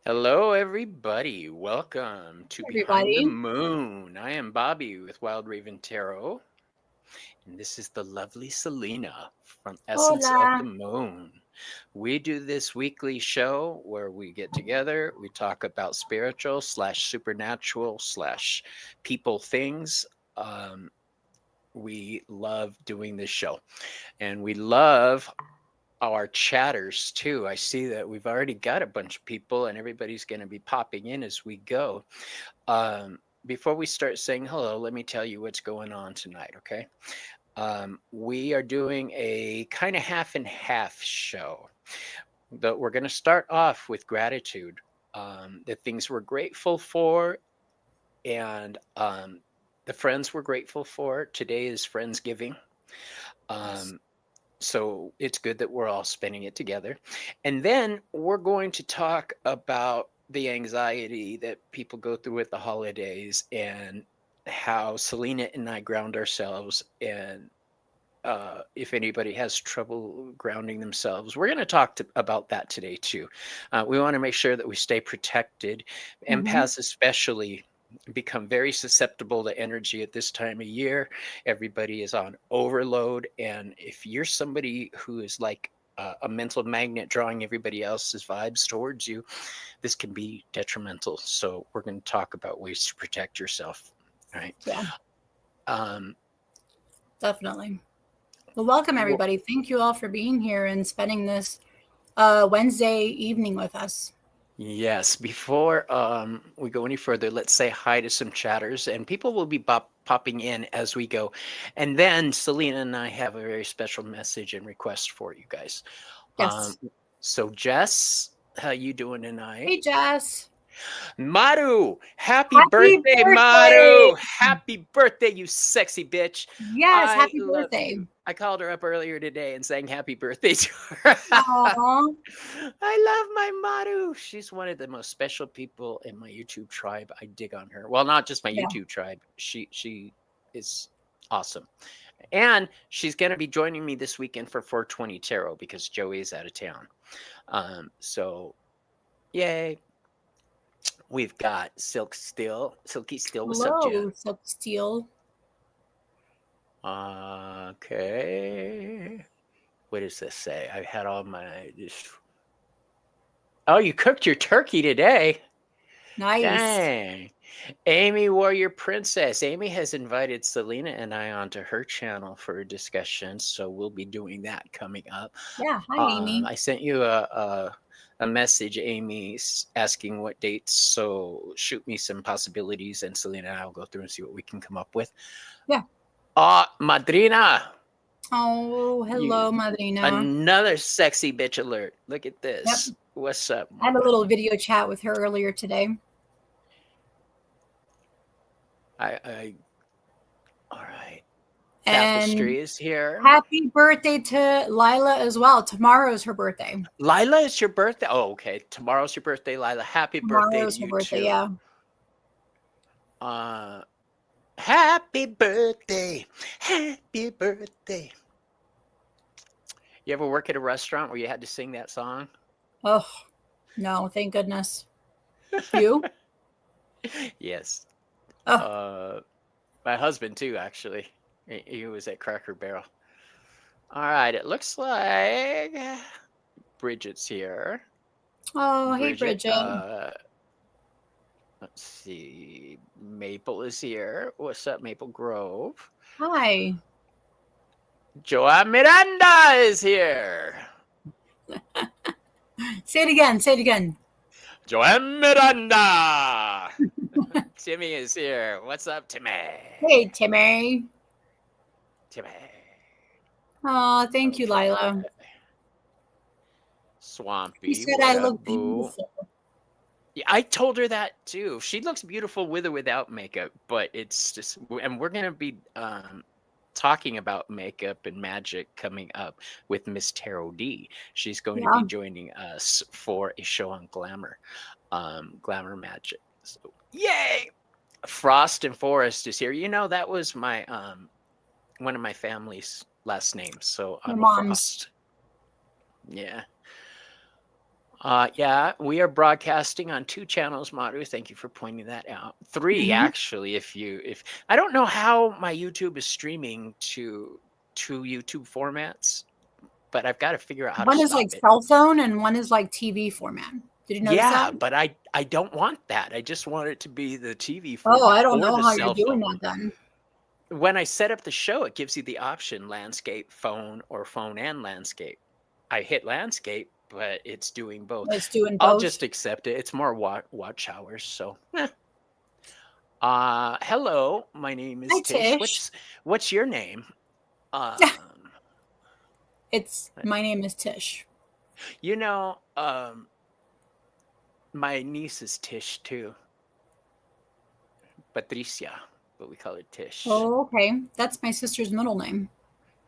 Hello, everybody. Welcome to Behind the Everybody. Moon. I am Bobby with Wild Raven Tarot, and this is the lovely Selena from Essence of the Hola. Moon. We do this weekly show where we get together, we talk about spiritual slash supernatural slash people things. We love doing this show, and we love our chatters too. I see that we've already got a bunch of people and everybody's going to be popping in as we go. Before we start saying hello, let me tell you what's going on tonight, okay? We are doing a kind of half and half show, but we're going to start off with gratitude, the things we're grateful for, and the friends we're grateful for. Today is Friendsgiving. So it's good that we're all spending it together. And then we're going to talk about the anxiety that people go through with the holidays and how Selena and I ground ourselves. And if anybody has trouble grounding themselves, we're going to talk about that today too. We want to make sure that we stay protected. Empaths especially become very susceptible to energy at this time of year. Everybody is on overload, and if you're somebody who is like a mental magnet drawing everybody else's vibes towards you, this can be detrimental. So we're going to talk about ways to protect yourself. Right? Yeah. Definitely. Well, welcome everybody. Thank you all for being here and spending this Wednesday evening with us. Yes, before we go any further, let's say hi to some chatters, and people will be popping in as we go. And then Selena and I have a very special message and request for you guys. Yes. So Jess, how you doing tonight? Hey, Jess. Maru, happy birthday, Maru. Happy birthday, you sexy bitch. Yes, happy love birthday. you. I called her up earlier today and sang happy birthday to her. Aww. I love my Maru. She's one of the most special people in my YouTube tribe. I dig on her. Well, not just my YouTube tribe. She is awesome. And she's going to be joining me this weekend for 420 Tarot because Joey's out of town. So, yay. We've got Silky Steel. What's up, Jen? Hello, Silk Steel. Okay. What does this say? I had all my... Oh, you cooked your turkey today. Nice. Dang. Amy Warrior Princess. Amy has invited Selena and I onto her channel for a discussion, so we'll be doing that coming up. Yeah, hi, Amy. I sent you a message, Amy, asking what dates, so shoot me some possibilities, and Selena and I will go through and see what we can come up with. Yeah. Madrina. Oh, hello, Madrina. Another sexy bitch alert. Look at this. Yep. What's up? I had a little video chat with her earlier today. All right. Tapestry is here. Happy birthday to Lila as well. Tomorrow's her birthday. Lila is your birthday? Oh, okay. Tomorrow's your birthday, Lila. Happy birthday to you too. Yeah. Happy birthday. Happy birthday. You ever work at a restaurant where you had to sing that song? Oh, no, thank goodness. You? Yes. Oh. My husband too, actually. He was at Cracker Barrel. All right, it looks like Bridget's here. Oh, hey, Bridget. Let's see. Maple is here. What's up, Maple Grove? Hi. Joanne Miranda is here. Say it again. Say it again. Joanne Miranda. Timmy is here. What's up, Timmy? Hey, Timmy. Timmy. Oh, thank you, Lila. Swampy. She said I look beautiful. Yeah, I told her that too. She looks beautiful with or without makeup, but it's just, and we're going to be talking about makeup and magic coming up with Miss Tarot D. She's going to be joining us for a show on glamour magic. So, yay! Frost and Forest is here. You know, that was my one of my family's last names, so I'm Frost. Yeah. Yeah, we are broadcasting on 2 channels, Madhu. Thank you for pointing that out. 3, Mhm. actually, if I don't know how my YouTube is streaming to 2 YouTube formats, but I've got to figure out how to One is like stop it. cell phone and one is like TV format. Did you notice that? Yeah, but I don't want that. I just want it to be the TV Oh, I format don't or know the how you're cell doing phone. that then. When I set up the show, it gives you the option landscape, phone, or phone and landscape. I hit landscape, but it's doing both. It's doing I'll both. just accept it. It's more watch hours, so. Hello, my name is Hi, Tish. Tish. What's your name? Um, My name is Tish. you know, my niece is Tish too, Patricia, but we call her Tish. Oh, okay. That's my sister's middle name.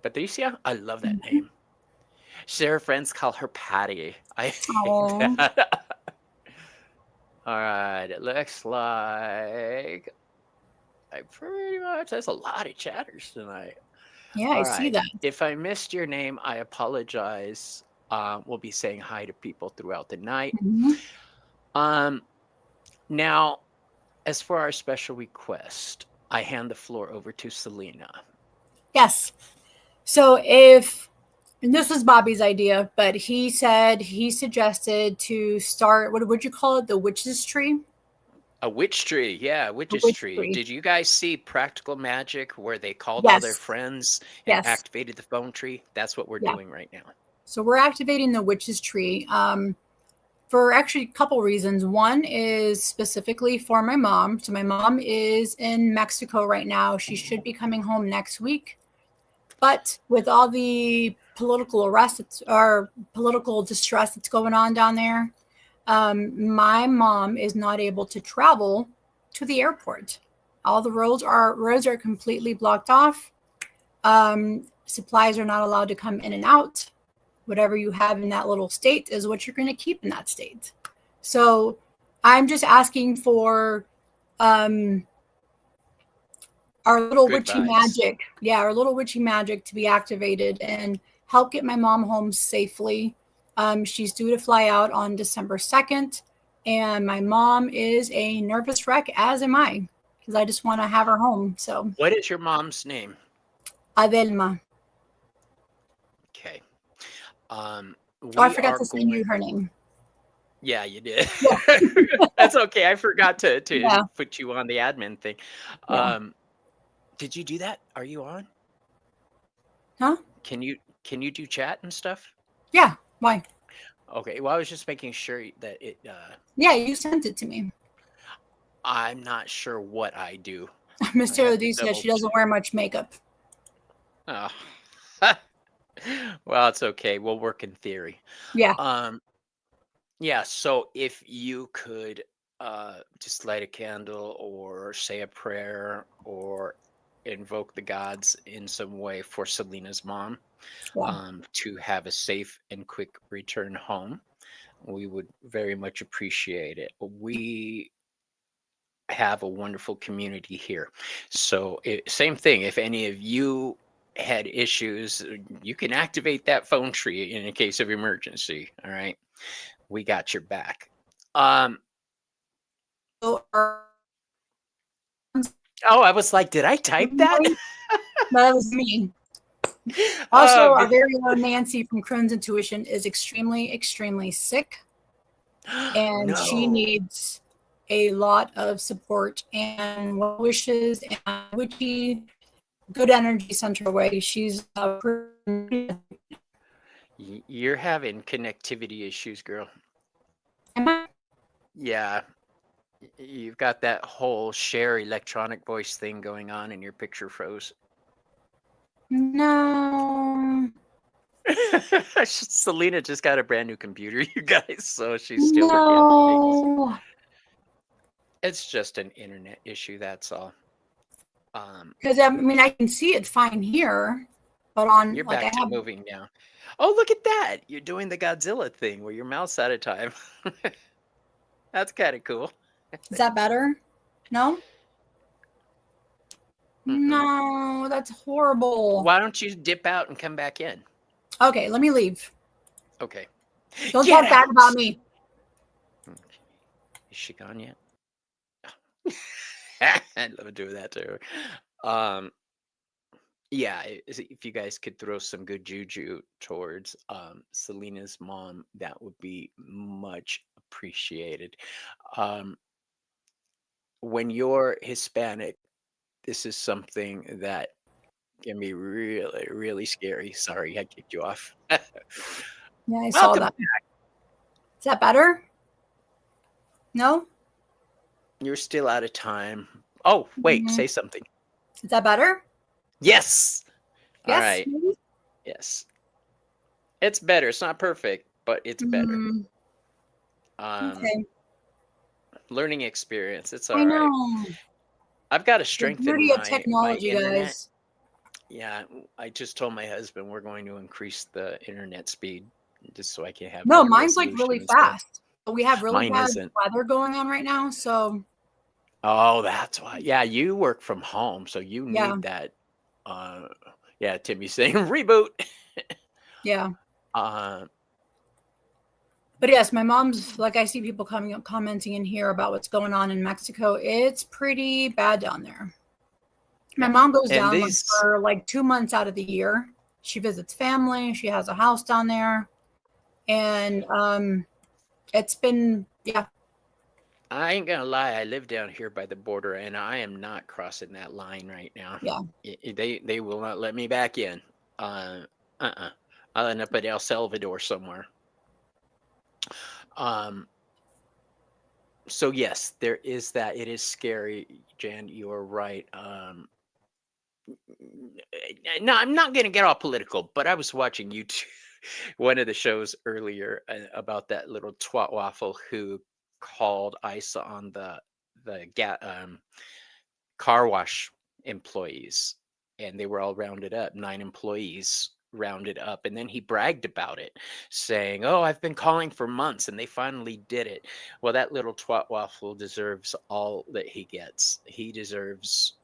Patricia, I love that Mhm. name. Her friends call her Patty. I hate Oh, that. All right, it looks like I pretty much, there's a lot of chatters tonight. yeah, I All see right. that. If I missed your name, I apologize. We'll be saying hi to people throughout the night. Mhm. Um, Now, as for our special request, I hand the floor over to Selena. Yes. So and this was Bobby's idea, but he suggested to start, what would you call it? The witch's tree? A witch tree, yeah, The witch's witch tree. tree. Did you guys see Practical Magic where they called all their Yes. friends and Yes. activated the phone tree? That's what we're Yeah. doing right now. So we're activating the witch's tree for actually a couple reasons. One is specifically for my mom. So my mom is in Mexico right now. She should be coming home next week. But with all the political arrests or political distress that's going on down there, my mom is not able to travel to the airport. All the roads are completely blocked off. Supplies are not allowed to come in and out. Whatever you have in that little state is what you're going to keep in that state. So I'm just asking for um, our little Good witchy vibes. magic. Yeah, our little witchy magic to be activated and help get my mom home safely. She's due to fly out on December 2nd. And my mom is a nervous wreck, as am I, because I just want to have her home. So, What is your mom's name? Adelma. Okay. Oh, I We forgot are to send going. you her name. Yeah, you did. Yeah. That's okay. I forgot to Yeah. put you on the admin thing. Yeah. Um, did you do that? Are you on? Huh? Can you do chat and stuff? Yeah. Why? Okay. Well, I was just making sure that it. Yeah, you sent it to me. I'm not sure what I do. Miss I Taylor have to D says double she doesn't check. wear much makeup. Oh. Well, it's okay. We'll work in theory. Yeah. Um, yeah. So if you could just light a candle or say a prayer or invoke the gods in some way for Selena's mom, Yeah. to have a safe and quick return home, we would very much appreciate it. We have a wonderful community here. So, same thing. If any of you had issues, you can activate that phone tree in a case of emergency. All right. We got your back. Um, So, oh, I was like, did I type that? that was me. Also, uh, our very own Nancy from Crohn's Intuition is extremely, extremely sick, and she no. needs a lot of support and wishes and witchy good energy sent her way. She's You're having connectivity issues, girl. Yeah, you've got that whole share electronic voice thing going on, and your picture froze. no, Selena just got a brand new computer, you guys, so she's still working on the kinks. no. It's just an internet issue, that's all. Because I mean, I can see it fine here, but on You're like I back to have. moving now. Oh, look at that! You're doing the Godzilla thing where your mouth's out of time. That's kind of cool. Is that better? No, Mm-mm. no, that's horrible. Why don't you dip out and come back in? Okay, let me leave. Okay. Don't Get talk bad about out. me. Okay. Is she gone yet? I'd love doing that to her. Yeah, if you guys could throw some good juju towards Selina's mom, that would be much appreciated. Um, when you're Hispanic, this is something that can be really, really scary. Sorry, I kicked you off. Yeah, I saw Welcome. that. Is that better? No? You're still out of time. Oh, wait, Mhm. say something. Is that better? Yes. All Yes, right. maybe? Yes. It's better. It's not perfect, but it's better. Mm, Um, okay. learning experience. It's all I right. know. I've got to The strengthen beauty of my technology, internet. guys. Yeah, I just told my husband we're going to increase the internet speed just so I can have No, better mine's like really resolution and stuff. fast. But we have really Mine bad isn't. weather going on right now. So, Oh, that's why. Yeah, you work from home, so you yeah. need that. Uh, yeah, Timmy's saying reboot. Yeah. uh, But yes, my mom's like, I see people coming up commenting in here about what's going on in Mexico. It's pretty bad down there. My yeah, mom goes and down like these. for like 2 months out of the year. She visits family. She has a house down there. And it's been, yeah, I ain't gonna lie. I live down here by the border, and I am not crossing that line right now. yeah. They will not let me back in. Uh. I'll end up in El Salvador somewhere. Um, so yes, there is that. It is scary, Jan. You are right. No, I'm not gonna get all political, but I was watching YouTube, one of the shows earlier about that little twat waffle who called ICE on the car wash employees, and they were all rounded up, 9 employees rounded up, and then he bragged about it, saying, "Oh, I've been calling for months, and they finally did it." Well, that little twat waffle deserves all that he gets. He deserves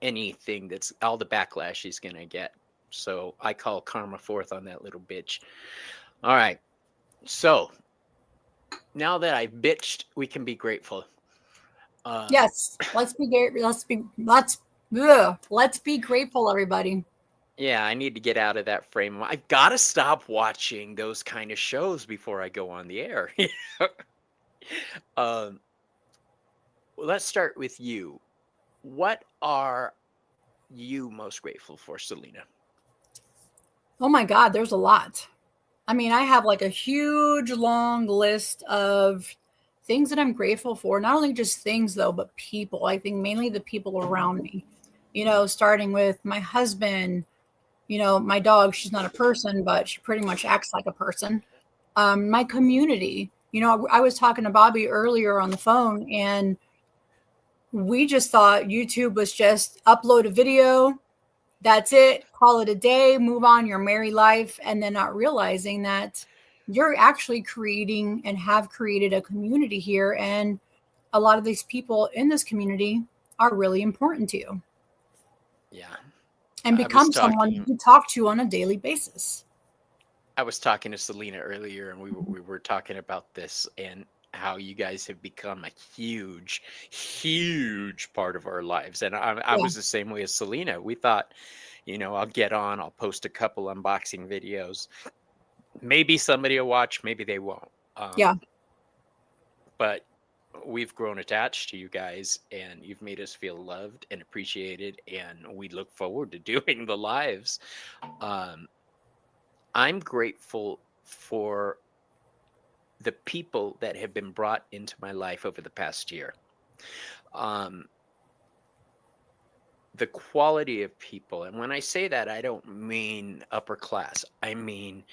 anything that's all the backlash he's gonna get. So I call karma forth on that little bitch. All right. So now that I bitched, we can be grateful. Um, Yes. Let's be grateful, everybody. Yeah, I need to get out of that frame. I've got to stop watching those kind of shows before I go on the air. um, let's start with you. What are you most grateful for, Selena? Oh my God, there's a lot. I mean, I have like a huge long list of things that I'm grateful for. Not only just things though, but people. I think mainly the people around me. Starting with my husband, my dog, she's not a person, but she pretty much acts like a person. My community. I was talking to Bobby earlier on the phone, and we just thought YouTube was just upload a video, that's it, call it a day, move on your merry life, and then not realizing that you're actually creating and have created a community here. And a lot of these people in this community are really important to you Yeah, and I was become someone talking. you talk to on a daily basis. I was talking to Selena earlier, and we were talking about this and how you guys have become a huge, huge part of our lives. And I Yeah. was the same way as Selena. We thought, I'll get on, I'll post a couple unboxing videos. Maybe somebody will watch, maybe they won't. Yeah. But we've grown attached to you guys, and you've made us feel loved and appreciated, and we look forward to doing the lives. Um, I'm grateful for the people that have been brought into my life over the past year. Um, the quality of people, and when I say that, I don't mean upper class. I mean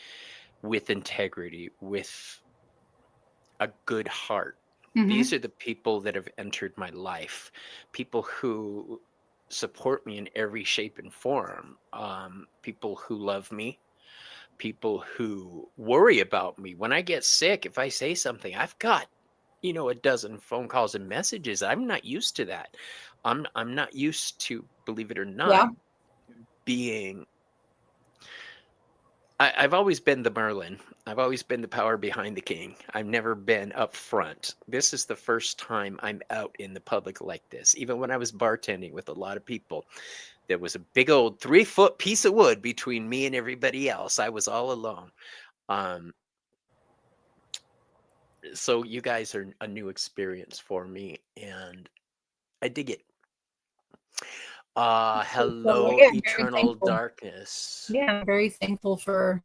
with integrity, with a good heart. Hmm. These are the people that have entered my life, people who support me in every shape and form, people who love me, people who worry about me. When I get sick, if I say something, I've got, a dozen phone calls and messages. I'm not used to that. I'm not used to, believe it or not, Yeah. being I've always been the Merlin. I've always been the power behind the king. I've never been up front. This is the first time I'm out in the public like this. Even when I was bartending with a lot of people, there was a big old 3-foot piece of wood between me and everybody else. I was all alone. Um, so you guys are a new experience for me, and I dig it. So Hello, yeah, I'm very eternal thankful. darkness. Yeah, I'm very thankful for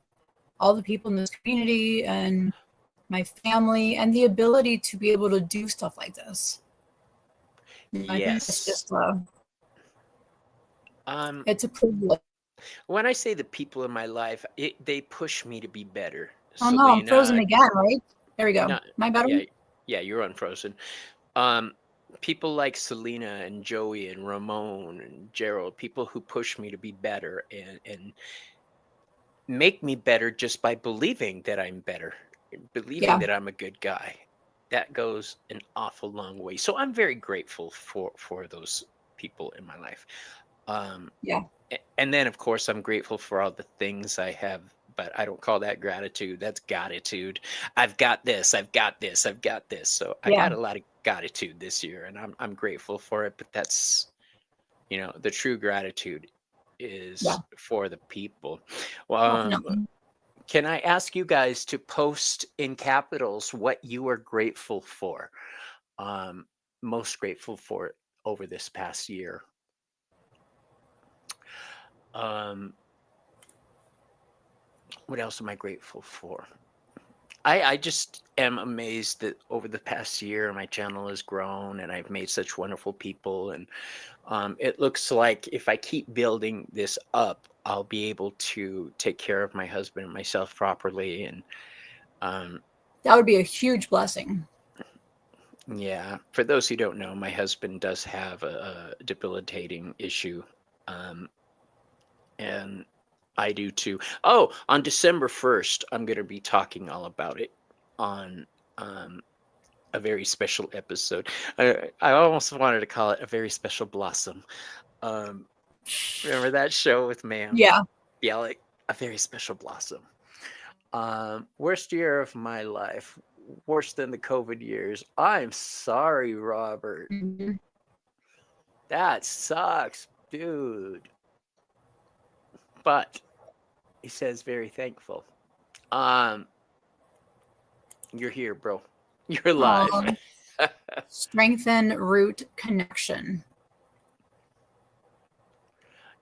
all the people in this community and my family and the ability to be able to do stuff like this. I think it's Yes. just Um, it's a privilege. when I say the people in my life, they push me to be better. Oh no, I'm frozen Selena, again, right? There we go. not My better? yeah, yeah, you're unfrozen. Um, people like Selena and Joey and Ramon and Gerald, people who push me to be better and make me better just by believing that I'm better, believing Yeah, that I'm a good guy. That goes an awful long way. So I'm very grateful for those people in my life. Um, yeah, and then of course I'm grateful for all the things I have, but I don't call that gratitude. That's gratitude. I've got this, I've got this, I've got this. So I yeah, got a lot of gratitude this year, and I'm grateful for it. But that's, the true gratitude yeah, is for the people. Well, definitely. can I ask you guys to post in capitals what you are grateful for, um, most grateful for over this past year? um, what else am I grateful for? I just am amazed that over the past year my channel has grown and I've made such wonderful people, and it looks like if I keep building this up, I'll be able to take care of my husband and myself properly. And um, That would be a huge blessing. yeah, for those who don't know, my husband does have a debilitating issue, um, and I do too. Oh, on December 1st, I'm going to be talking all about it on um, a very special episode. I almost wanted to call it a very special blossom. Um, remember that show with Ma'am Yeah. Bialik? A very special blossom. Worst year of my life, worse than the COVID years. I'm sorry, Robert. Mhm. That sucks, dude. But he says very thankful. Um, you're here, bro. You're alive. Strengthen root connection.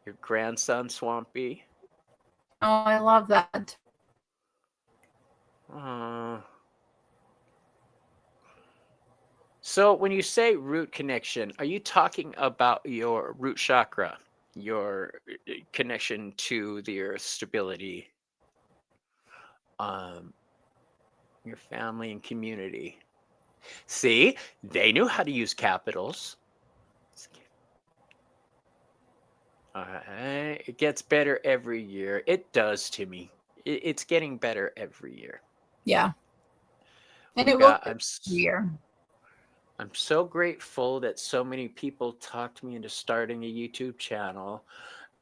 Your grandson, Swampy. Oh, I love that. Uh, so when you say root connection, are you talking about your root chakra, your connection to the earth, stability, um, your family and community? See, they knew how to use capitals. All right, it gets better every year. It does to me. It's getting better every year. Yeah. And We've it will got. every year. I'm so grateful that so many people talked me into starting a YouTube channel,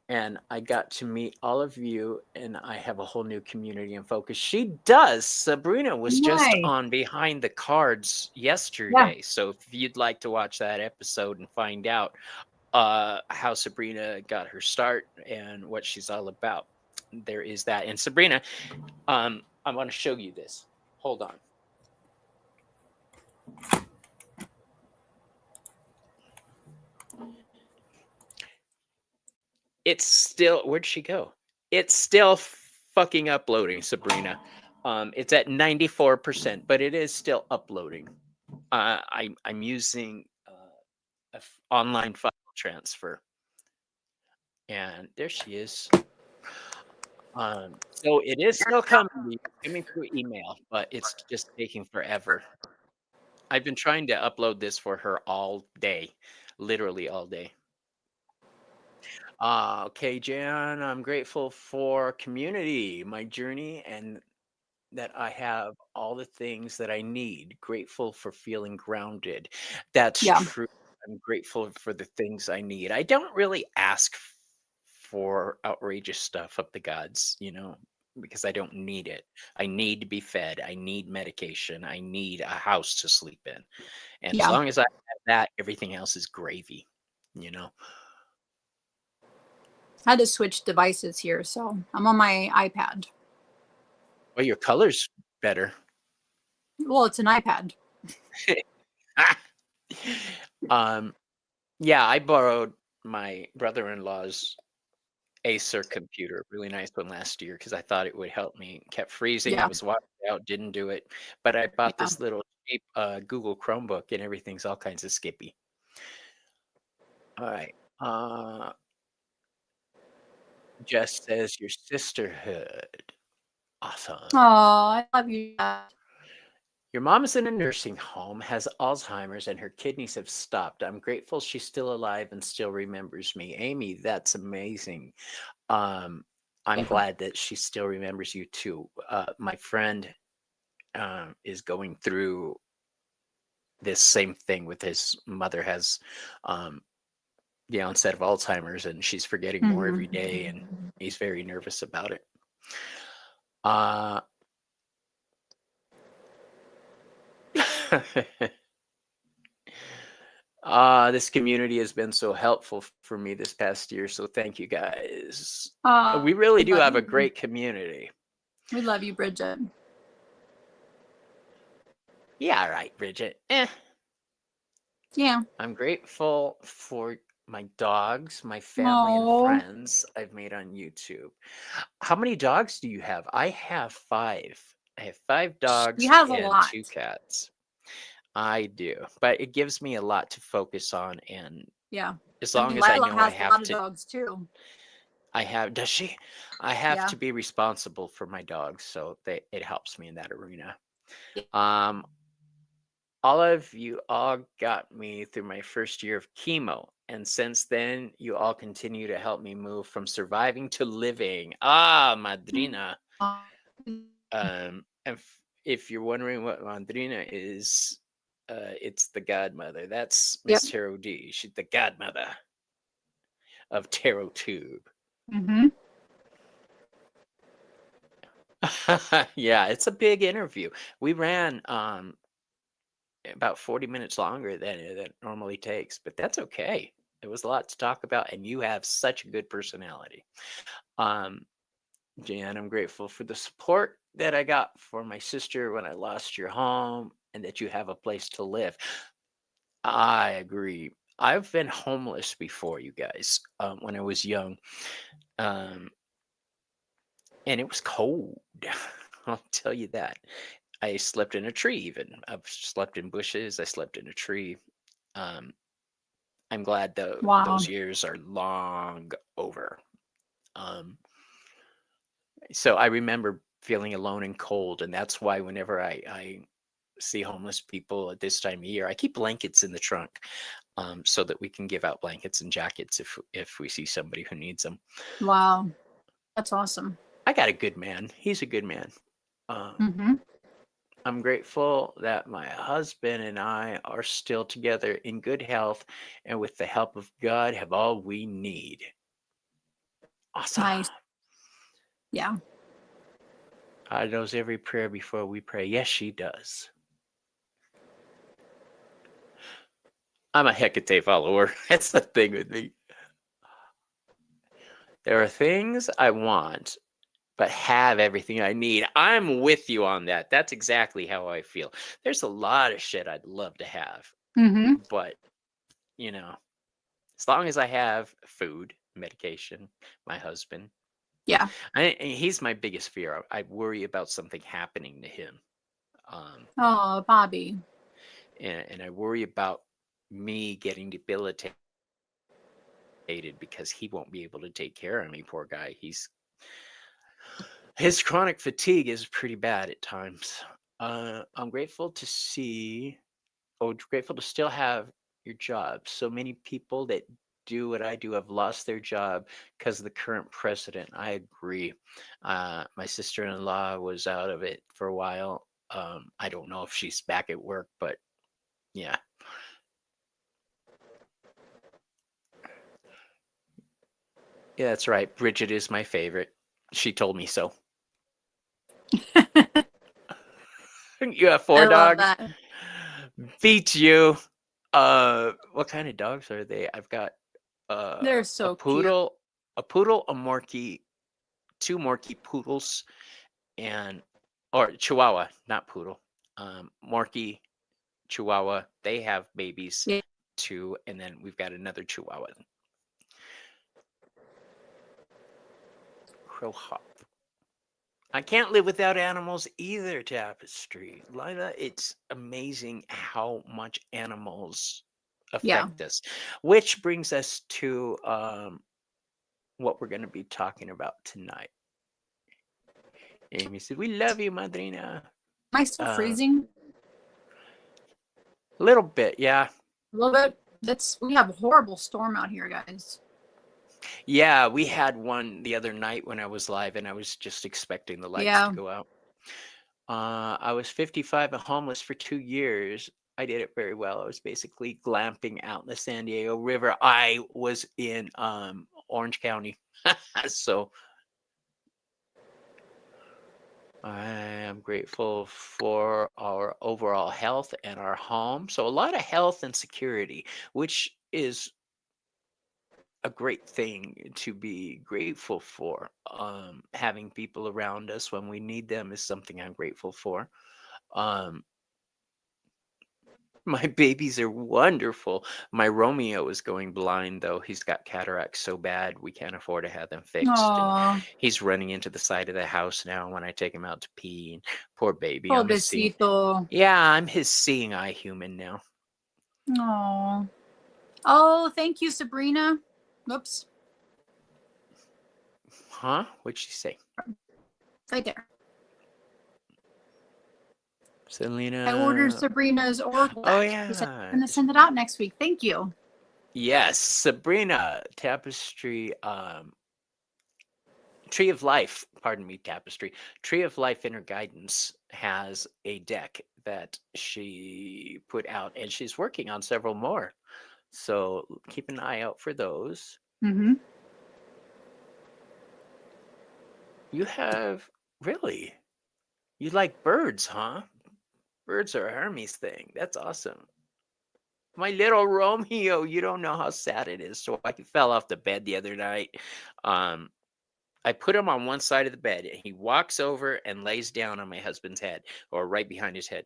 and I got to meet all of you, and I have a whole new community and focus. She does. Sabrina was just Nice. on Behind the Cards Yeah. yesterday. So if you'd like to watch that episode and find out how Sabrina got her start and what she's all about, there is that. And Sabrina, I want to show you this. Hold on. It's still, where'd she go? It's still fucking uploading, Sabrina. It's at 94%, but it is still uploading. I'm using online file transfer, and there she is. So it is still coming through email, but it's just taking forever. I've been trying to upload this for her all day, literally all day. Okay, Jan, I'm grateful for community, my journey, and that I have all the things that I need. Grateful for feeling grounded. That's Yeah. true. I'm grateful for the things I need. I don't really ask for outrageous stuff of the gods, because I don't need it. I need to be fed. I need medication. I need a house to sleep in. And as Yeah. long as I have that, everything else is gravy, you know? I had to switch devices here, so I'm on my iPad. Well, your color's better. Well, it's an iPad. um, yeah, I borrowed my brother-in-law's Acer computer, really nice one last year because I thought it would help me. Kept freezing. It Yeah. was washed out, didn't do it. But I bought Yeah. this little cheap Google Chromebook and everything's all kinds of skippy. All right. Jess says your sisterhood. Awesome. Oh, I love you. Dad. Your mom is in a nursing home, has Alzheimer's, and her kidneys have stopped. I'm grateful she's still alive and still remembers me. Amy, that's amazing. Um, I'm Yeah. glad that she still remembers you too. My friend is going through this same thing with his mother has the onset of Alzheimer's, and she's forgetting more every day, and he's very nervous about it. This community has been so helpful for me this past year, so thank you guys. We really do have a great community. We love you, Bridget. Yeah, right, Bridget. Yeah. I'm grateful for my dogs, my family, and friends I've made on YouTube. How many dogs do you have? I have 5. I have 5 dogs He has a and lot. 2 cats. I do, but it gives me a lot to focus on, and Yeah. as long as I Lila know I has a have lot of to, dogs too. does she? I have Yeah. to be responsible for my dogs, so it helps me in that arena. Yeah. All of you all got me through my first year of chemo, and since then, you all continue to help me move from surviving to living. Madrina. If you're wondering what Madrina is, it's the godmother. That's Yep. Miss Tarot D. She's the godmother of Tarot Tube. Yeah, it's a big interview. We ran about 40 minutes longer than it normally takes, but that's okay. It was a lot to talk about, and you have such a good personality. Jan, I'm grateful for the support that I got for my sister when I lost your home, and that you have a place to live. I agree. I've been homeless before, you guys, when I was young. And it was cold. I'll tell you that. I slept in a tree even. I've slept in bushes. I slept in a tree. I'm glad those years are long over. So I remember feeling alone and cold, and that's why whenever I see homeless people at this time of year, I keep blankets in the trunk, so that we can give out blankets and jackets if we see somebody who needs them. Wow, that's awesome. I got a good man. He's a good man. I'm grateful that my husband and I are still together in good health, and with the help of God, have all we need. Awesome. Nice. Yeah. God knows every prayer before we pray. Yes, she does. I'm a Hecate follower. That's the thing with me. There are things I want, but have everything I need. I'm with you on that. That's exactly how I feel. There's a lot of shit I'd love to have, but, as long as I have food, medication, my husband. Yeah. He's my biggest fear. I worry about something happening to him. Oh, Bobby. And I worry about me getting debilitated because he won't be able to take care of me. Poor guy. His chronic fatigue is pretty bad at times. I'm grateful to grateful to still have your job. So many people that do what I do have lost their job because of the current president. I agree. My sister-in-law was out of it for a while. I don't know if she's back at work, but yeah. Yeah, that's right. Bridget is my favorite. She told me so. You have I 4 love dogs? that. Beat you. What kind of dogs are they? I've got They're a so cute. poodle, a Morkie, 2 Morkie poodles, and or Chihuahua, not poodle. Morkie, Chihuahua. They have babies Yeah. too, and then we've got another Chihuahua. Crow hop. I can't live without animals either, Tapestry. Lila, it's amazing how much animals Yeah. affect us. Which brings us to what we're going to be talking about tonight. Amy said, "We love you, Madrina." Am I still A freezing? little bit, yeah. A little bit. We have a horrible storm out here, guys. Yeah, we had one the other night when I was live, and I was just expecting the lights to Yeah. go out. I was 55 and homeless for 2 years. I did it very well. I was basically glamping out in the San Diego River. I was in Orange County. So I am grateful for our overall health and our home. So a lot of health and security, which is a great thing to be grateful for. Having people around us when we need them is something I'm grateful for. Um, My babies are wonderful. My Romeo is going blind, though. He's got cataracts so bad we can't afford to have them fixed. And Aw, he's running into the side of the house now when I take him out to pee. And poor baby, I'm his seeing. pobrecito. Yeah, I'm his seeing eye human now. Aw. Oh, thank you, Sabrina. Whoops. Huh? What'd she say? Right there. Selena. I ordered Sabrina's oracle Oh, deck. She said yeah. I'm going to send it out next week. Thank you. Yes, Sabrina. Tapestry. Tree of Life, pardon me, Tapestry. Tree of Life Inner Guidance has a deck that she put out, and she's working on several more. So keep an eye out for those. Mm-hmm. You have, really? You like birds, huh? Birds are Hermes thing. That's awesome. My little Romeo, you don't know how sad it is. So I fell off the bed the other night. Um, I put him on one side of the bed, and he walks over and lays down on my husband's head, or right behind his head.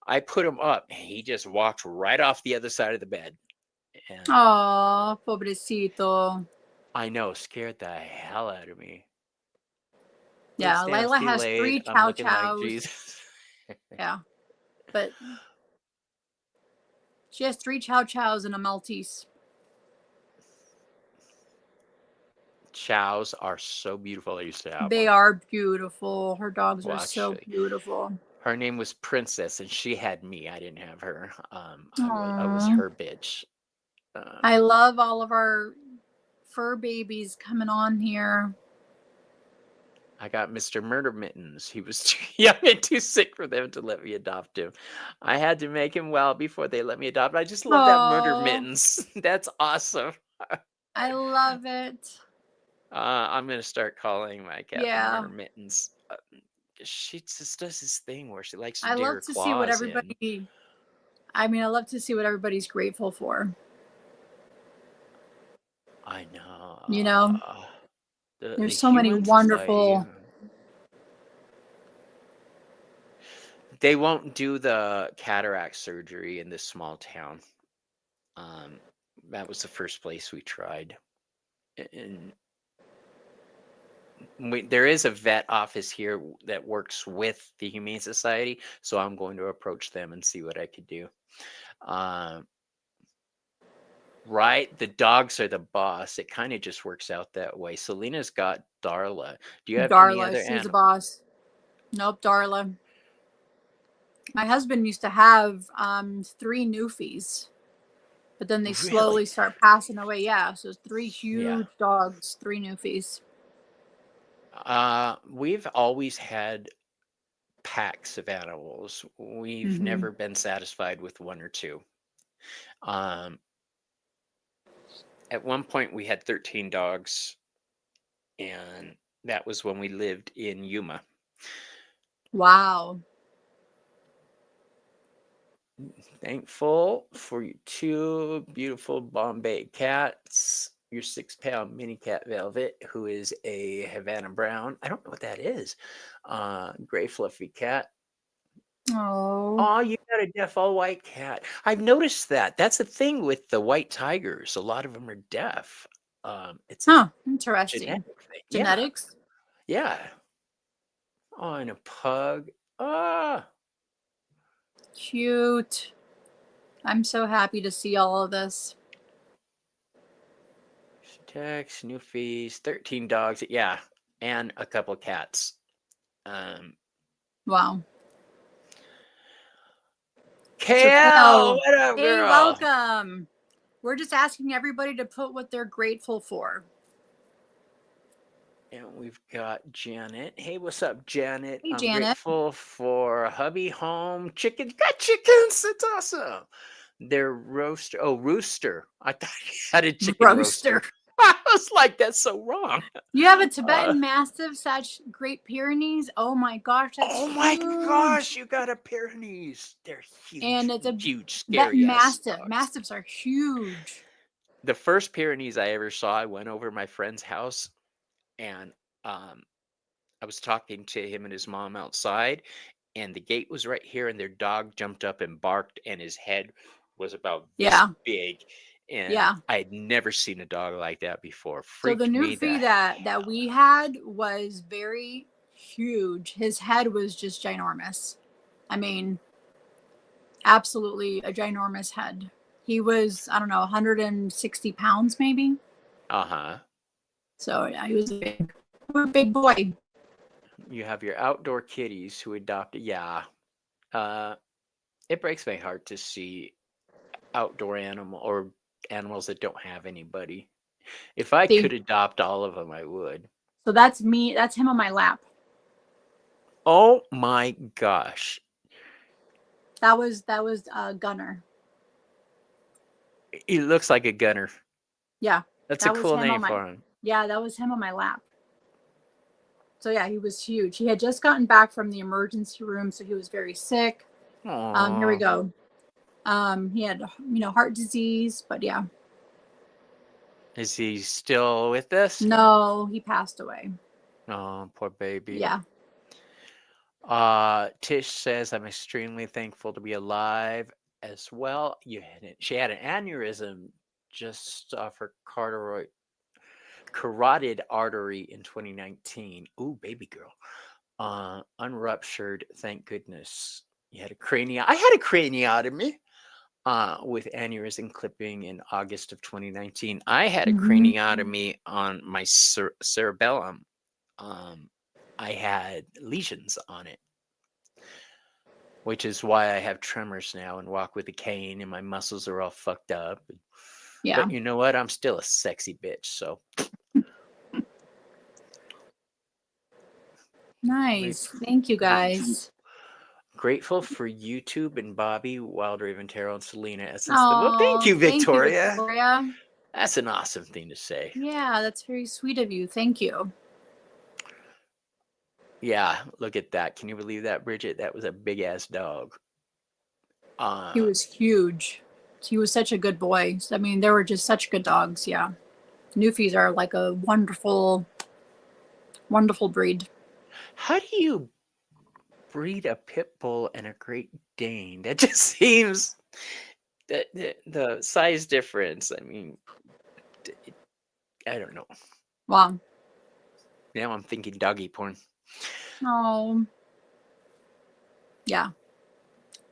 I put him up, and he just walked right off the other side of the bed. And Oh, pobrecito. I know, scared the hell out of me. Yeah, Lives down, Layla see has laid. 3 I'm chow looking like chows. Jesus. Yeah, but she has 3 chow chows and a Maltese. Chows are so beautiful. I used to have They one. are beautiful. Her dogs Well, are so actually, beautiful. her name was Princess, and she had me. I didn't have her. I was Aww. her bitch. I love all of our fur babies coming on here. I got Mr. Murder Mittens. He was too young and too sick for them to let me adopt him. I had to make him well before they let me adopt him. I just love that Murder Oh, Mittens. That's awesome. I love it. I'm gonna start calling my cat the Yeah, Murder Mittens. She just does this thing where she likes to I dig love her to see what claws in. everybody. I mean, I love to see what everybody's grateful for. I know. You know, The there's so many human society. wonderful. They won't do the cataract surgery in this small town. Um, that was the first place we tried. And there is a vet office here that works with the Humane Society, so I'm going to approach them and see what I could do. Right, the dogs are the boss. It kind of just works out that way. Selina's got Darla. Do you have any Darla, other she's a animal? boss. Nope, Darla. My husband used to have 3 Newfies, but then they slowly Really? start passing away. Yeah, so 3 Yeah. huge dogs, 3 Newfies. We've always had packs of animals. We've Mm-hmm. never been satisfied with 1 or 2. Um, at one point, we had 13 dogs, and that was when we lived in Yuma. Wow. Thankful for your 2 beautiful Bombay cats. Your 6-pound mini cat Velvet, who is a Havana Brown. I don't know what that is. Gray fluffy cat. Oh. Oh, you got a deaf all white cat. I've noticed that. That's the thing with the white tigers. A lot of them are deaf. It's a Interesting. genetic thing. Yeah, Genetics. yeah. Oh, and a pug. Ah, Cute. I'm so happy to see all of this. Tax, new fees, 13 dogs. Yeah, and a couple cats. Wow. So KL, Kel, what up, hey, girl? welcome. We're just asking everybody to put what they're grateful for. And we've got Janet. Hey, what's up, Janet? Hey, I'm Janet. grateful for hubby home chickens. Got chickens. That's awesome. They're roaster. Oh, rooster. I thought you had a chicken roaster. I was like, that's so wrong. You have a Tibetan Mastiff, such Great Pyrenees. Oh my gosh, that's Oh my huge. gosh, you got a Pyrenees. They're huge. And it's a huge, that scary ass Mastiff. dogs. Mastiffs are huge. The first Pyrenees I ever saw, I went over to my friend's house, and I was talking to him and his mom outside, and the gate was right here, and their dog jumped up and barked, and his head was about this big. And I had never seen a dog like that before. So the new fee that we had was very huge. His head was just ginormous. I mean, absolutely a ginormous head. He was, I don't know, 160 pounds maybe. Uh-huh. So yeah, he was a big boy. You have your outdoor kitties who adopted. Yeah. It breaks my heart to see outdoor animals that don't have anybody. If I could adopt all of them, I would. So that's me. That's him on my lap. Oh my gosh. That was Gunner. He looks like a gunner. Yeah. That's a cool name for him. Yeah, that was him on my lap. So yeah, he was huge. He had just gotten back from the emergency room, so he was very sick. Here we go. He had, heart disease, but yeah. Is he still with us? No, he passed away. Oh, poor baby. Yeah. Tish says, I'm extremely thankful to be alive as well. She had an aneurysm just off her carotid artery in 2019. Ooh, baby girl. Unruptured, thank goodness. I had a craniotomy with aneurysm clipping in August of 2019. I had a craniotomy on my cerebellum. I had lesions on it, which is why I have tremors now and walk with a cane, and my muscles are all fucked up. Yeah. But you know what? I'm still a sexy bitch, so. Nice. Thank you, guys. Grateful for YouTube and Bobby, Wild Raven Tarot, and Selena. Well, thank you, Victoria. Thank you, Victoria. That's an awesome thing to say. Yeah, that's very sweet of you. Thank you. Yeah, look at that. Can you believe that, Bridget? That was a big ass dog. He was huge. He was such a good boy. I mean, they were just such good dogs. Yeah. Newfies are like a wonderful, wonderful breed. How do you breed a pit bull and a Great Dane? That just seems that the size difference. I mean, I don't know. Wow. Now I'm thinking doggy porn. Oh. Yeah.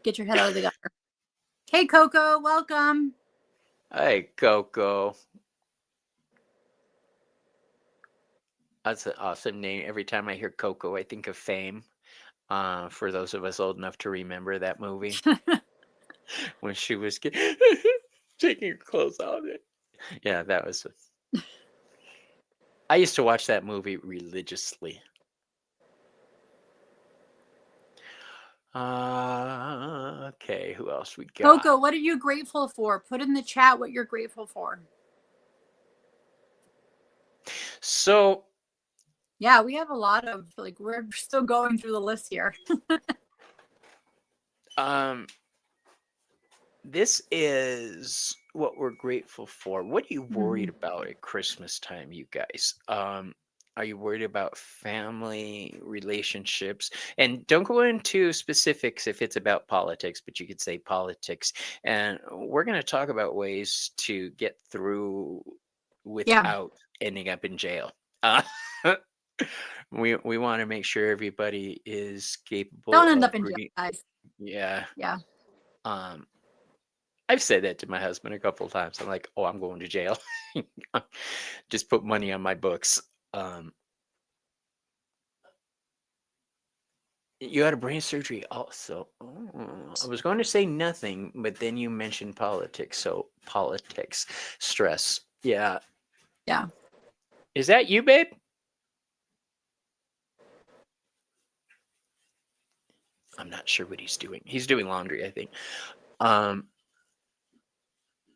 Get your head out of the gutter. Hey, Coco, welcome. Hey, Coco. That's an awesome name. Every time I hear Coco, I think of Fame. For those of us old enough to remember that movie. When she was taking her clothes off. Yeah, that was. I used to watch that movie religiously. Okay, who else we got? Coco, what are you grateful for? Put in the chat what you're grateful for. So, Yeah, we have a lot of, like, we're still going through the list here. Um, this is what we're grateful for. What are you worried Mhm. about at Christmas time, you guys? Are you worried about family relationships? And don't go into specifics if it's about politics, but you could say politics. And we're going to talk about ways to get through Yeah, without ending up in jail. Uh, we want to make sure everybody is don't capable end up of in jail, greeting. guys. Yeah. Yeah. Um, I've said that to my husband a couple of times. I'm like, "Oh, I'm going to jail." Just put money on my books. Um, you had a brain surgery also. Oh, I was going to say nothing, but then you mentioned politics. So politics, stress. Yeah. Yeah. Is that you, babe? I'm not sure what he's doing. He's doing laundry, I think. Um,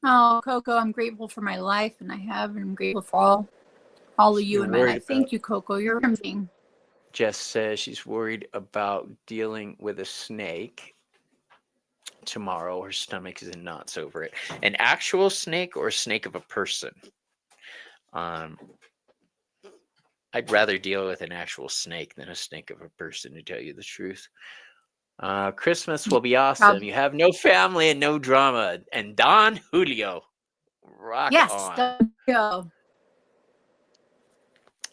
Oh, Coco, I'm grateful for my life, and I'm grateful for all of you you're in my worried life. about, Thank you, Coco. You're amazing. Jess says she's worried about dealing with a snake tomorrow. Her stomach is in knots over it. An actual snake or a snake of a person? Um, I'd rather deal with an actual snake than a snake of a person, to tell you the truth. Christmas will be awesome. Proud. You have no family and no drama. And Don Julio, rock Yes. on. Go.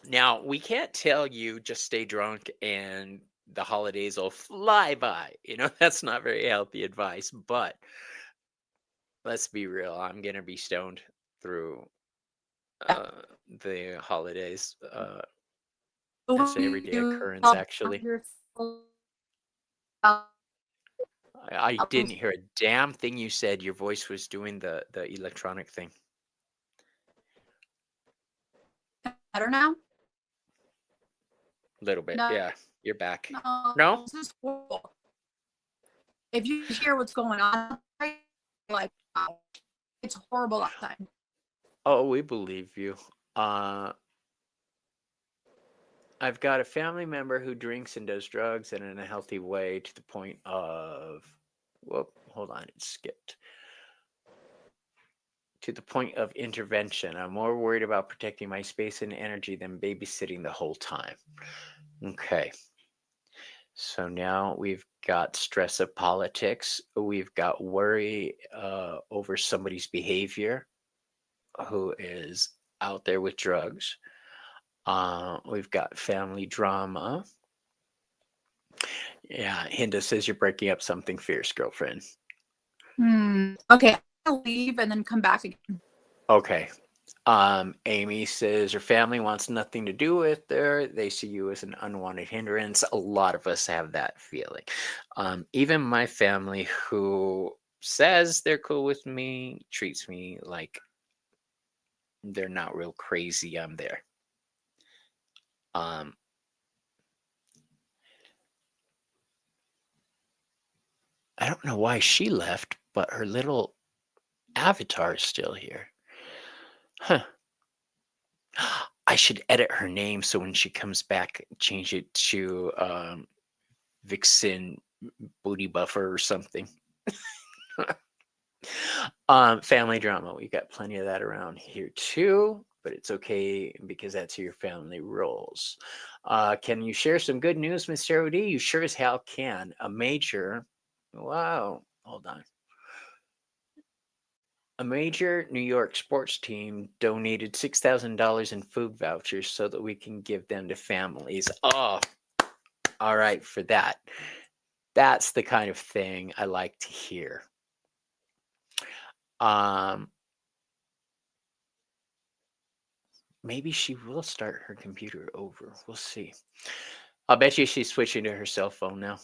Now, we can't tell you just stay drunk and the holidays will fly by. That's not very healthy advice, but let's be real. I'm going to be stoned through uh, the holidays. That's an everyday occurrence, actually. I didn't hear a damn thing you said. Your voice was doing the electronic thing. Better now? A little bit. No, Yeah, you're back. no, No? this is horrible. If you hear what's going on, like, wow, it's horrible outside. Oh, we believe you. Uh, I've got a family member who drinks and does drugs and in a healthy way to the point of, whoop, hold on, it skipped. To the point of intervention. I'm more worried about protecting my space and energy than babysitting the whole time. Okay. So now we've got stress of politics. We've got worry over somebody's behavior who is out there with drugs. We've got family drama. Yeah, Hinda says you're breaking up something fierce, girlfriend. Okay, I'll leave and then come back again. Okay. Amy says her family wants nothing to do with her. They see you as an unwanted hindrance. A lot of us have that feeling. Even my family, who says they're cool with me, treats me like they're not real crazy. I'm there. Um, I don't know why she left, but her little avatar is still here. Huh. I should edit her name so when she comes back, change it to Vixen Booty Buffer or something. Family drama. We got plenty of that around here too, but it's okay because that's how your family rolls. Can you share some good news, Mr. OD? You sure as hell can. Hold on. A major New York sports team donated $6,000 in food vouchers so that we can give them to families. Oh, all right, for that. That's the kind of thing I like to hear. Maybe she will start her computer over. We'll see. I'll bet you she's switching to her cell phone now.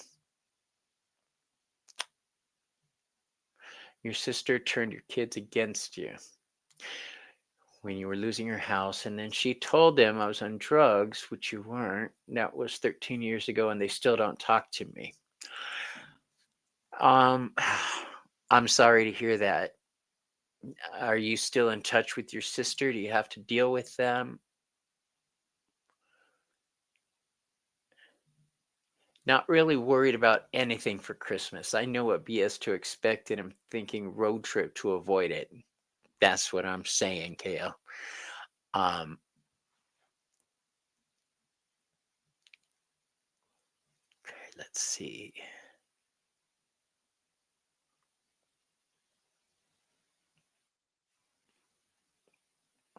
Your sister turned your kids against you when you were losing your house, and then she told them I was on drugs, which you weren't. That was 13 years ago, and they still don't talk to me. I'm sorry to hear that. Are you still in touch with your sister? Do you have to deal with them? Not really worried about anything for Christmas. I know what BS to expect, and I'm thinking road trip to avoid it. That's what I'm saying, Kale. Um, okay, let's see.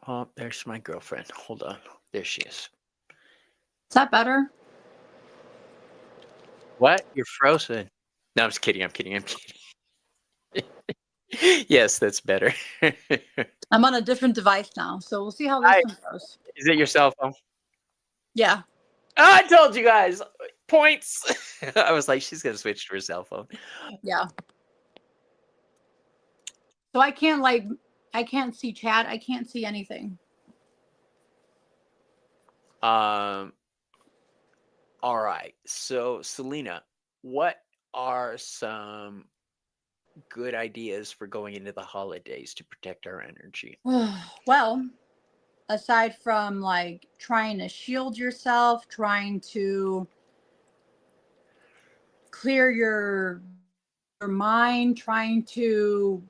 Oh, there's my girlfriend. Hold on. There she is. Is that better? What? You're frozen. No, I'm just kidding. I'm kidding. I'm kidding. Yes, that's better. I'm on a different device now, so we'll see how this Hi. one goes. Is it your cell phone? Yeah. Oh, I told you guys. Points. I was like, she's gonna switch to her cell phone. Yeah. So I can't see chat. I can't see anything. All right. So, Selena, what are some good ideas for going into the holidays to protect our energy? Well, aside from like trying to shield yourself, trying to clear your mind, trying to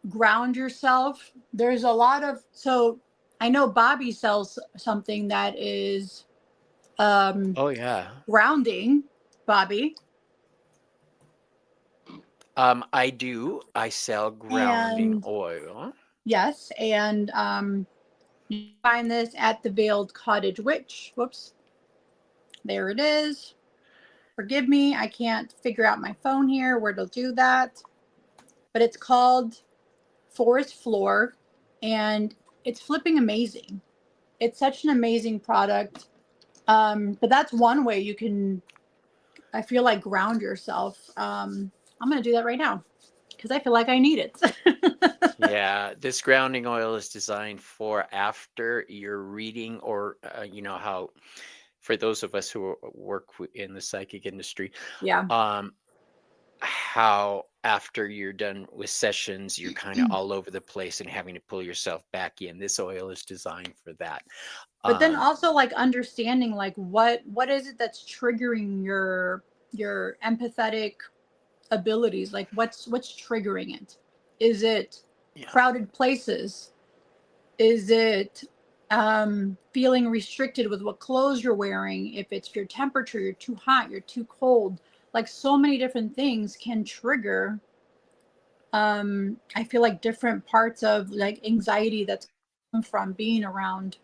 ground yourself. There's a lot of, so I know Bobby sells something that is Oh yeah. grounding, Bobby. I do. I sell grounding And oil. yes, and you find this at the Veiled Cottage Witch. Whoops. There it is. Forgive me, I can't figure out my phone here where to do that. But it's called Forest Floor, and it's flipping amazing. It's such an amazing product. But that's one way you can, I feel like, ground yourself. I'm going to do that right now because I feel like I need it. Yeah, this grounding oil is designed for after you're reading, or how, for those of us who work in the psychic industry, Yeah. how after you're done with sessions, you're kind of all over the place and having to pull yourself back in. This oil is designed for that. But then Um, also like understanding like what is it that's triggering your empathetic abilities, like what's triggering it. Is it yeah. crowded places? Is it feeling restricted with what clothes you're wearing? If it's your temperature, you're too hot, you're too cold. Like so many different things can trigger I feel like different parts of like anxiety that's come from being around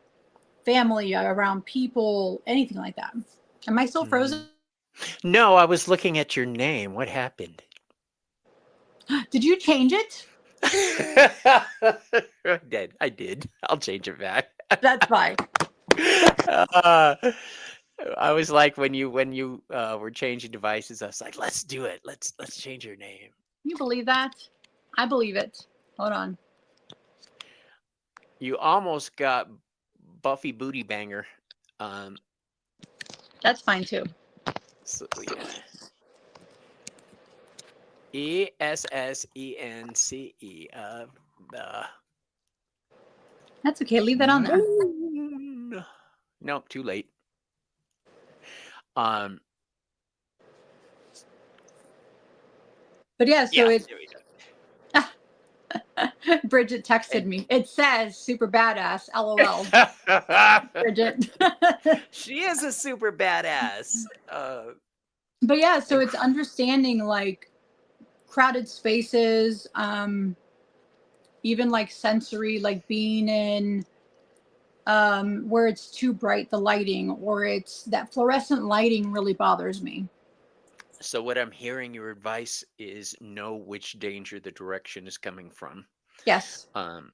family, around people, anything like that. Am I still Mhm. frozen? No, I was looking at your name. What happened? Did you change it? I did. I did. I'll change it back. That's fine. Uh, I was like, when you were changing devices, I was like, let's do it. Let's change your name. You believe that? I believe it. Hold on. You almost got Buffy Booty Banger. Um, That's fine too. so yeah. ESSENCE. The That's okay. Leave that on there. moon. Nope, too late. Um, But yeah, so yeah, it there we go. Bridget texted me. It says super badass. LOL. Bridget. She is a super badass. But yeah, so And it's understanding like crowded spaces, even like sensory, like being in where it's too bright, the lighting, or it's that fluorescent lighting really bothers me. so what I'm hearing, your advice is know which danger the direction is coming from. Yes. Um,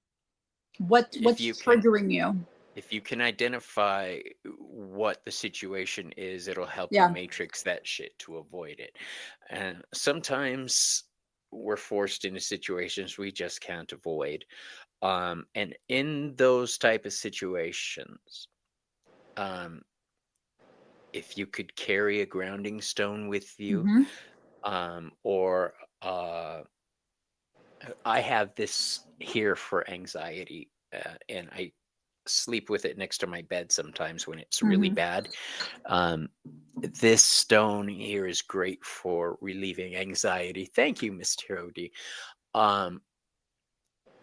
if What's you can triggering you? if you can identify what the situation is, it'll help you Yeah. matrix that shit to avoid it. And sometimes we're forced into situations we just can't avoid. And in those type of situations, um, if you could carry a grounding stone with you, Mm-hmm. or I have this here for anxiety, and I sleep with it next to my bed sometimes when it's really Mhm. bad. This stone here is great for relieving anxiety. Thank you, Miss Tarot D. Um,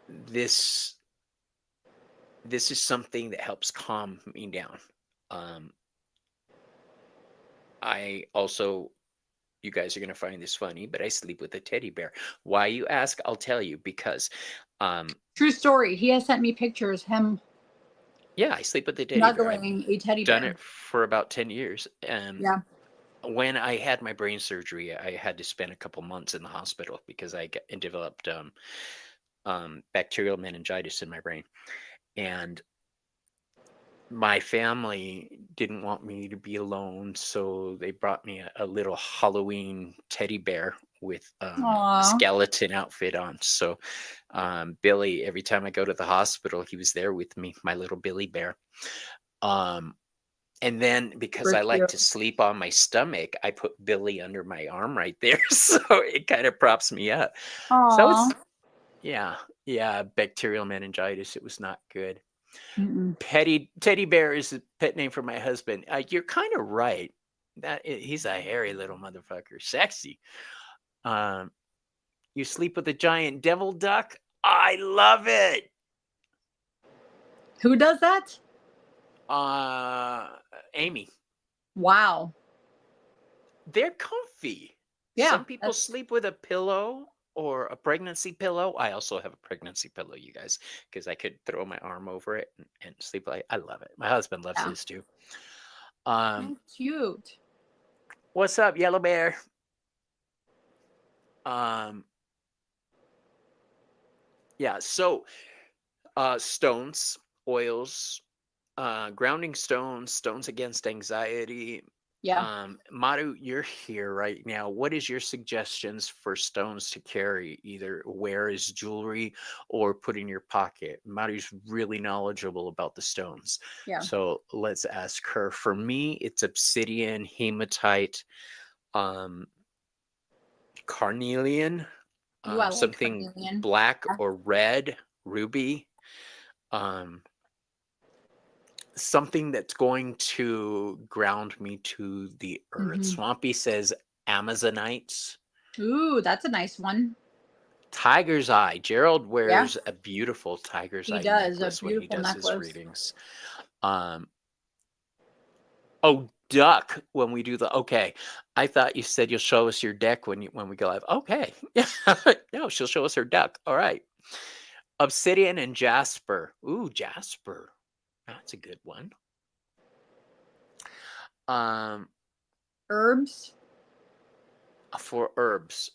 this this is something that helps calm me down. Um, I also, you guys are going to find this funny, but I sleep with a teddy bear. Why, you ask? I'll tell you. Because True story. He has sent me pictures, him yeah, I sleep with a teddy bear. I've snuggling a teddy done bear. it for about 10 years. And Yeah. when I had my brain surgery, I had to spend a couple months in the hospital because I developed bacterial meningitis in my brain. And my family didn't want me to be alone, so they brought me a little Halloween teddy bear with a Aw. skeleton outfit on. So Billy, every time I go to the hospital, he was there with me, my little Billy bear. And then because Super I like cute. to sleep on my stomach, I put Billy under my arm right there. So it kind of props me up. So Aw. it's, yeah, bacterial meningitis. It was not good. Mm-mm. Teddy bear is a pet name for my husband. You're kind of right. He's a hairy little motherfucker, sexy. Um, you sleep with a giant devil duck. I love it. Who does that? Amy, Wow. they're comfy. Yeah. Some people sleep with a pillow or a pregnancy pillow. I also have a pregnancy pillow, you guys, because I could throw my arm over it and sleep. I love it. My husband loves Yeah. his too. Um, How cute. what's up, Yellow Bear? Um, yeah. So, stones, oils, grounding stones, stones against anxiety. Yeah. Maru, you're here right now. What is your suggestions for stones to carry, either wear as jewelry or put in your pocket? Maru's really knowledgeable about the stones. Yeah. So let's ask her. For me, it's obsidian, hematite, um, carnelian, Ooh, I like something carnelian. black Yeah. or red, ruby. Um, Something that's going to ground me to the earth. Mm-hmm. Swampy says Amazonites. Ooh, that's a nice one. Tiger's eye. Gerald Yeah. wears a beautiful tiger's He eye does a necklace when he beautiful does his necklace. readings. Oh, duck when we do the okay. I thought you said you'll show us your deck when we go live. Okay. No, she'll show us her duck. All right. Obsidian and jasper. Ooh, jasper. That's a good one. Herbs. For herbs.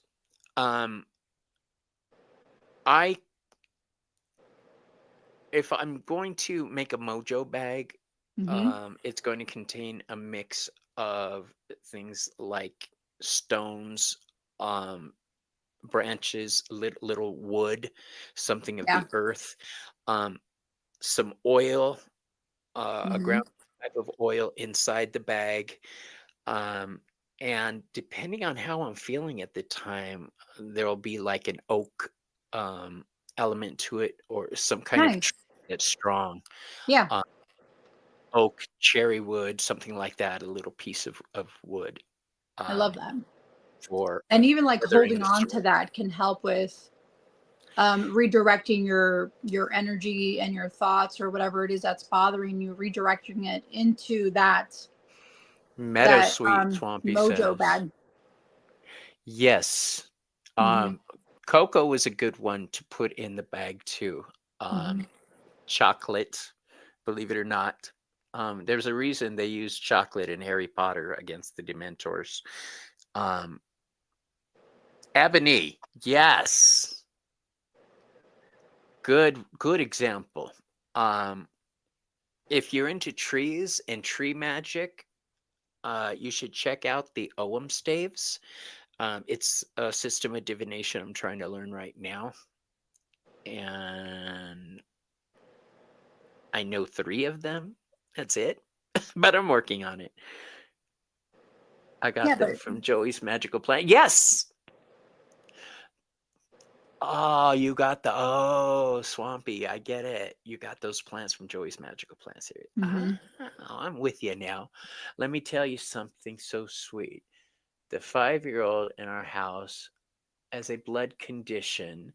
I If I'm going to make a mojo bag, Mm-hmm. it's going to contain a mix of things like stones, branches, little wood, something of Yeah. the earth, some oil, a Mm-hmm. ground type of oil inside the bag. Um, and depending on how I'm feeling at the time, there'll be like an oak element to it or some kind of tree Nice. that's strong. Yeah. Uh, Oak, cherry wood, something like that, a little piece of wood I love um, that. for And even like furthering holding the on to story. that can help with redirecting your energy and your thoughts or whatever it is that's bothering you, redirecting it into that Meadowsweet, Swampy mojo says. bag. Yes. Mm-hmm. Cocoa is a good one to put in the bag too. Mm-hmm. Chocolate, believe it or not. There's a reason they use chocolate in Harry Potter against the Dementors. Ebony, yes. Good example. If you're into trees and tree magic, you should check out the Ogham staves. It's a system of divination I'm trying to learn right now. And I know 3 of them. That's it. But I'm working on it. I Yeah, got them but from Joey's Magical Planet. Yes! Oh, you got the oh, swampy. I get it. You got those plants from Joey's Magical Plant series. Hmm. Ah, I'm with you now. Let me tell you something so sweet. The 5-year-old in our house has a blood condition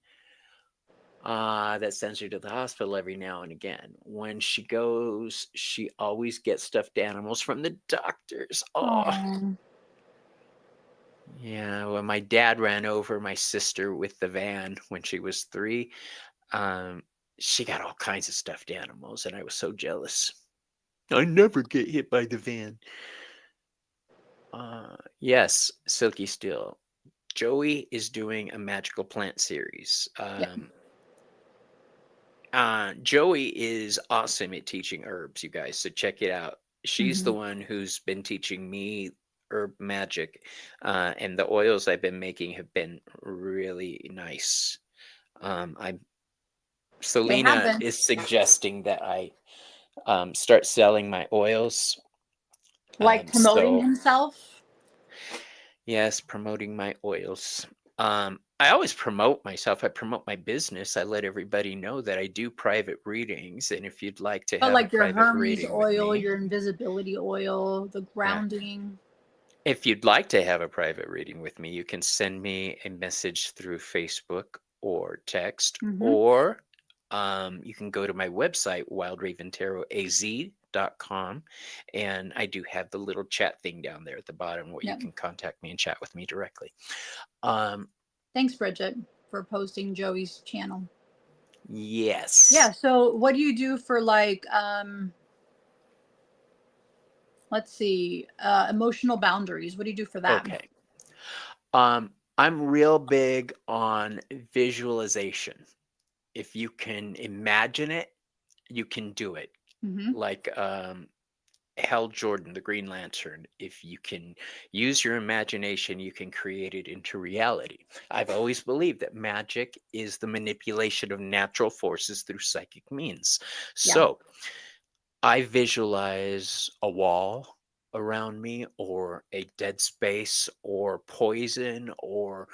that sends her to the hospital every now and again. When she goes, she always gets stuffed animals from the doctors. Oh, Oh, yeah. When my dad ran over my sister with the van when she was 3, um, she got all kinds of stuffed animals, and I was so jealous. I never get hit by the van. Yes, Silky Still. Joey is doing a magical plant series. yeah. Joey is awesome at teaching herbs, you guys. So check it out. She's Hmm. the one who's been teaching me herb magic, and the oils I've been making have been really nice. I They have Selena been. is suggesting that I start selling my oils. Like promoting So himself. yes, promoting my oils. I always promote myself. I promote my business. I let everybody know that I do private readings. And if you'd like to But have a like your private Hermes reading with oil, me, your invisibility oil, the yeah. grounding. If you'd like to have a private reading with me, you can send me a message through Facebook or text, Hmm. or you can go to my website, wildraventarotaz.com, and I do have the little chat thing down there at the bottom where you Yep. can contact me and chat with me directly. Um, Thanks, Bridget, for posting Joey's channel. Yeah. yes. So what do you do for like let's see, emotional boundaries? What do you do for that? Okay. I'm real big on visualization. If you can imagine it, you can do it. Hmm. Like Hal Jordan, the Green Lantern. If you can use your imagination, you can create it into reality. I've always believed that magic is the manipulation of natural forces through psychic means. Yeah. So I visualize a wall around me, or a dead space, or poison, or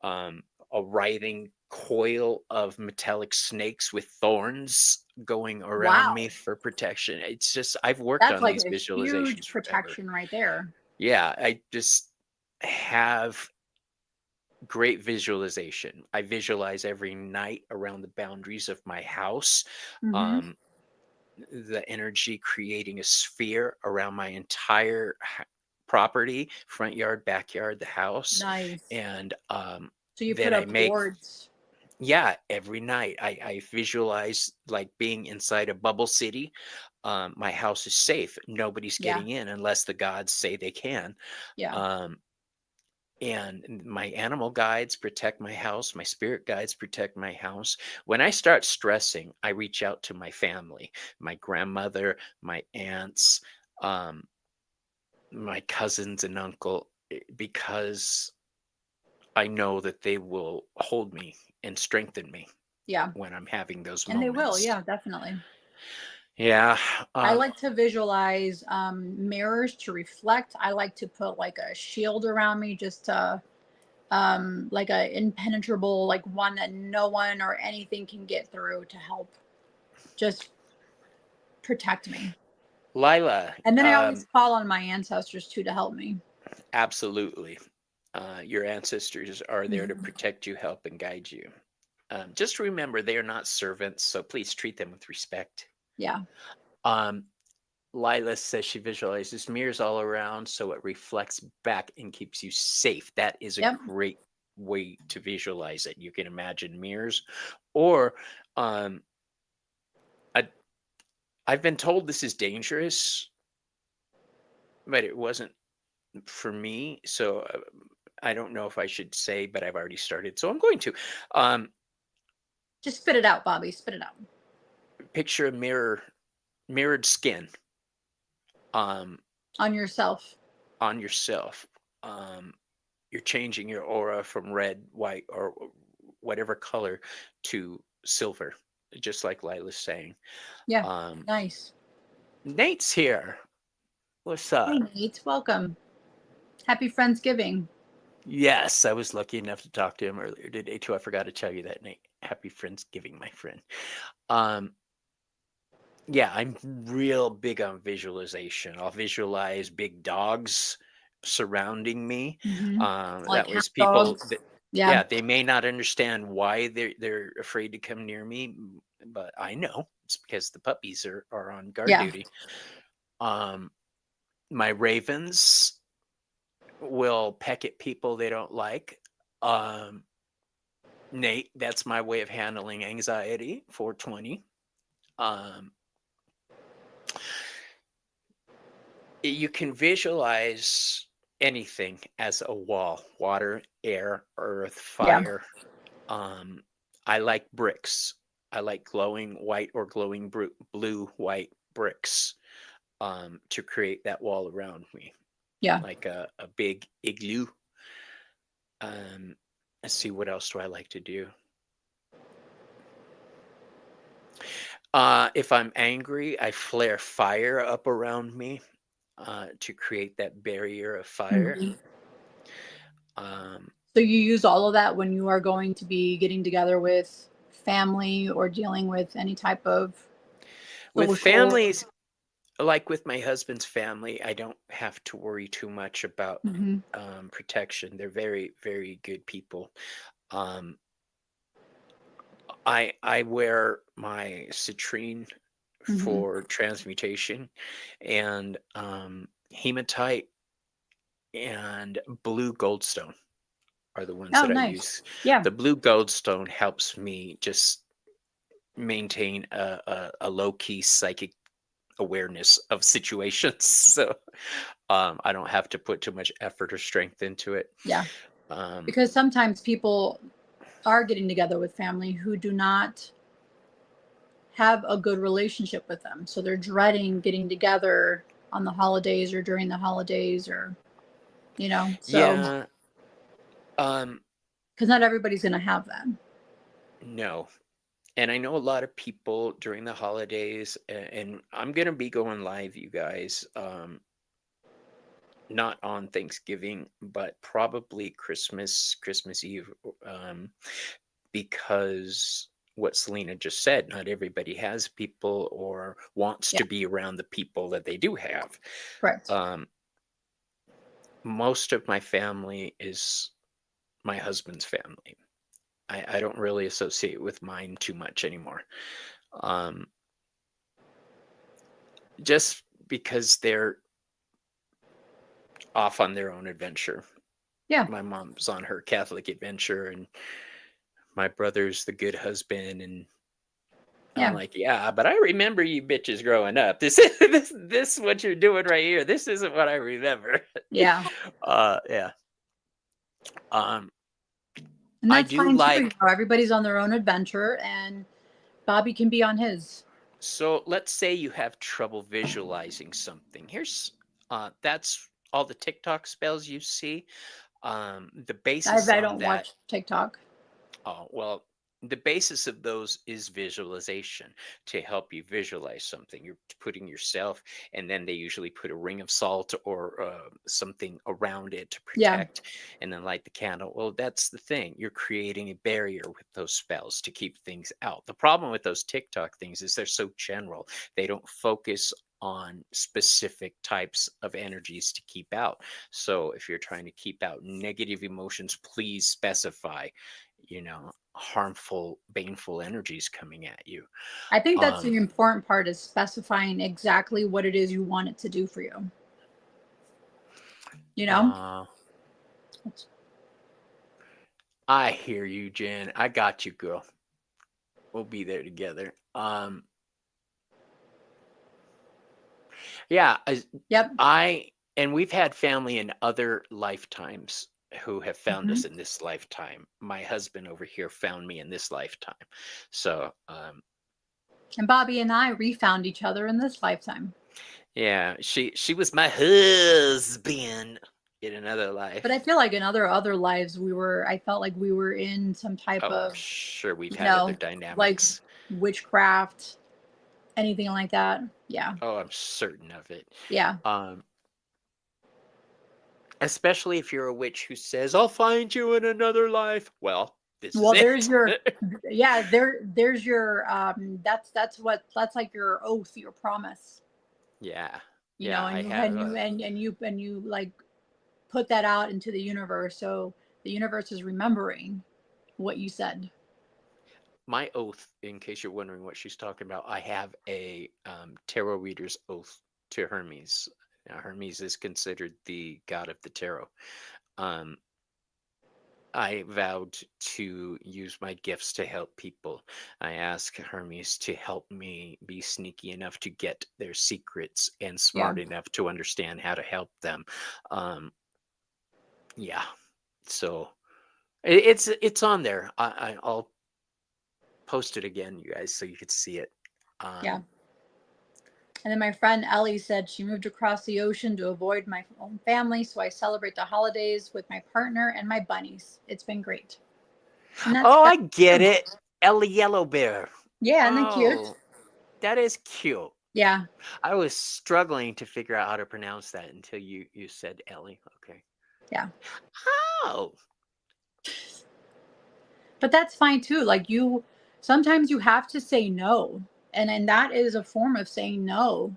um, a writhing coil of metallic snakes with thorns going around me Wow. for protection. It's just, I've worked That's on like these a visualizations huge forever. protection right there. Yeah, I just have great visualization. I visualize every night around the boundaries of my house. Hmm. Um, the energy creating a sphere around my entire property, front yard, backyard, the house. Nice. And So you put then I up make, boards. yeah, every night I visualize like being inside a bubble city. My house is safe. Nobody's Yeah. getting in unless the gods say they can. Yeah. Um, and my animal guides protect my house. My spirit guides protect my house. When I start stressing, I reach out to my family, my grandmother, my aunts, um, my cousins and uncle, because I know that they will hold me and strengthen me Yeah. when I'm having those And they will. moments. Yeah, definitely. Yeah. I like to visualize mirrors to reflect. I like to put like a shield around me just to like a impenetrable, like one that no one or anything can get through to help just protect me. Lila, And then I always call on my ancestors too to help me. absolutely. Your ancestors are there to Hmm. protect you, help, and guide you. Just remember, they are not servants, so please treat them with respect. Yeah. Um, Lila says she visualizes mirrors all around, so it reflects back and keeps you safe. That is a Yep. great way to visualize it. You can imagine mirrors, or um, I, I've been told this is dangerous, but it wasn't for me. So I don't know if I should say, but I've already started, so I'm going to. Um, Just spit it out, Bobby. Spit it out. Picture a mirrored skin um, On yourself. on yourself. Um, you're changing your aura from red, white, or whatever color to silver, just like Lila's saying. Yeah. Um, Nice. Nate's here. What's Hey, up? Nate. Welcome. Happy Friendsgiving. Yes, I was lucky enough to talk to him earlier today too. I forgot to tell you that, Nate. Happy Friendsgiving, my friend. Um, yeah, I'm real big on visualization. I'll visualize big dogs surrounding me. Hmm. Like That hound was people dogs. that, Yeah. yeah, they may not understand why they're afraid to come near me, but I know it's because the puppies are on guard Yeah. duty. Um, my ravens will peck at people they don't like. Um, Nate, that's my way of handling anxiety. 420. Um, you can visualize anything as a wall: water, air, earth, Yeah. fire. Um, I like bricks. I like glowing white or glowing blue white bricks to create that wall around me, Yeah. like a big igloo. Let's see, what else do I like to do? If I'm angry, I flare fire up around me to create that barrier of fire. Mhm. Um, So you use all of that when you are going to be getting together with family or dealing with any type of with social. families, like with my husband's family, I don't have to worry too much about Hmm. protection. They're very, very good people. Um, I wear my citrine Hmm. for transmutation, and hematite and blue goldstone are the ones Oh, that I nice. use. Yeah. The blue goldstone helps me just maintain a low key psychic awareness of situations. So I don't have to put too much effort or strength into it. Yeah. Um, Because sometimes people are getting together with family who do not have a good relationship with them. So they're dreading getting together on the holidays or during the holidays or, so yeah, um, because not everybody's going to have that. no. And I know a lot of people during the holidays, and I'm going to be going live, you guys, not on Thanksgiving, but probably Christmas Eve, um, because what Selena just said, not everybody has people or wants Yeah. to be around the people that they do have. Correct. Um, most of my family is my husband's family. I don't really associate with mine too much anymore. Um, just because they're off on their own adventure. Yeah. My mom's on her Catholic adventure, and my brother's the good husband, and I'm Yeah. like, yeah, but I remember you bitches growing up. This is this what you're doing right here. This isn't what I remember. Yeah. Yeah. Um, And I that's do fine too. like. Everybody's on their own adventure and Bobby can be on his. So let's say you have trouble visualizing something. Here's that's all the TikTok spells you see. The basis I on don't that. watch TikTok. Oh, well, the basis of those is visualization to help you visualize something. You're putting yourself, and then they usually put a ring of salt or something around it to Yeah. protect, and then light the candle. Well, that's the thing. You're creating a barrier with those spells to keep things out. The problem with those TikTok things is they're so general, they don't focus on specific types of energies to keep out. So if you're trying to keep out negative emotions, please specify, harmful, baneful energies coming at you. I think that's Um, the important part is specifying exactly what it is you want it to do for you. You know? uh, I hear you, Jen. I got you, girl. We'll be there together. Yeah, Yep. and we've had family in other lifetimes who have found Hmm. us in this lifetime. My husband over here found me in this lifetime. So, And Bobby and I refound each other in this lifetime. yeah, she was my husband in another But I life. feel like in other lives I felt like we were in some type Oh, I'm of, sure we've you had other know, like dynamics. witchcraft, anything like that. Yeah. Oh, I'm certain of it. Yeah. Um, Especially if you're a witch who says, "I'll find you in another life." Well, this is Well, there's it. your, yeah, there's your, that's like your oath, your promise, Yeah. you Yeah, know, I and have you like put that out into the universe. So the universe is remembering what you said. my oath, in case you're wondering what she's talking about. I have a tarot reader's oath to Hermes. Now, Hermes is considered the god of the tarot. Um, I vowed to use my gifts to help people. I asked Hermes to help me be sneaky enough to get their secrets and Yeah. smart enough to understand how to help them. Um, yeah, so it's on there. I'll post it again, you guys, so you could see it. Yeah. Um, And then my friend Ellie said she moved across the ocean to avoid my own family, so I celebrate the holidays with my partner and my bunnies. It's been great. And oh, that's I get true. it. Ellie Yellow Bear. Yeah, and then cute. Oh, that is cute. Yeah. I was struggling to figure out how to pronounce that until you said Ellie. Okay. Yeah. Oh, But that's fine too. Like you sometimes you have to say no. And that is a form of saying no.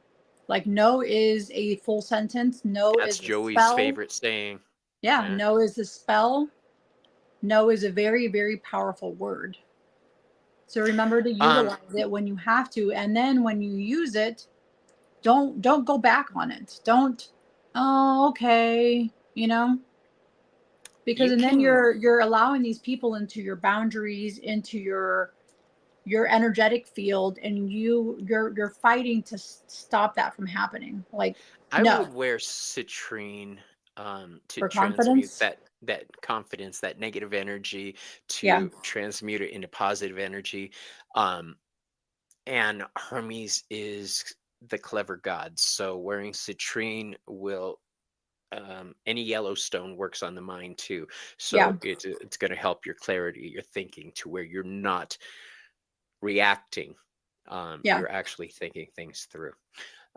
Like no is a full sentence. No that's is a Joey's spell. favorite saying. Yeah, Yeah. no is a spell. No is a very, very powerful word. So remember to Um, utilize it when you have to. And then when you use it, don't go back on it. Don't, oh, okay, you know? Because you and then can. you're allowing these people into your boundaries, into your energetic field, and you're fighting to stop that from happening. Like I no. would wear citrine to For transmute confidence. that confidence, that negative energy, Yeah. to transmute it into positive energy. Um, and Hermes is the clever god, so wearing citrine will any Yellowstone works on the mind too. Yeah. So it's going to help your clarity, your thinking, to where you're not reacting. Yeah. You're actually thinking things through.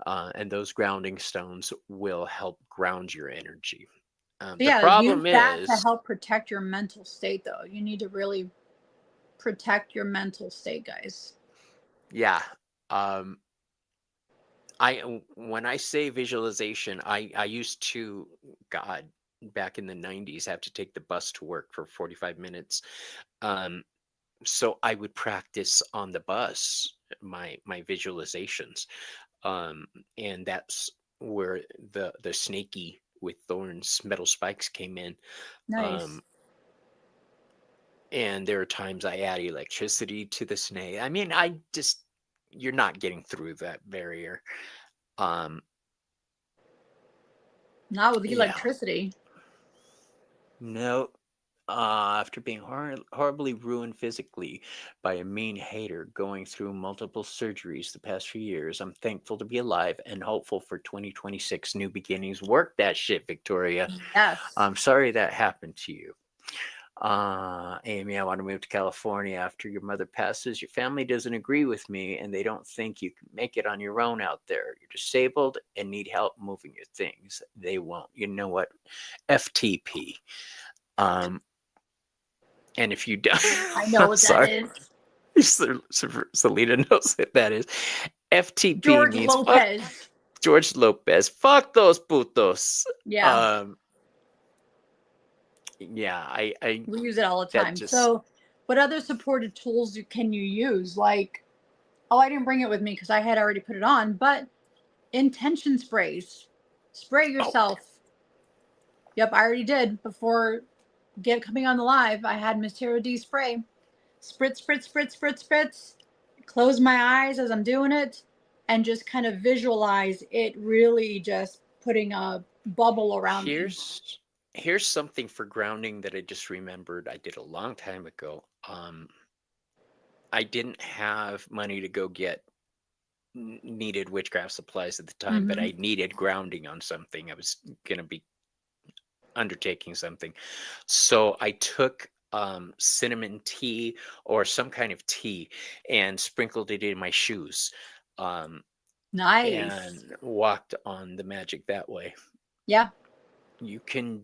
And those grounding stones will help ground your energy. So The yeah, use problem that to is, help protect your mental state though. You need to really protect your mental state, guys. yeah, um, when I say visualization, I used to, God, back in the 90s, have to take the bus to work for 45 minutes. Um, so I would practice on the bus my visualizations, um, and that's where the snaky with thorns, metal spikes came in. Nice. Um, and there are times I add electricity to the snake. I mean, I just you're not getting through that barrier. Um, Not with the yeah, electricity. no. After being horribly ruined physically by a mean hater, going through multiple surgeries the past few years, I'm thankful to be alive and hopeful for 2026 new beginnings. Work that shit, Victoria. Yes. I'm sorry that happened to you. Amy, I want to move to California after your mother passes. Your family doesn't agree with me and they don't think you can make it on your own out there. You're disabled and need help moving your things. They won't. You know what? FTP. Um, and if you don't, I know I'm what that sorry. is. Selena knows what that is. FTP George means fuck Lopez. George Lopez. Fuck those putos. Yeah. Um, yeah, I We use it all the that time. just So what other supported tools can you use? Like, oh, I didn't bring it with me because I had already put it on, but intention sprays. Spray oh, yourself. Yep, I already did before coming on the live. I had Miss Tara D spray. Spritz, spritz, spritz, spritz, spritz. Close my eyes as I'm doing it and just kind of visualize it really just putting a bubble around me. here's something for grounding that I just remembered I did a long time ago. I didn't have money to go get needed witchcraft supplies at the time, but Mm-hmm. I needed grounding on something. I was going to be undertaking something. So I took cinnamon tea or some kind of tea and sprinkled it in my shoes, um, Nice. and walked on the magic that way. Yeah. You can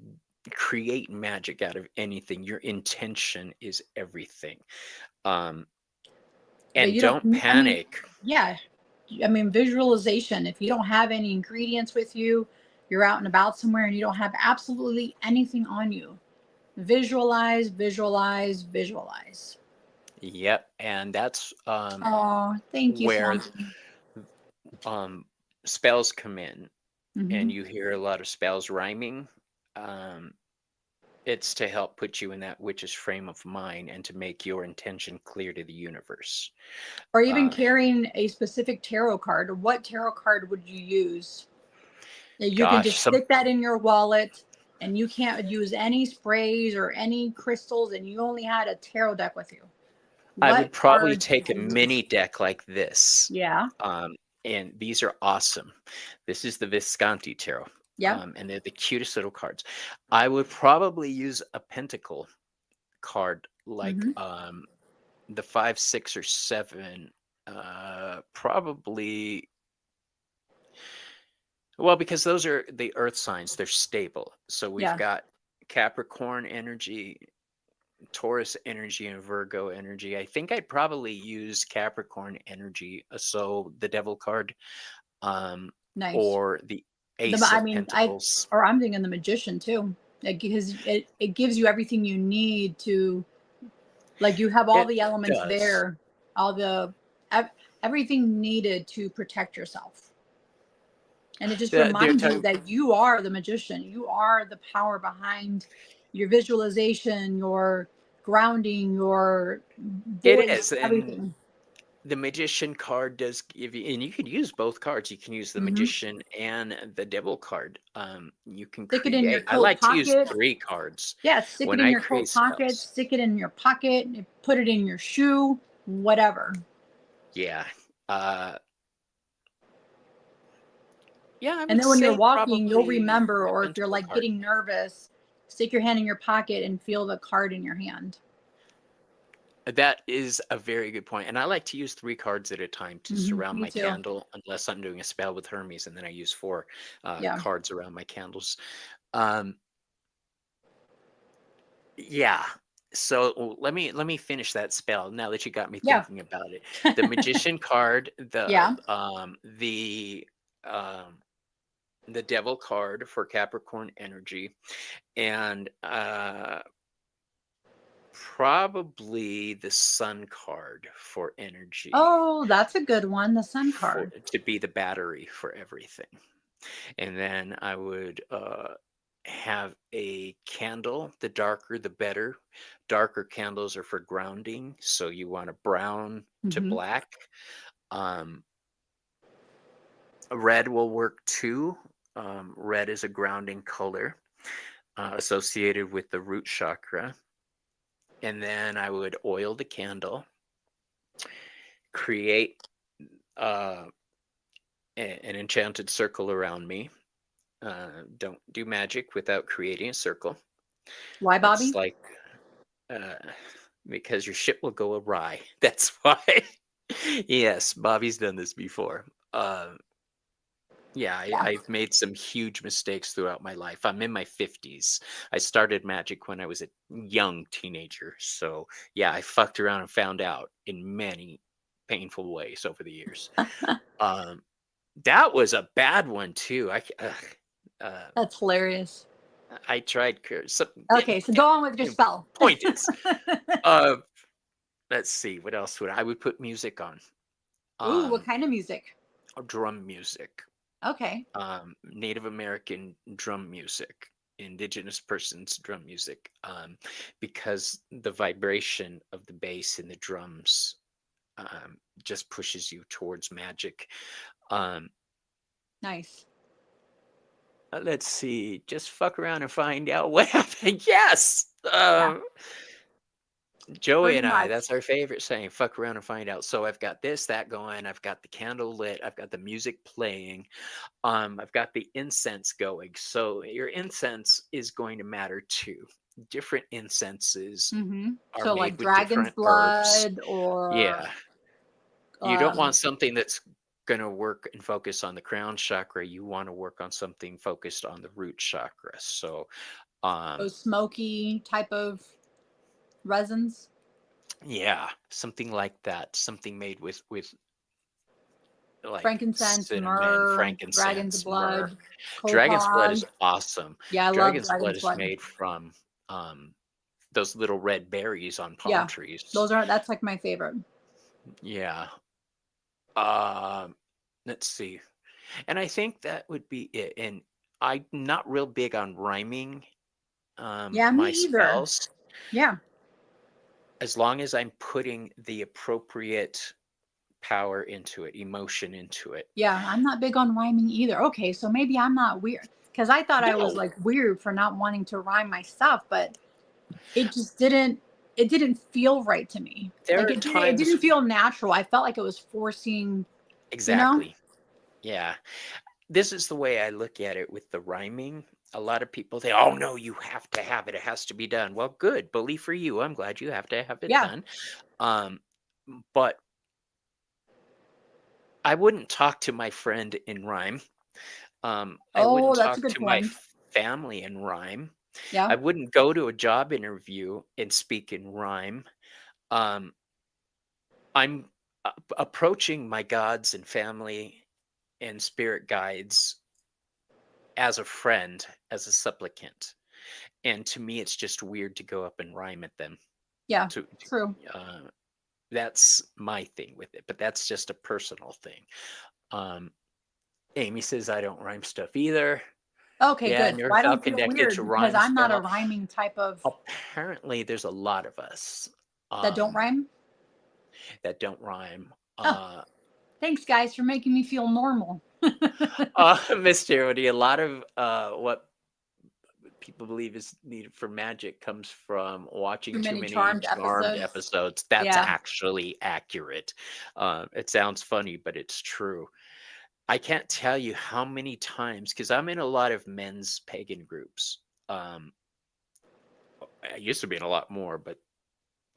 create magic out of anything. Your intention is everything. Um, But and you don't, don't I mean, panic. yeah. I mean, visualization, if you don't have any ingredients with you, you're out and about somewhere and you don't have absolutely anything on you. Visualize, visualize, visualize. Yep, and that's Oh, thank you, where Swampy. um, spells come in, and Hmm. you hear a lot of spells rhyming. Um, it's to help put you in that witch's frame of mind and to make your intention clear to the universe. Or even Uh, carrying a specific tarot card. What tarot card would you use? You can gosh, just some stick that in your wallet and you can't use any sprays or any crystals and you only had a tarot deck with you. I would What probably cards would take a you use? mini deck like this. Yeah. Um, and these are awesome. This is the Visconti Tarot. Yep. And they're the cutest little cards. I would probably use a pentacle card like Hmm. the 5, 6, or 7. Probably, well, because those are the earth signs, they're stable. So we've Yeah. got Capricorn energy, Taurus energy, and Virgo energy. I think I'd probably use Capricorn energy, so the Devil card, um, Nice. or the The Ace I of mean, I Pentacles. or I'm thinking the magician too. Because it gives you everything you need to, like, you have all It the elements does. there, all the ev- everything needed to protect yourself. And it just They're reminds you talking. that you are the magician. You are the power behind your visualization, your grounding, your It voice, is, and everything. the Magician card does give you, and you could use both cards. You can use the Hmm. Magician and the Devil card. You can Stick it in your create. I coat like to use pocket. 3 cards Yeah, stick it when in I your create coat pocket, spells. stick it in your pocket, put it in your shoe, whatever. Yeah. Uh, yeah, I And would then when you're say walking, you'll probably remember, the or if you're Pentacle like card. getting nervous, stick your hand in your pocket and feel the card in your hand. That is a very good point. And I like to use 3 cards at a time to surround Me my too. candle, unless I'm doing a spell with Hermes, and then I use 4 Yeah. cards around my candles. Um, yeah. So let me finish that spell now that you got me Yeah. thinking about it. The Magician card, Yeah. um, the Devil card for Capricorn energy, and probably the Sun card for energy, Oh, that's a good one. The sun for card. to be the battery for everything. And then I would have a candle. The darker, the better. Darker candles are for grounding, so you want a brown to Hmm. black. Um, Red will work too. Red is a grounding color associated with the root chakra. And then I would oil the candle, create uh, an enchanted circle around me. Don't do magic without creating a circle. Why, That's Bobby? like uh, because your ship will go awry. That's why. Yes, Bobby's done this before. Yeah, Yeah. I've made some huge mistakes throughout my life. I'm in my 50s. I started magic when I was a young teenager. So, yeah, I fucked around and found out in many painful ways over the years. Um, that was a bad one, too. Uh, That's hilarious. I tried. Okay, so go on with your spell. Point is, uh, let's see, what else would I would put music on? Ooh, what Um, kind of music? Drum music, Okay. Native American drum music, indigenous persons drum music, because the vibration of the bass in the drums just pushes you towards magic. Um, Nice. let's see, just fuck around and find out what happened. Yes. Yeah, Joey pretty and I, much. that's our favorite saying, fuck around and find out. So I've got this, that going, I've got the candle lit, I've got the music playing, I've got the incense going. So your incense is going to matter too. Different incenses are So made like with dragon's different herbs. blood or Yeah. You don't um want something that's going to work and focus on the crown chakra, you want to work on something focused on the root chakra. So, Those smoky type of resins. yeah, something like that, something made with like Frankincense, cinnamon, myrrh, dragon's frankincense, myrrh. blood, Dragon's blood copal. is awesome. Yeah, I love Dragon's blood dragon's is blood. made from those little red berries on palm Yeah, trees. that's like my favorite. Yeah. Um, let's see. And I think that would be it. And I'm not real big on rhyming Yeah, me my either. spells, Yeah. as long as I'm putting the appropriate power into it, emotion into it. Yeah, I'm not big on rhyming either. Okay, so maybe I'm not weird because I thought I was No, like weird for not wanting to rhyme my stuff, but it just didn't feel right to me. there Like are it times didn't feel natural. I felt like it was forcing, you know? exactly. Yeah. This is the way I look at it with the rhyming. A lot of people say, "Oh no, you have to have it. It has to be done." Well, good. Bully for you. I'm glad you have to have it Yeah. done. Um, but I wouldn't talk to my friend in rhyme. I Oh, wouldn't that's a talk good to my point. family in rhyme. Yeah. I wouldn't go to a job interview and speak in rhyme. Um, I'm approaching my gods and family and spirit guides as a friend, as a supplicant. And to me, it's just weird to go up and rhyme at them. Yeah. To True. That's my thing with it, but that's just a personal thing. Um, Amy says I don't rhyme stuff either. Okay, Yeah, good. So never I felt don't feel connected weird to because rhyme I'm not a spell. rhyming type of Apparently, there's a lot of us that don't um, rhyme. that don't rhyme. Oh, thanks guys for making me feel normal. Miss Charity, a lot of what people believe is needed for magic comes from watching Too too many many charmed Charmed episodes. episodes. That's Yeah. actually accurate. It sounds funny, but it's true. I can't tell you how many times, because I'm in a lot of men's pagan groups. Um, I used to be in a lot more, but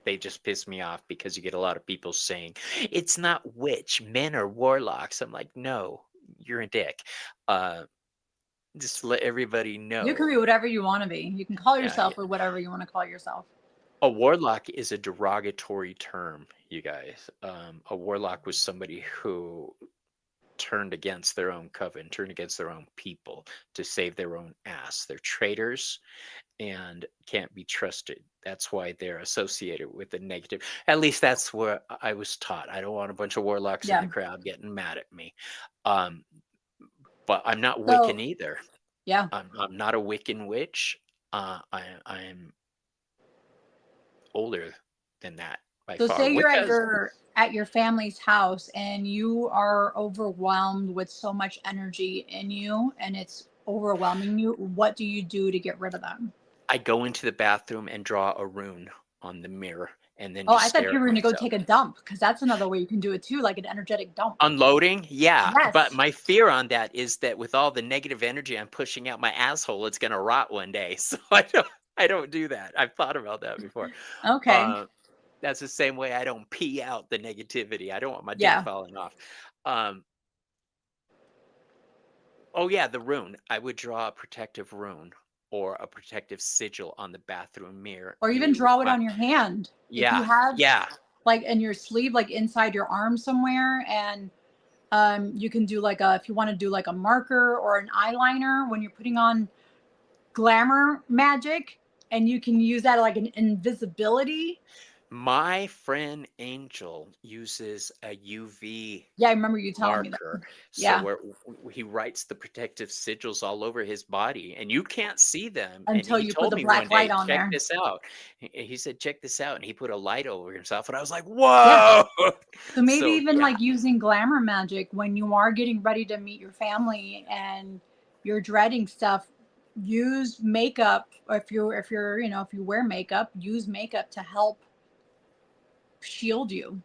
they just piss me off because you get a lot of people saying it's not witch, men are warlocks. I'm like, no, you're a dick. Uh, just let everybody You can know. be whatever you want to be. You can call Yeah, yourself or whatever you want to call yourself. a warlock is a derogatory term, you guys. A warlock was somebody who turned against their own coven, turned against their own people to save their own ass. They're traitors and can't be trusted. That's why they're associated with the negative. At least that's where I was taught. I don't want a bunch of warlocks in the Yeah. crowd getting mad at me. Um, but I'm not Wiccan So, either. yeah. I'm not a Wiccan witch. I'm older than that by So far. say you're Wicca's at your family's house and you are overwhelmed with so much energy in you and it's overwhelming you. What do you do to get rid of them? I go into the bathroom and draw a rune on the mirror and then Oh, just I thought stare you at were going to go myself. take a dump because that's another way you can do it too, like an energetic dump. Unloading? Yeah. But Yes. my fear on that is that with all the negative energy I'm pushing out my asshole, it's gonna rot one day. So I don't do that. I've thought about that before. Okay. Uh, that's the same way I don't pee out the negativity. I don't want my dick Yeah. falling off. Um, oh yeah, the rune. I would draw a protective rune or a protective sigil on the bathroom mirror. Or even It would draw it my on your hand. If you yeah, have yeah. like in your sleeve, like inside your arm somewhere, and you can do like a, if you want to do like a marker or an eyeliner when you're putting on glamour magic, and you can use that like an invisibility. My friend Angel uses a UV Yeah, I remember you telling me that. marker, so Yeah, where he writes the protective sigils all over his body, and you can't see them. And until he you put told the me one black light day, on "Check there. this out." He said, "Check this out," and he put a light over himself, and I was like, Yeah. "Whoa!" So maybe So even yeah, like using glamour magic when you are getting ready to meet your family and you're dreading stuff, use makeup. Or if you're if you wear makeup, use makeup to help shield you.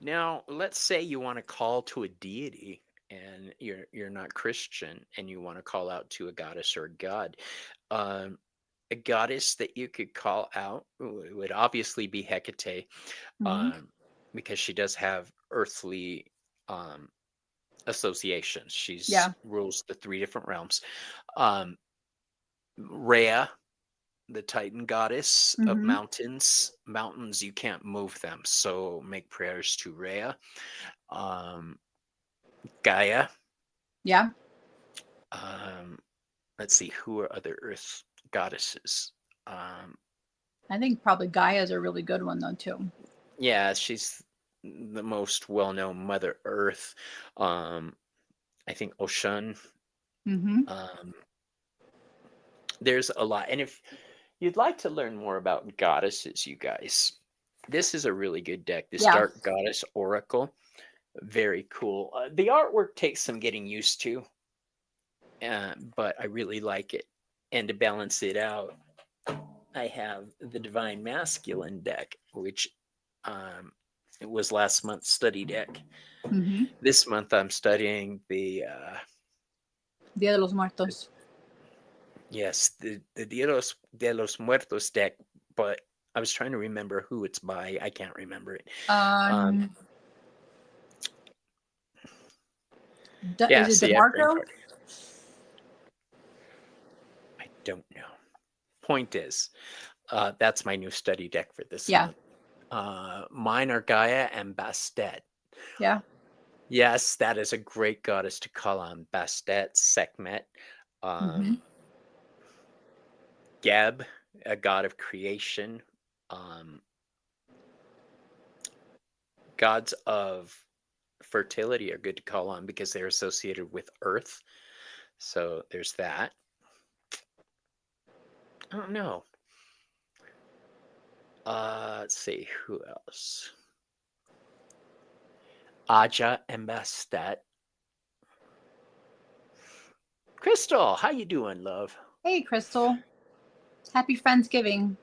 now let's say you want to call to a deity. And you're not Christian, and you want to call out to a goddess or a god. Um, a goddess that you could call out would obviously be Hecate, Hmm. um, because she does have earthly um, associations. She's Yeah. rules the 3 different realms. Um, Rhea, the Titan goddess of Mm-hmm. mountains. Mountains, you can't move them, so make prayers to Rhea. Um, Gaia. Yeah. Um, let's see, who are other Earth goddesses? Um, I think probably Gaia is a really good one though too. yeah, she's the most well-known Mother Earth. I think Ocean. Mm-hmm. Um, there's a lot, and if you'd like to learn more about goddesses, you guys, this is a really good deck. This Yeah. Dark Goddess Oracle, very cool. The artwork takes some getting used to, but I really like it. And to balance it out, I have the Divine Masculine deck, which it was last month's study deck. Mm-hmm. This month I'm studying the Dia de los Muertos. yes, the de los Muertos deck, but I was trying to remember who it's by. I can't remember it. Um, yeah, Is it see, I have brain DeMarco? fart. I don't know. Point is, that's my new study deck for this Yeah. month. Mine are Gaia and Bastet. Yeah. Yes, that is a great goddess to call on. Bastet, Sekhmet, Mm-hmm. Geb, a god of creation. Um, Gods of fertility are good to call on because they're associated with Earth. So there's that. I don't know. Let's see, who else? Aja and Bastet. Crystal, how you doing, love? Hey, Crystal. Happy Friendsgiving.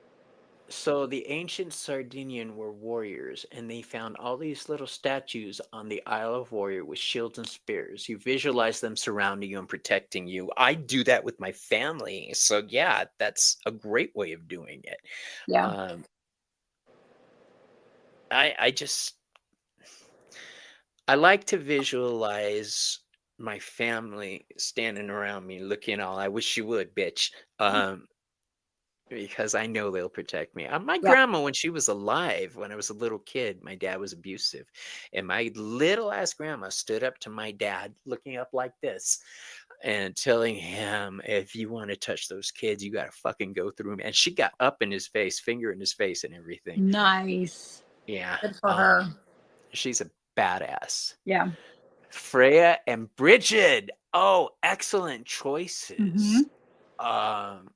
So the ancient Sardinian were warriors, and they found all these little statues on the Isle of Warrior with shields and spears. You visualize them surrounding you and protecting you. I do that with my family, so yeah, that's a great way of doing it. Yeah. Um, I just I like to visualize my family standing around me looking all, I wish you would, bitch. Because I know they'll protect me. My Yeah. grandma, when she was alive, when I was a little kid, my dad was abusive. And my little ass grandma stood up to my dad, looking up like this and telling him, if you want to touch those kids, you got to fucking go through me. And she got up in his face, finger in his face, and everything. Nice. Yeah. Good for her. She's a badass. Yeah. Freya and Bridget. Oh, excellent Mm-hmm. choices. Um,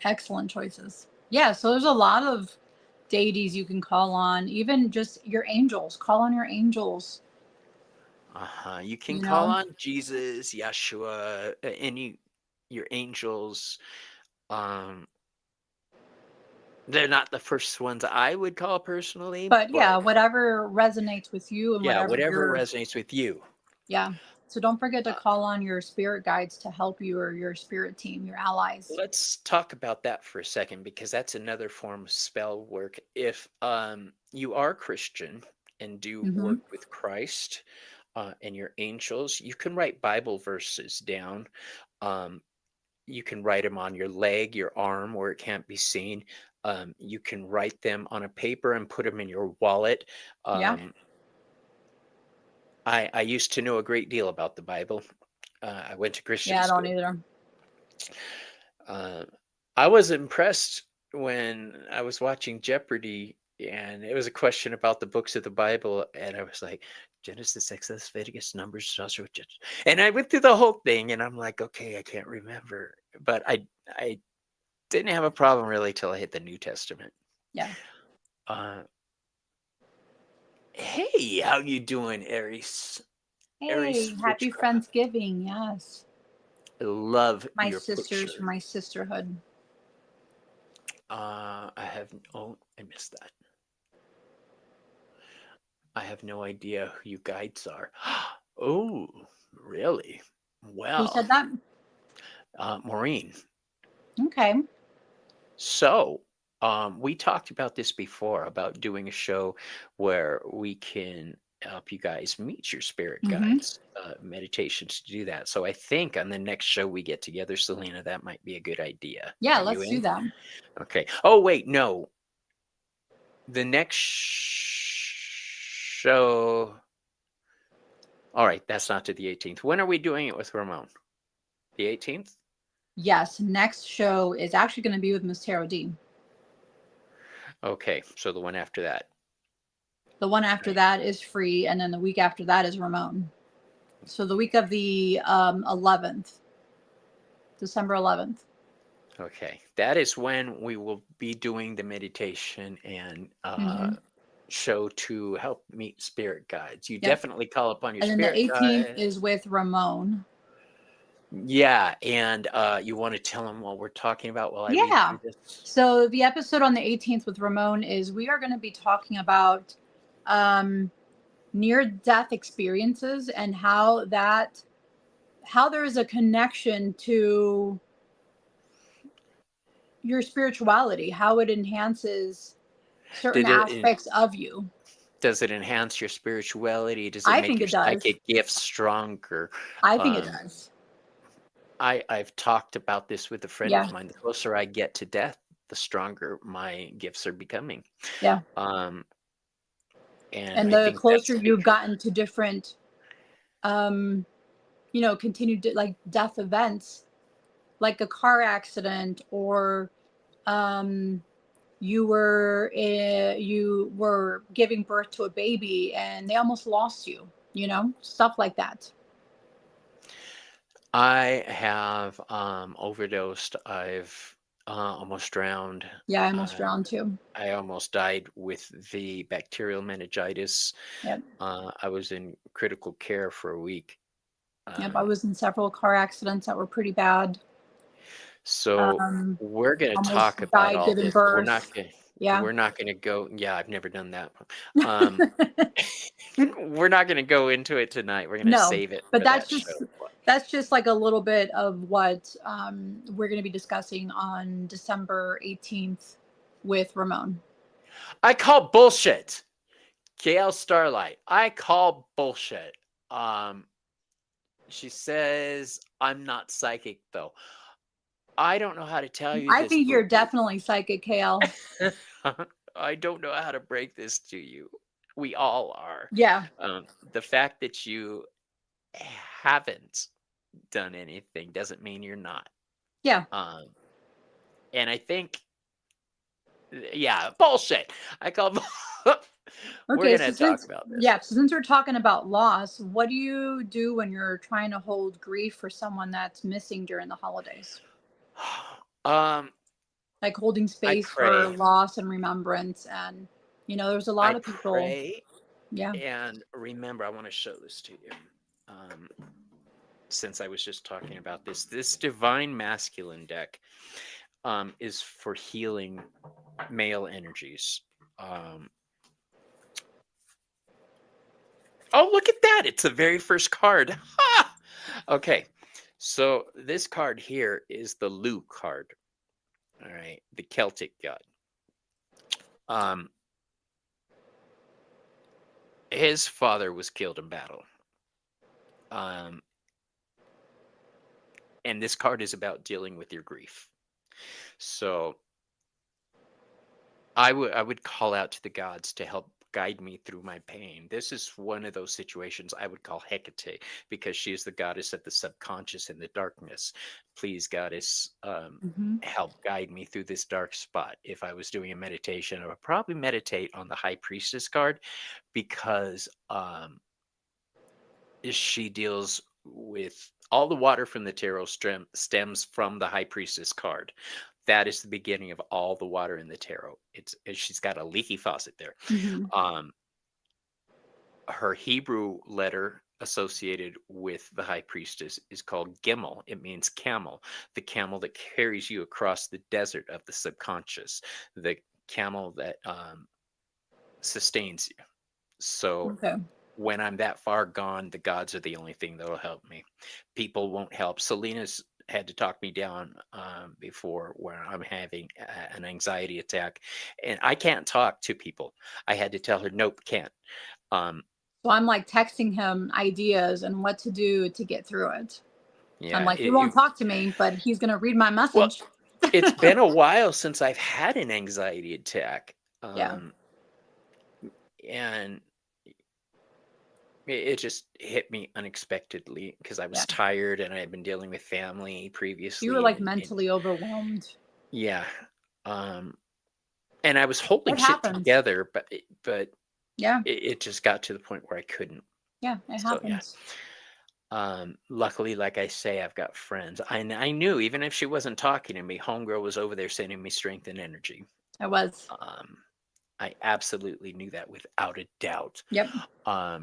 Excellent choices. Yeah. So there's a lot of deities you can call on. Even just your angels. Call on your angels. You can You call know. on Jesus, Yeshua, any your angels. Um, they're not the first ones I would call personally, But yeah, but whatever resonates with you and yeah, whatever whatever you're. resonates with you. Yeah. So don't forget to Uh, call on your spirit guides to help you or your spirit team, your allies. let's talk about that for a second because that's another form of spell work. If you are Christian and do Mm-hmm. work with Christ and your angels, you can write Bible verses down. Um, you can write them on your leg, your arm, where it can't be seen. You can write them on a paper and put them in your wallet. Yeah. Um, I used to know a great deal about the Bible. I went to Christian Yeah, I don't school. either. Uh, I was impressed when I was watching Jeopardy, and it was a question about the books of the Bible, and I was like, Genesis, Exodus, Leviticus, Numbers, Joshua, Judges. And I went through the whole thing, and I'm like, okay, I can't remember, but I didn't have a problem really till I hit the New Testament. Yeah. Uh, hey, how you doing, Aries? Aries Hey, happy Witchcraft. Friendsgiving. Yes. I love My your sisters picture. from my sisterhood. I have, oh, I missed that. I have no idea who you guides are. Oh, really? Who Well, said that? Maureen. Okay. So, we talked about this before about doing a show where we can help you guys meet your spirit Mm-hmm. guides, meditations to do that. So I think on the next show we get together, Selena, that might be a good idea. Yeah, Are you let's do in? that. Okay. Oh, wait, no. The next show. All right, that's not to the 18th. When are we doing it with Ramon? The 18th? Yes, next show is actually going to be with Miss Tarot D. Okay, so the one after that. The one after that is free, and then the week after that is Ramon. So the week of the 11th, December 11th. Okay, that is when we will be doing the meditation and show to help meet spirit guides. You Yep. definitely call upon your And then the spirit 18th guide. is with Ramon. Yeah, and you want to tell them what we're talking about while I read through this? So the episode on the 18th with Ramon is we are going to be talking about near-death experiences and how there is a connection to your spirituality, how it enhances certain aspects of you. Does it enhance your spirituality? Does it I make think your it does. psychic gifts stronger? I think it does. I've talked about this with a friend of mine. The closer I get to death, the stronger my gifts are becoming. Yeah. And the I think closer you've gotten to different, continued like death events, like a car accident, or you were giving birth to a baby and they almost lost you, stuff like that. I have overdosed. I've almost drowned. Yeah, I almost drowned too. I almost died with the bacterial meningitis. Yep. I was in critical care for a week. Yep, I was in several car accidents that were pretty bad. So we're going to talk about all this. Birth. We're not going to go. Yeah, I've never done that. We're not going to go into it tonight. We're going to save it. But that's just like a little bit of what we're going to be discussing on December 18th with Ramon. I call bullshit. KL Starlight. I call bullshit. She says I'm not psychic though. I don't know how to tell you this. I think you're definitely psychic, KL. I don't know how to break this to you. We all are. Yeah. The fact that you haven't done anything doesn't mean you're not. Yeah. And I think, bullshit. I call. We're going to talk about this. Yeah. So since we're talking about loss, what do you do when you're trying to hold grief for someone that's missing during the holidays? Like holding space for loss and remembrance, and there's a lot of people. Pray, and remember, I want to show this to you. Since I was just talking about this divine masculine deck is for healing male energies. Oh, look at that! It's the very first card. Okay. So this card here is the Lu card. All right, the Celtic god. His father was killed in battle. And this card is about dealing with your grief. So I would call out to the gods to help guide me through my pain. This is one of those situations I would call Hecate, because she is the goddess of the subconscious and the darkness. Please, goddess, help guide me through this dark spot. If I was doing a meditation, I would probably meditate on the High Priestess card, because she deals with all the water from the tarot stems from the High Priestess card. That is the beginning of all the water in the tarot. She's got a leaky faucet there. Her Hebrew letter associated with the High Priestess is called Gimel. It means camel, the camel that carries you across the desert of the subconscious, the camel that sustains you. So when I'm that far gone, the gods are the only thing that will help me. People won't help. Selina's had to talk me down before, where I'm having an anxiety attack and I can't talk to people. I had to tell her, nope, can't. So I'm like texting him ideas and what to do to get through it. I'm Yeah. like, he won't talk to me, but he's going to read my Well, message. it's been a while since I've had an anxiety attack. Yeah. And it just hit me unexpectedly because I Yeah. was tired and I had been dealing with family You were previously. like And mentally overwhelmed. yeah. And I was holding It shit happens. together, but Yeah. it just got to the point where I couldn't. Yeah. It So yeah. happens. Luckily, like I say, I've got friends. I knew even if she wasn't talking to me, homegirl was over there sending me strength and energy. I was. I absolutely knew that without a doubt. Yep. Yeah,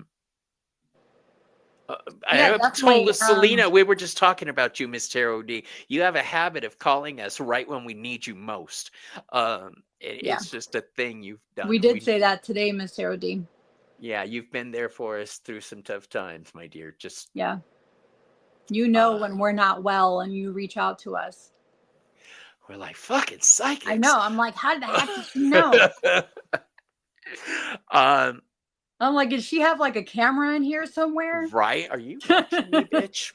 I told definitely. Selena, we were just talking about you, Miss Tarot D. You have a habit of calling us right when we need you most. Yeah. It's just a thing you've done. We did say that today, Miss Sarah D. Yeah, you've been there for us through some tough times, my dear. Just yeah. You know when we're not well and you reach out to us. We're like fucking psychics. I know. I'm like, how the heck did she know? I'm like, does she have like a camera in here somewhere? Right? Are you watching me, bitch?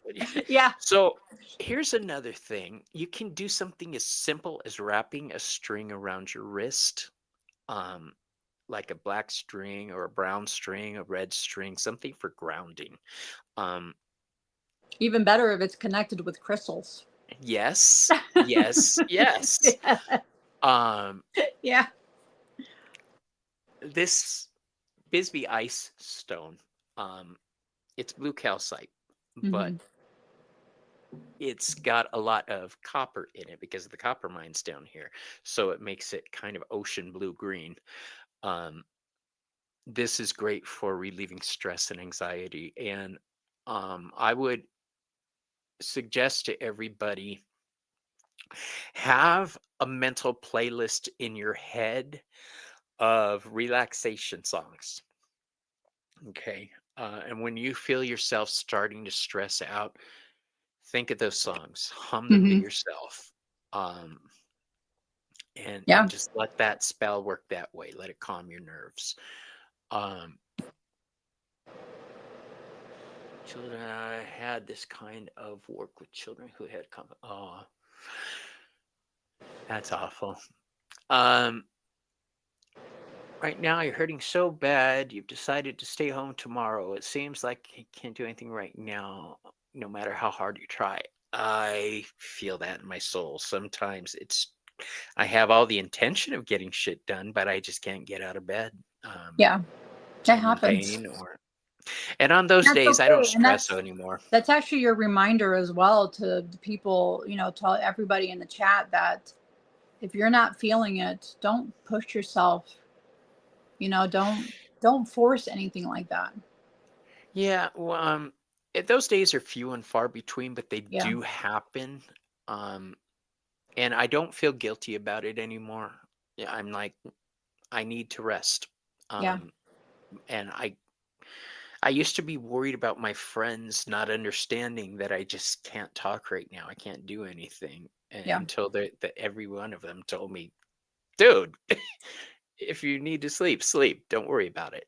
Yeah. So here's another thing. You can do something as simple as wrapping a string around your wrist. Like a black string or a brown string, a red string, something for grounding. Even better if it's connected with crystals. Yes, yes, yes. Yeah. This Bisbee ice stone, it's blue calcite, but it's got a lot of copper in it because of the copper mines down here. So it makes it kind of ocean blue green. This is great for relieving stress and anxiety. And I would suggest to everybody, have a mental playlist in your head of relaxation songs. Okay. And when you feel yourself starting to stress out, think of those songs, hum them to yourself. And just let that spell work that way. Let it calm your nerves. Children, I had this kind of work with children who had come. Oh, that's awful. Right now, you're hurting so bad, you've decided to stay home tomorrow. It seems like you can't do anything right now, no matter how hard you try. I feel that in my soul. Sometimes I have all the intention of getting shit done, but I just can't get out of bed. Yeah, that I'm happens. in pain and on those days, I don't stress anymore. That's actually your reminder as well to the people, to everybody in the chat, that if you're not feeling it, don't push yourself. Don't force anything like that. Yeah, well, those days are few and far between, but they do happen. And I don't feel guilty about it anymore. Yeah, I'm like, I need to rest. And I used to be worried about my friends not understanding that I just can't talk right now. I can't do anything until every one of them told me, dude, if you need to sleep, sleep. Don't worry about it.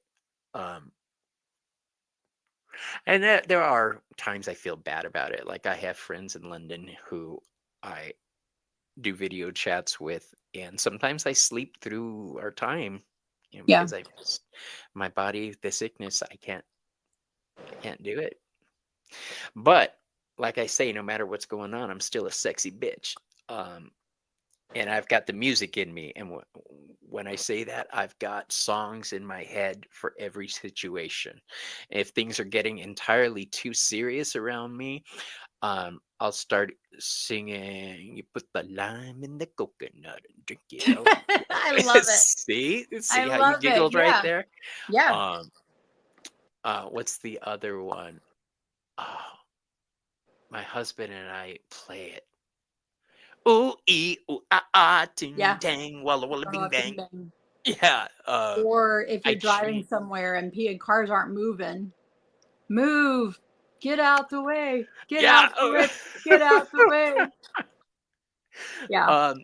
And there are times I feel bad about it. Like I have friends in London who I do video chats with, and sometimes I sleep through our time, because my body, the sickness, I can't do it. But like I say, no matter what's going on, I'm still a sexy bitch. And I've got the music in me. And when I say that, I've got songs in my head for every situation. If things are getting entirely too serious around me, I'll start singing, you put the lime in the coconut and drink it out. I love it. See I how love you giggled it. right there? Yeah. What's the other one? Oh, my husband and I play it. Ooh, ooh, ting, tang, walla, walla, bing, bang. Yeah. Or if you're driving somewhere and cars aren't moving, move, get out the way, get out the way. Yeah.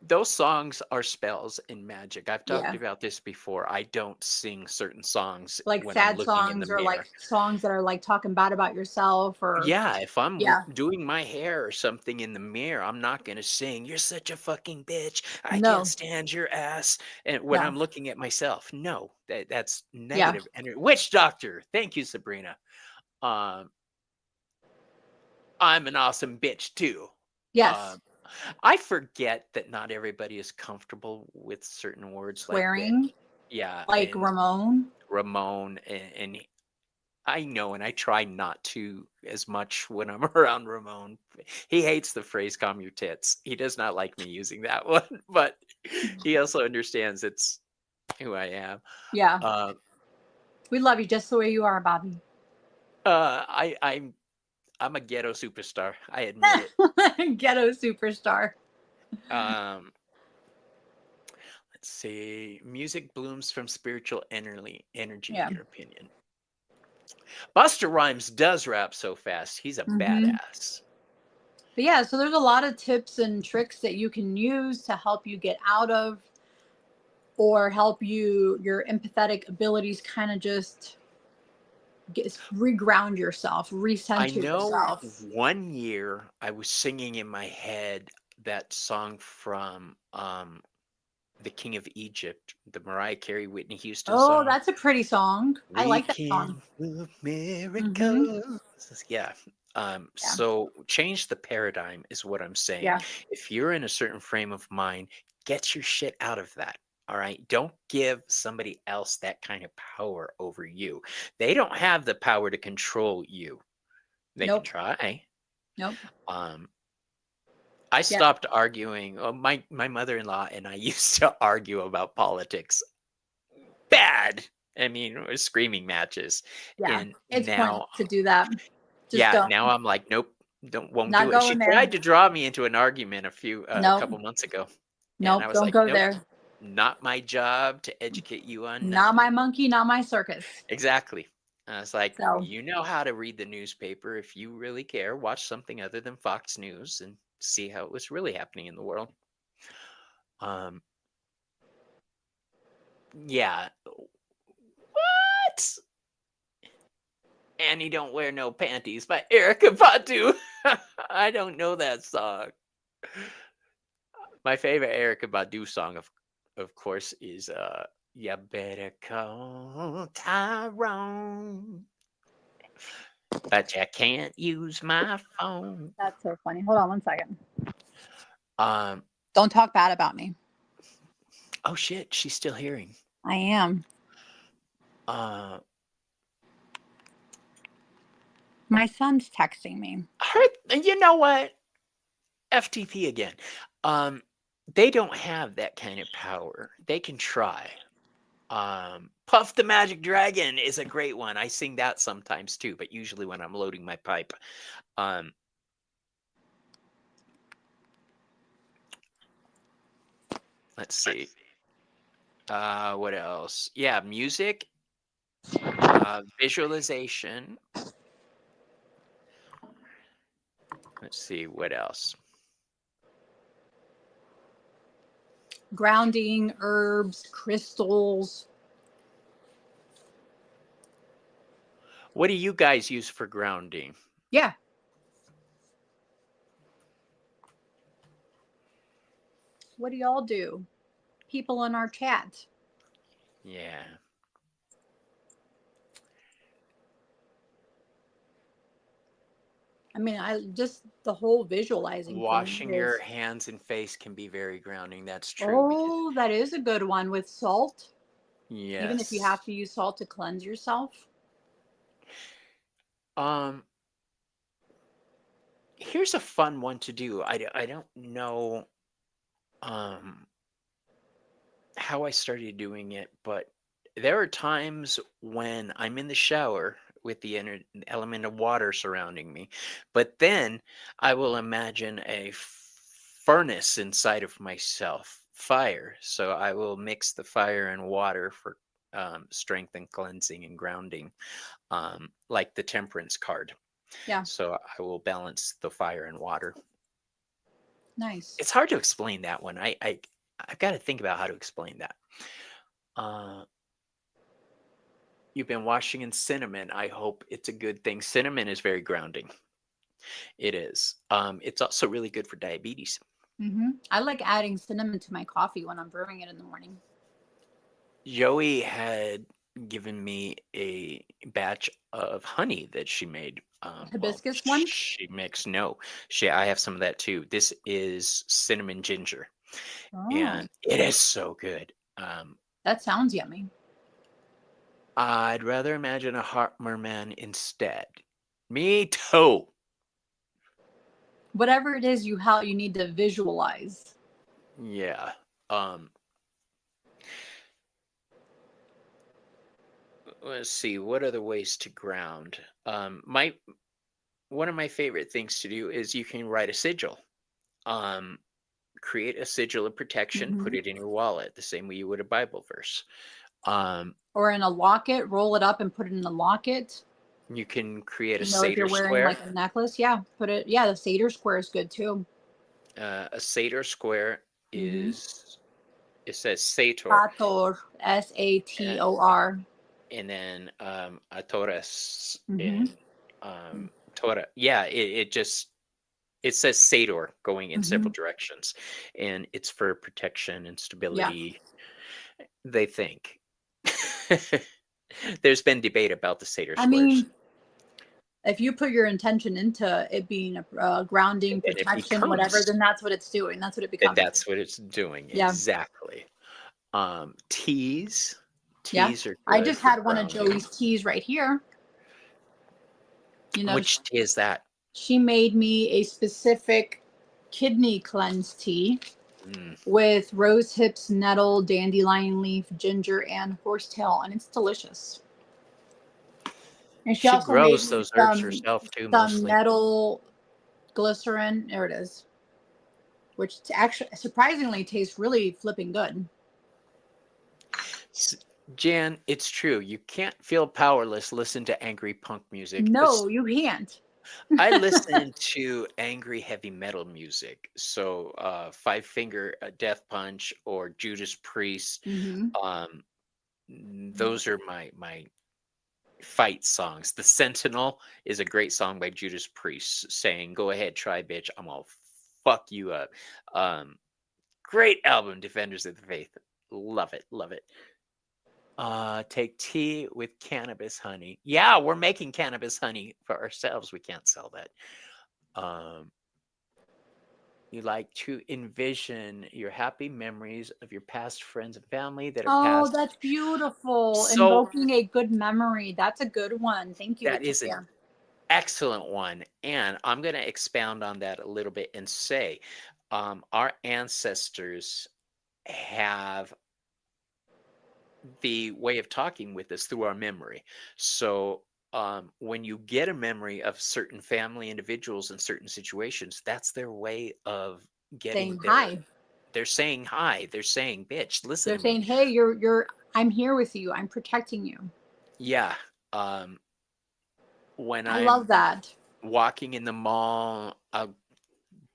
those songs are spells and magic. I've talked Yeah. about this before. I don't sing certain songs Like when I'm sad looking in the songs or like mirror. songs that are like talking bad about yourself or Yeah, if I'm yeah. doing my hair or something in the mirror, I'm not gonna sing, "You're such a fucking bitch. I can't No. stand your ass." And when No. I'm looking at myself, no, that's Yeah. negative energy. Witch doctor. Thank you, Sabrina. Um, I'm an awesome bitch too. Yes. Um, I forget that not everybody is comfortable with certain words like that. Swearing Yeah, like and Ramon. Ramon and I know, and I try not to as much when I'm around Ramon. He hates the phrase "calm your tits." He does not like me using that one, but he also understands it's who I am. Yeah. Uh, We love you just the way you are, Bobby. I'm a ghetto superstar. I admit it. Ghetto superstar. Um, let's see. Music blooms from spiritual energy, in Yeah. your opinion. Buster Rhymes does rap so fast. He's a Hmm. badass. But yeah, so there's a lot of tips and tricks that you can use to help you get out of or help you your empathetic abilities kind of just reground yourself, I recenter know yourself. one year I was singing in my head that song from The King of Egypt, the Mariah Carey Whitney Houston Oh, song. that's a pretty song. I We like that song. can move Hmm. miracles. Yeah. Yeah. So change the paradigm is what I'm saying. Yeah. If you're in a certain frame of mind, get your shit out of that. All right. Don't give somebody else that kind of power over you. They don't have the power to control you. They can Nope. try. Nope. Um, I Yeah. stopped arguing. My mother-in-law and I used to argue about politics. Bad. I mean, it was screaming matches. Yeah. And It's pointless now, to do that. Just yeah, don't. now I'm like, nope, don't won't Not do it. She going there. tried to draw me into an argument a Nope. couple months ago, and I Nope. was Don't like, go nope, there. not my job to educate you on Not nothing. my monkey, not my circus. Exactly. I was like, So, you know how to read the newspaper if you really care. Watch something other than Fox News and see how it was really happening in the world. Um, yeah. What? Annie don't wear no panties by Erica Badu. I don't know that song. My favorite Erica Badu song, of course, is "You Better Call Tyrone, but you can't use my phone." that's so funny. Hold on one second. Um. Don't talk bad about me. Oh shit, she's still hearing. I am. Uh. My son's texting me. Her. You know what? FTP again. Um. They don't have that kind of power. They can try. Puff the Magic Dragon is a great one. I sing that sometimes too, but usually when I'm loading my pipe. Um, let's see. What else? Yeah, music, visualization. Let's see what else. Grounding, herbs, crystals. What do you guys use for grounding? Yeah. What do y'all do? People in our chat. Yeah. I mean, I just the whole visualizing for me Washing your is, hands and face can be very grounding. That's true because oh, that is a good one with salt. Even if you yes. have to use salt to cleanse yourself. Um, here's a fun one to do. I don't know um how I started doing it, but there are times when I'm in the shower with the element of water surrounding me, but then I will imagine a furnace inside of myself, fire. So I will mix the fire and water for strength and cleansing and grounding, like the temperance card. Yeah. So I will balance the fire and water. Nice. It's hard to explain that one. I've got to think about how to explain that. Uh, you've been washing in cinnamon. I hope it's a good thing. Cinnamon is very grounding. It is. It's also really good for diabetes. I like adding cinnamon to my coffee when I'm brewing it in the morning. Joey had given me a batch of honey that she made. Well, Hibiscus one? she makes no. I have some of that too. This is cinnamon ginger, Oh, and it is so good. that sounds yummy. I'd rather imagine a heart merman instead. Me too. Whatever it is how you need to visualize. Yeah. Let's see. What other ways to ground? My One of my favorite things to do is you can write a sigil. Um, Create a sigil of protection, put it in your wallet, the same way you would a Bible verse. Or in a locket, roll it up and put it in a locket. You can create a If you're Seder wearing square. like a necklace, yeah, put it. Yeah, the Seder square is good too. A Seder square is, it says Sator, Sator, Sator. and then Atores and Torah. Yeah, it says Sator going in several directions, and it's for protection and Yeah. stability. They think. There's been debate about the Seder I squares. mean, if you put your intention into it being a grounding, And it protection, whatever, becomes, then that's what it's doing. That's what it then becomes. that's what it's doing. Yeah. Exactly. Teas. Yeah. Teas are I good just for had one of grounding. Joey's teas right here. You know, Which tea is that? she made me a specific kidney cleanse tea Mm. with rose hips, nettle, dandelion leaf, ginger, and horsetail, and it's delicious. And she She also made grows me those herbs herself too, some mostly. nettle glycerin. There it is, which actually surprisingly tastes really flipping good. Jan, it's true. You can't feel powerless. Listen to angry punk music. No, you can't. I listen to angry heavy metal music. So Five Finger Death Punch or Judas Priest. Um, those are my fight songs. The Sentinel is a great song by Judas Priest saying, "Go ahead, try, bitch. I'm gonna fuck you up." Great album, Defenders of the Faith. Love it, love it. Take tea with cannabis honey. Yeah, we're making cannabis honey for ourselves. We can't sell that. You like to envision your happy memories of your past friends and family that are Oh, passed. that's beautiful. So Invoking a good memory. That's a good one. Thank you, that is an Victoria. excellent one. And I'm going to expound on that a little bit and say our ancestors have the way of talking with us through our memory. So when you get a memory of certain family individuals in certain situations, that's their way of getting Saying hi. they're saying hi. They're saying, bitch, listen They're to me. saying, hey, you're I'm here with you. I'm protecting you. Yeah. When I love I'm that. walking in the mall, I'll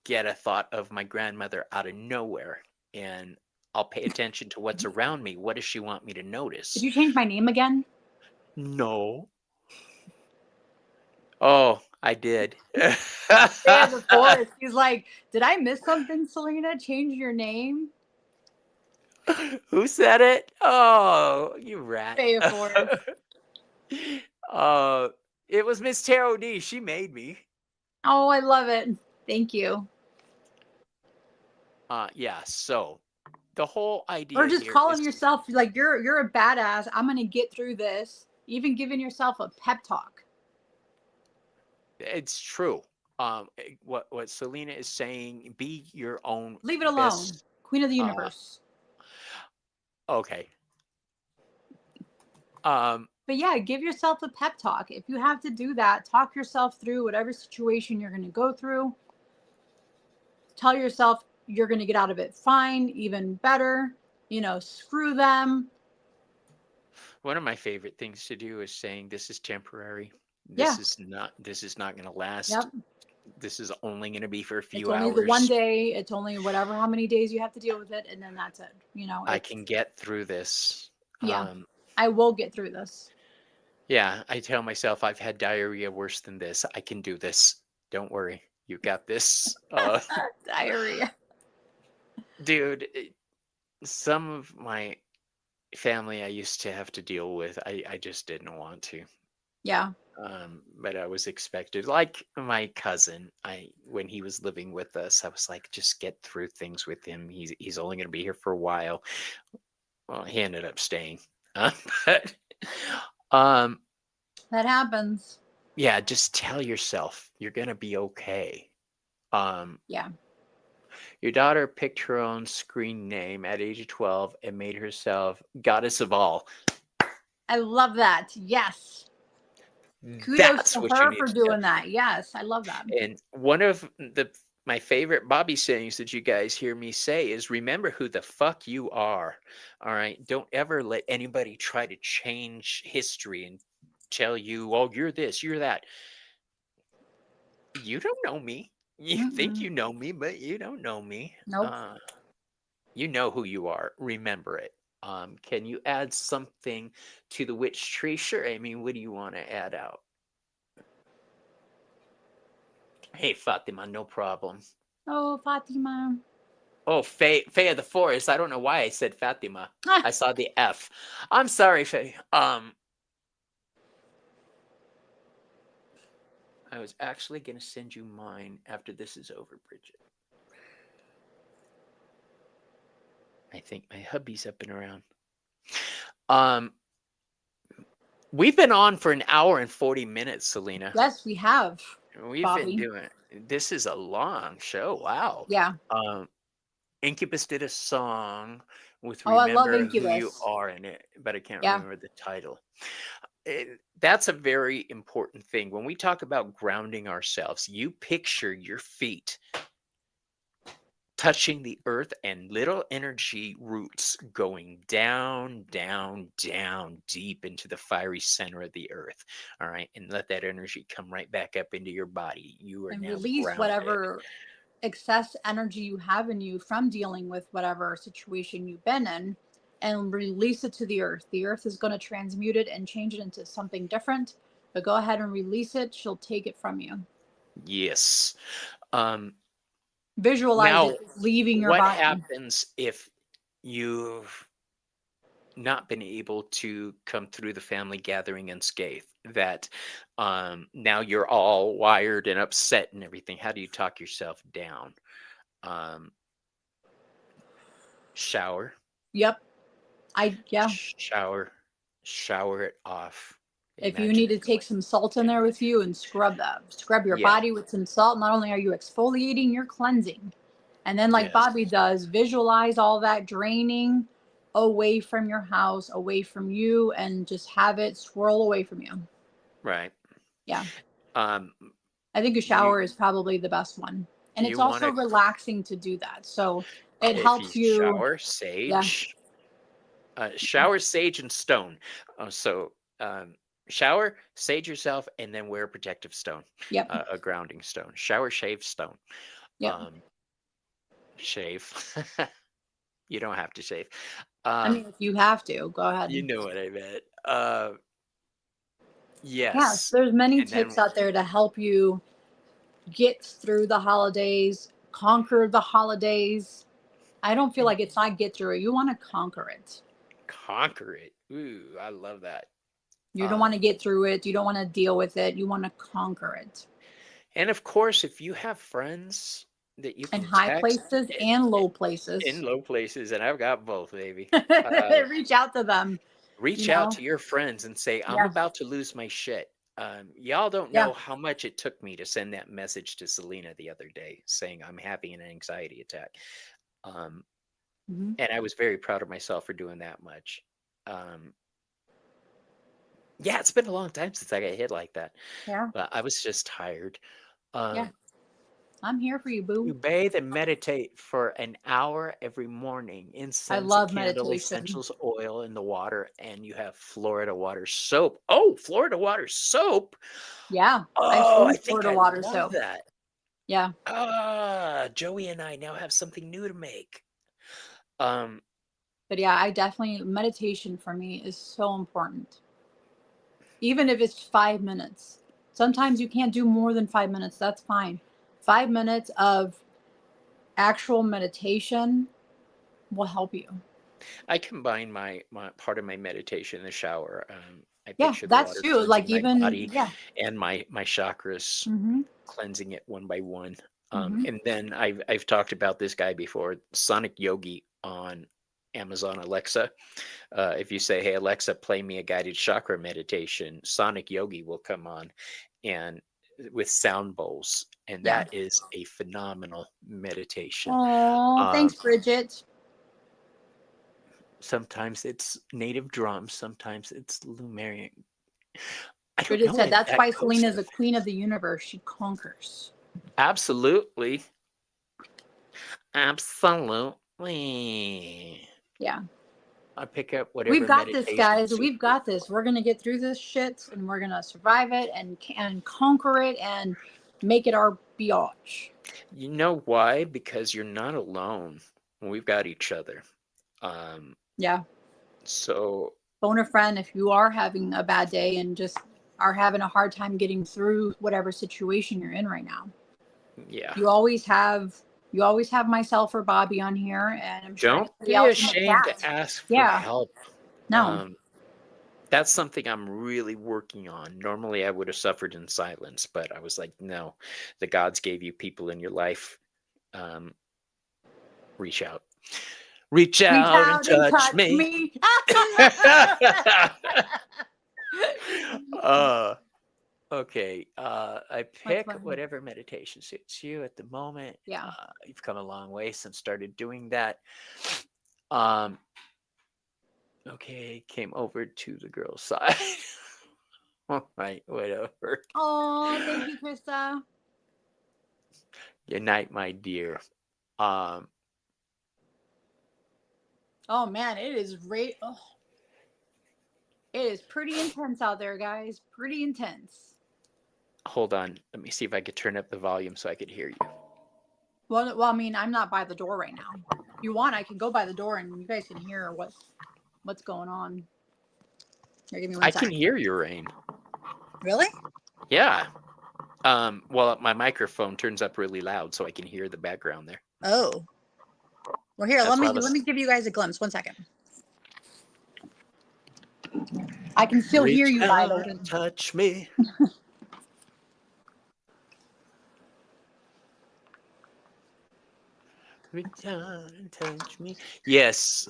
get a thought of my grandmother out of nowhere, and I'll pay attention to what's around me. What does she want me to notice? Did you change my name again? No. Oh, I did. Day of the Forest. He's like, did I miss something, Selena? Change your name? Who said it? Oh, you rat. Day of Forest. It was Miss Tarot D. She made me. Oh, I love it. Thank you. Yeah, so the whole idea Or just here calling is yourself like you're a badass. I'm gonna get through this. Even giving yourself a pep talk. it's true. What Selena is saying, be your own Leave it alone. best. Queen of the universe. Okay. But yeah, give yourself a pep talk. If you have to do that, talk yourself through whatever situation you're going to go through. Tell yourself you're going to get out of it fine, even better. Screw them. One of my favorite things to do is saying this is temporary. Yeah. This is not going to last. Yep. this is only going to be for a It's few only the one hours. day. It's only whatever, how many days you have to deal with it. And then that's it. I can get through this. Yeah, Um, I will get through this. yeah, I tell myself I've had diarrhea worse than this. I can do this. Don't worry. You got this. Diarrhea. Dude, some of my family I used to have to deal with, I just didn't want to. Yeah. But I was expected. Like my cousin, when he was living with us, I was like, just get through things with him. He's only going to be here for a while. Well, he ended up staying. But um, That happens. yeah, just tell yourself you're going to be okay. Um, Yeah. your daughter picked her own screen name at age of 12 and made herself goddess of all. I love that. Yes. Kudos That's to what you her need for to do. doing that. Yes. I love that. And one of my favorite Bobby sayings that you guys hear me say is remember who the fuck you are. All right. Don't ever let anybody try to change history and tell you, oh, you're this, you're that. You don't know me. You think Mm-mm. you know me, but you don't know me. Nope. You know who you are. Remember it. Can you add something to the witch tree? Sure, Amy. What do you want to add out? Hey, Fatima, no problem. Oh, Fatima. Oh, Faye of the Forest. I don't know why I said Fatima. I saw the F. I'm sorry, Faye. I was actually gonna send you mine after this is over, Bridget. I think my hubby's up and around. We've been on for an hour and 40 minutes, Selena. Yes, we have. We've been Bobby. doing this is a long show. Wow. Yeah. Incubus did a song with Oh, I love Remember Who You Incubus. Are in it, but I can't Yeah. remember the title. That's a very important thing. When we talk about grounding ourselves, you picture your feet touching the earth and little energy roots going down, down, down, deep into the fiery center of the earth. All right. And let that energy come right back up into your body. You are And now release grounded. whatever excess energy you have in you from dealing with whatever situation you've been in, and release it to the earth. The earth is going to transmute it and change it into something different. But go ahead and release it. She'll take it from you. Yes. Um, Visualize Now, it leaving your what body. happens if you've not been able to come through the family gathering unscathed? That now you're all wired and upset and everything. How do you talk yourself down? Um, shower, Yep. Yeah. shower, shower it off. If you Imagine need it to take going some salt in there down. with you and scrub your Yeah. body with some salt, not only are you exfoliating, you're cleansing. And then, like Yes. Bobby does, visualize all that draining away from your house, away from you, and just have it swirl away from you. Right. Yeah. Um, I think a you shower is probably the best one. And it's you want also to relaxing to do that. So it if you helps you. shower Yeah. sage. Shower, sage, and stone. So shower, sage yourself, and then wear a protective stone, Yep. a grounding stone. Shower, shave, stone. Yep. Um, shave. You don't have to shave. I mean, if you have to, go You ahead. know what I meant. Yes, Yes, there's many and then tips out there to help you get through the holidays, conquer the holidays. I don't feel like it's not get through it. You want to conquer it. conquer it. Ooh, I love that. You don't want to Um, get through it. You don't want to deal with it. You want to conquer it. and of course, if you have friends that you In can high text places and low in places. low places, and I've got both, baby. Reach out to them, you Reach out know? to your friends and say, I'm Yeah. about to lose my shit. Y'all don't Yeah. know how much it took me to send that message to Selena the other day saying I'm having an anxiety attack. Um, Hmm. and I was very proud of myself for doing that much. Yeah, it's been a long time since I got hit like that, Yeah. but I was just tired. Yeah. Um, I'm here for you, you boo. bathe and meditate for an hour every morning. I Incense, a love candle, meditation. essentials oil in the water, and you have Florida water soap. Oh, Florida water soap. Yeah. I Oh, I use think Florida I water love soap. that. Yeah. Joey and I now have something new to make. Um, But yeah, I definitely, meditation for me is so important. Even if it's 5 minutes. Sometimes you can't do more than 5 minutes. That's fine. 5 minutes of actual meditation will help you. I combine my part of my meditation in the shower. I Yeah, picture the that's water too. Like cleansing my even, body yeah. and my chakras, Mm-hmm. cleansing it one by one. Mm-hmm. And then I've talked about this guy before, Sonic Yogi on Amazon Alexa. If you say, "Hey Alexa, play me a guided chakra meditation," Sonic Yogi will come on, and with sound bowls, and Yeah. that is a phenomenal meditation. Oh, Um, thanks, Bridget. Sometimes it's native drums, sometimes it's Lumerian. I don't Bridget know said what that's that why goes Selena is of. the queen of the universe. She conquers. Absolutely. Absolutely. Yeah. I pick up We've whatever got this, meditation guys. We've suits got me. this. We're gonna get through this shit, and we're gonna survive it, and conquer it, and make it our biatch. You know why? Because you're not alone. We've got each other. Um, Yeah. so Phone a friend if you are having a bad day and just are having a hard time getting through whatever situation you're in right now. yeah. You always have myself or Bobby on here, and I'm sure Don't anybody be else in the ashamed to chat. ask for Yeah. help. No. Um, that's something I'm really working on. Normally, I would have suffered in silence, but I was like, no, the gods gave you people in your life. Um, reach out. Reach Reach out and out and touch touch me. me. uh, okay. I That's pick funny. whatever meditation suits you at the moment. Yeah. You've come a long way since started doing that. Um, okay, came over to the girl's side. All right, whatever. Oh, thank you, Krista. Good night, my dear. Um, Oh man, it is oh, it is pretty intense out there, guys. Pretty intense. hold on. Let me see if I could turn up the volume so I could hear you. Well, I mean, I'm not by the door right now. If you want, I can go by the door and you guys can hear what's going on. Here, give me one I can second. hear your rain. Really? Yeah. Well, my microphone turns up really loud so I can hear the background there. Oh. Well, here, That's why I let was me give you guys a glimpse. 1 second. I can still hear reach you, by the out way. and touch me. Reach out and touch me. Yes.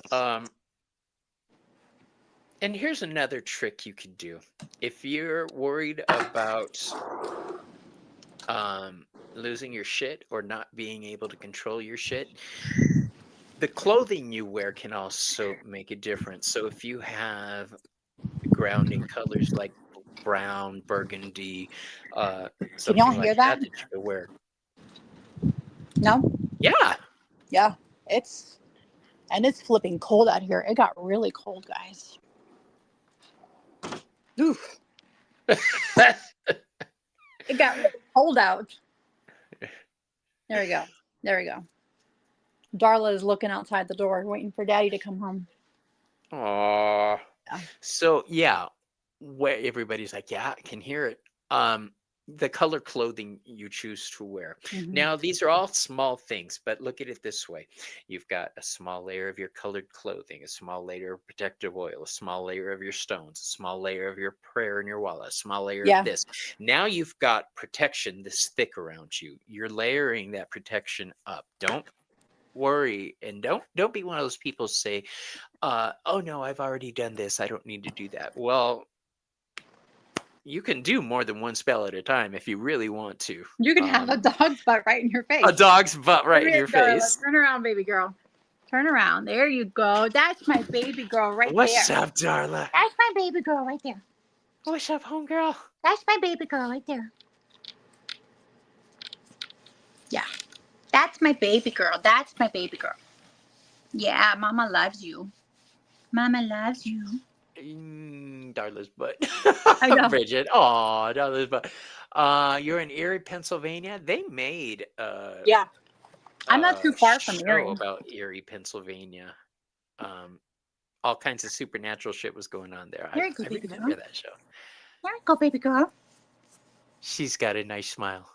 And here's another trick you could do. If you're worried about losing your shit or not being able to control your shit, the clothing you wear can also make a difference. So if you have grounding colors like brown, burgundy, Can y'all something hear like that? that that you could wear. No? Yeah. Yeah. It's flipping cold out here. It got really cold, guys. Oof. It got really cold out. There we go. There we go. Darla is looking outside the door, waiting for Daddy to come home. Aww. Yeah. So yeah, where everybody's like, yeah, I can hear it. The color clothing you choose to wear. Mm-hmm. Now, these are all small things, but look at it this way. You've got a small layer of your colored clothing, a small layer of protective oil, a small layer of your stones, a small layer of your prayer in your wallet, a small layer Yeah. of this. Now you've got protection this thick around you. You're layering that protection up. Don't worry, and don't be one of those people who say, oh no, I've already done this, I don't need to do that. Well, you can do more than one spell at a time if you really want to. You can have a dog's butt right in your face. A dog's butt right in your face. Turn around, baby girl. Turn around. There you go. That's my baby girl right What's there. up, Darla? That's my baby girl right there. What's up, homegirl? That's my baby girl right there. Yeah. That's my baby girl. That's my baby girl. Yeah, Mama loves you. Mama loves you. Darla's butt. I know. Bridget. Aw, Darla's butt. You're in Erie, Pennsylvania. They made Yeah. I'm not a too far from show Erie. about Erie, Pennsylvania. All kinds of supernatural shit was going on there. There you go, I baby remember girl. that show. There you go, baby girl. She's got a nice smile.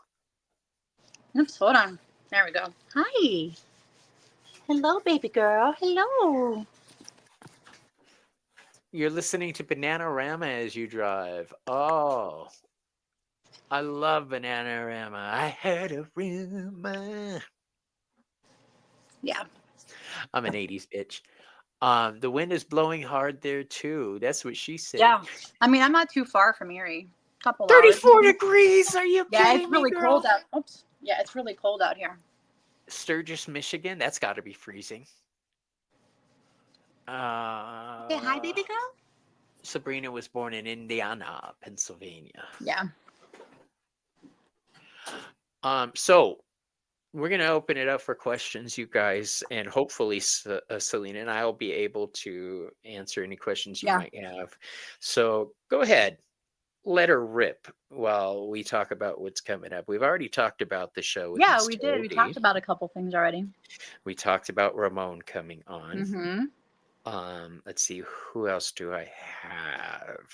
Oops, hold on. There we go. Hi. Hello, baby girl. Hello. You're listening to Bananarama as you drive. Oh, I love Bananarama. I heard a rumor. Yeah. I'm an 80s bitch. The wind is blowing hard there too. That's what she said. Yeah. I mean, I'm not too far from Erie. Couple hours. 34 degrees. Are you Yeah, it's kidding me, really girl? cold out. Oops. Yeah, it's really cold out here. Sturgis, Michigan. That's got to be freezing. Say hi, baby girl. Sabrina was born in Indiana, Pennsylvania. Yeah. So we're going to open it up for questions, you guys, and hopefully Selena and I will be able to answer any questions you might have. So go ahead, let her rip while we talk about what's coming up. We've already talked about the show with Yeah, Miss we did. We Toby. talked about a couple things already. We talked about Ramon coming on. Mm-hmm. Let's see, who else do I have?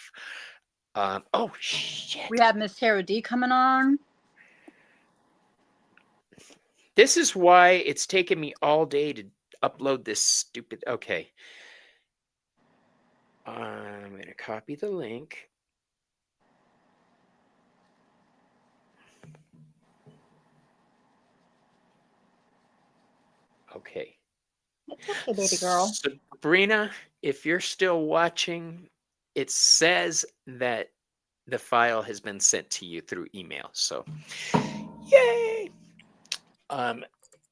Oh shit. We have Miss Tara D coming on. This is why it's taken me all day to upload this stupid. Okay. I'm going to copy the link. Okay. It's okay, baby girl. Sabrina, if you're still watching, it says that the file has been sent to you through email. So, yay!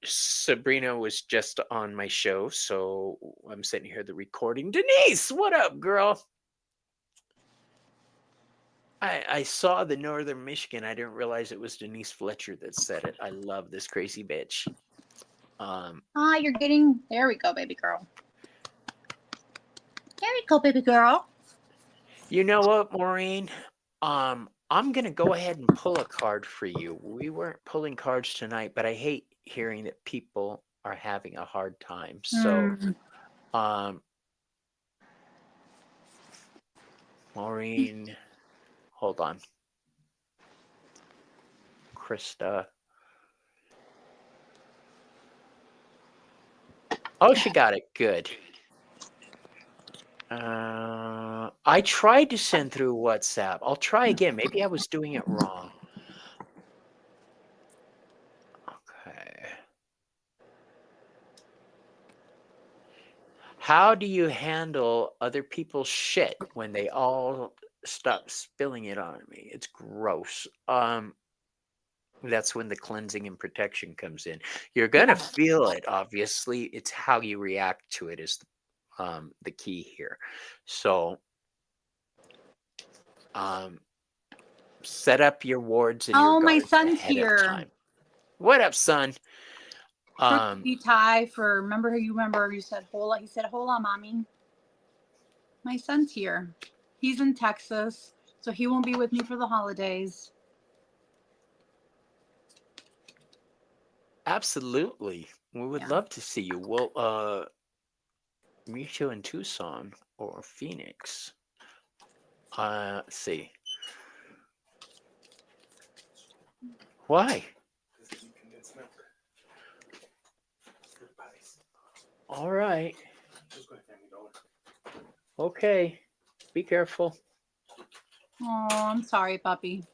Sabrina was just on my show, so I'm sitting here the recording. Denise, what up, girl? I saw the Northern Michigan. I didn't realize it was Denise Fletcher that said it. I love this crazy bitch. You're getting. There we go, baby girl. There we go, baby girl. You know what, Maureen? I'm gonna go ahead and pull a card for you. We weren't pulling cards tonight, but I hate hearing that people are having a hard time. So, Maureen, hold on. Krista. Oh, she got it. Good. I tried to send through WhatsApp. I'll try again. Maybe I was doing it wrong. Okay. How do you handle other people's shit when they all stop spilling it on me? It's gross. That's when the cleansing and protection comes in. You're gonna feel it, obviously. It's how you react to it is the key here. So set up your wards and your my guards son's ahead here. of time. What up, son? Ty for remember you said hola. He said hola, mommy. My son's here. He's in Texas, so he won't be with me for the holidays. Absolutely. We would love to see you. We'll meet you in Tucson or Phoenix. Let's see. Why? All right. Okay. Be careful. Oh, I'm sorry, puppy.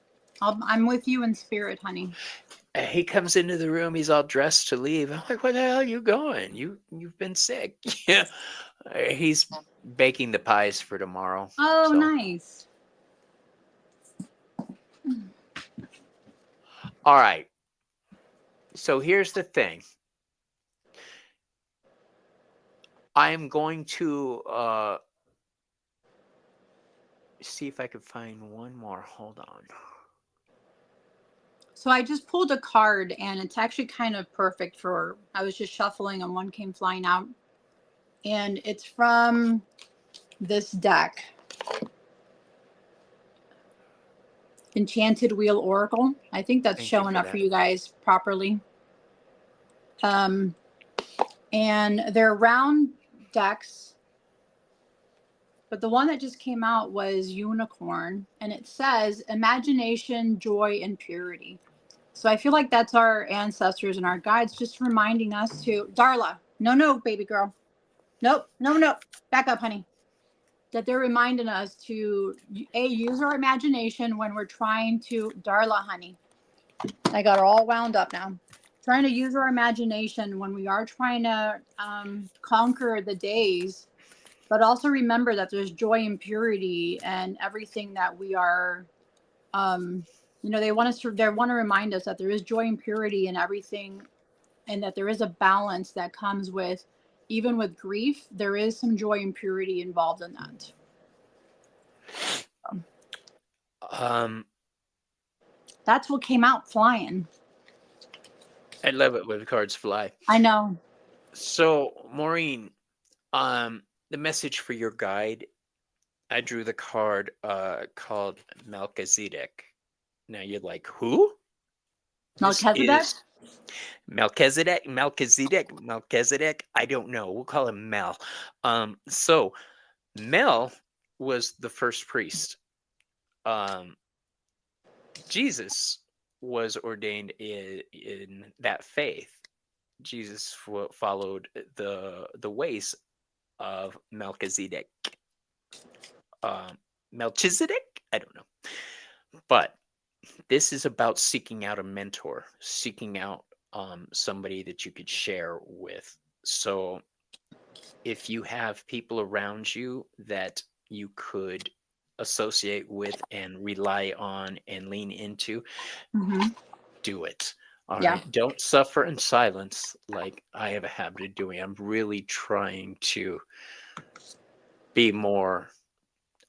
I'm with you in spirit, honey. He comes into the room. He's all dressed to leave. I'm like, "Where the hell are you going? You've been sick." Yeah. He's baking the pies for tomorrow. Oh, so. Nice. All right. So here's the thing. I am going to see if I can find one more. Hold on. So I just pulled a card, and it's actually kind of perfect for, I was just shuffling and one came flying out. And it's from this deck. Enchanted Wheel Oracle. I think that's Thank you showing for up for that. you guys properly. And they're round decks, but the one that just came out was Unicorn, and it says imagination, joy, and purity. So I feel like that's our ancestors and our guides just reminding us to, Darla, no, baby girl. Nope, no. Back up, honey. That they're reminding us to, use our imagination when we're trying to, Darla, honey. I got her all wound up now. Trying to use our imagination when we are trying to conquer the days, but also remember that there's joy and purity and everything that we are, they want to remind us that there is joy and purity in everything, and that there is a balance that comes with, even with grief, there is some joy and purity involved in that. That's what came out flying. I love it when the cards fly. I know. So, Maureen, the message for your guide, I drew the card called Melchizedek. Now you're like, who? Melchizedek? Melchizedek. I don't know. We'll call him Mel. So Mel was the first priest. Jesus was ordained in that faith. Jesus followed the ways of Melchizedek. Melchizedek? I don't know. But this is about seeking out a mentor, seeking out somebody that you could share with. So if you have people around you that you could associate with and rely on and lean into, do it. All right. Don't suffer in silence like I have a habit of doing. I'm really trying to be more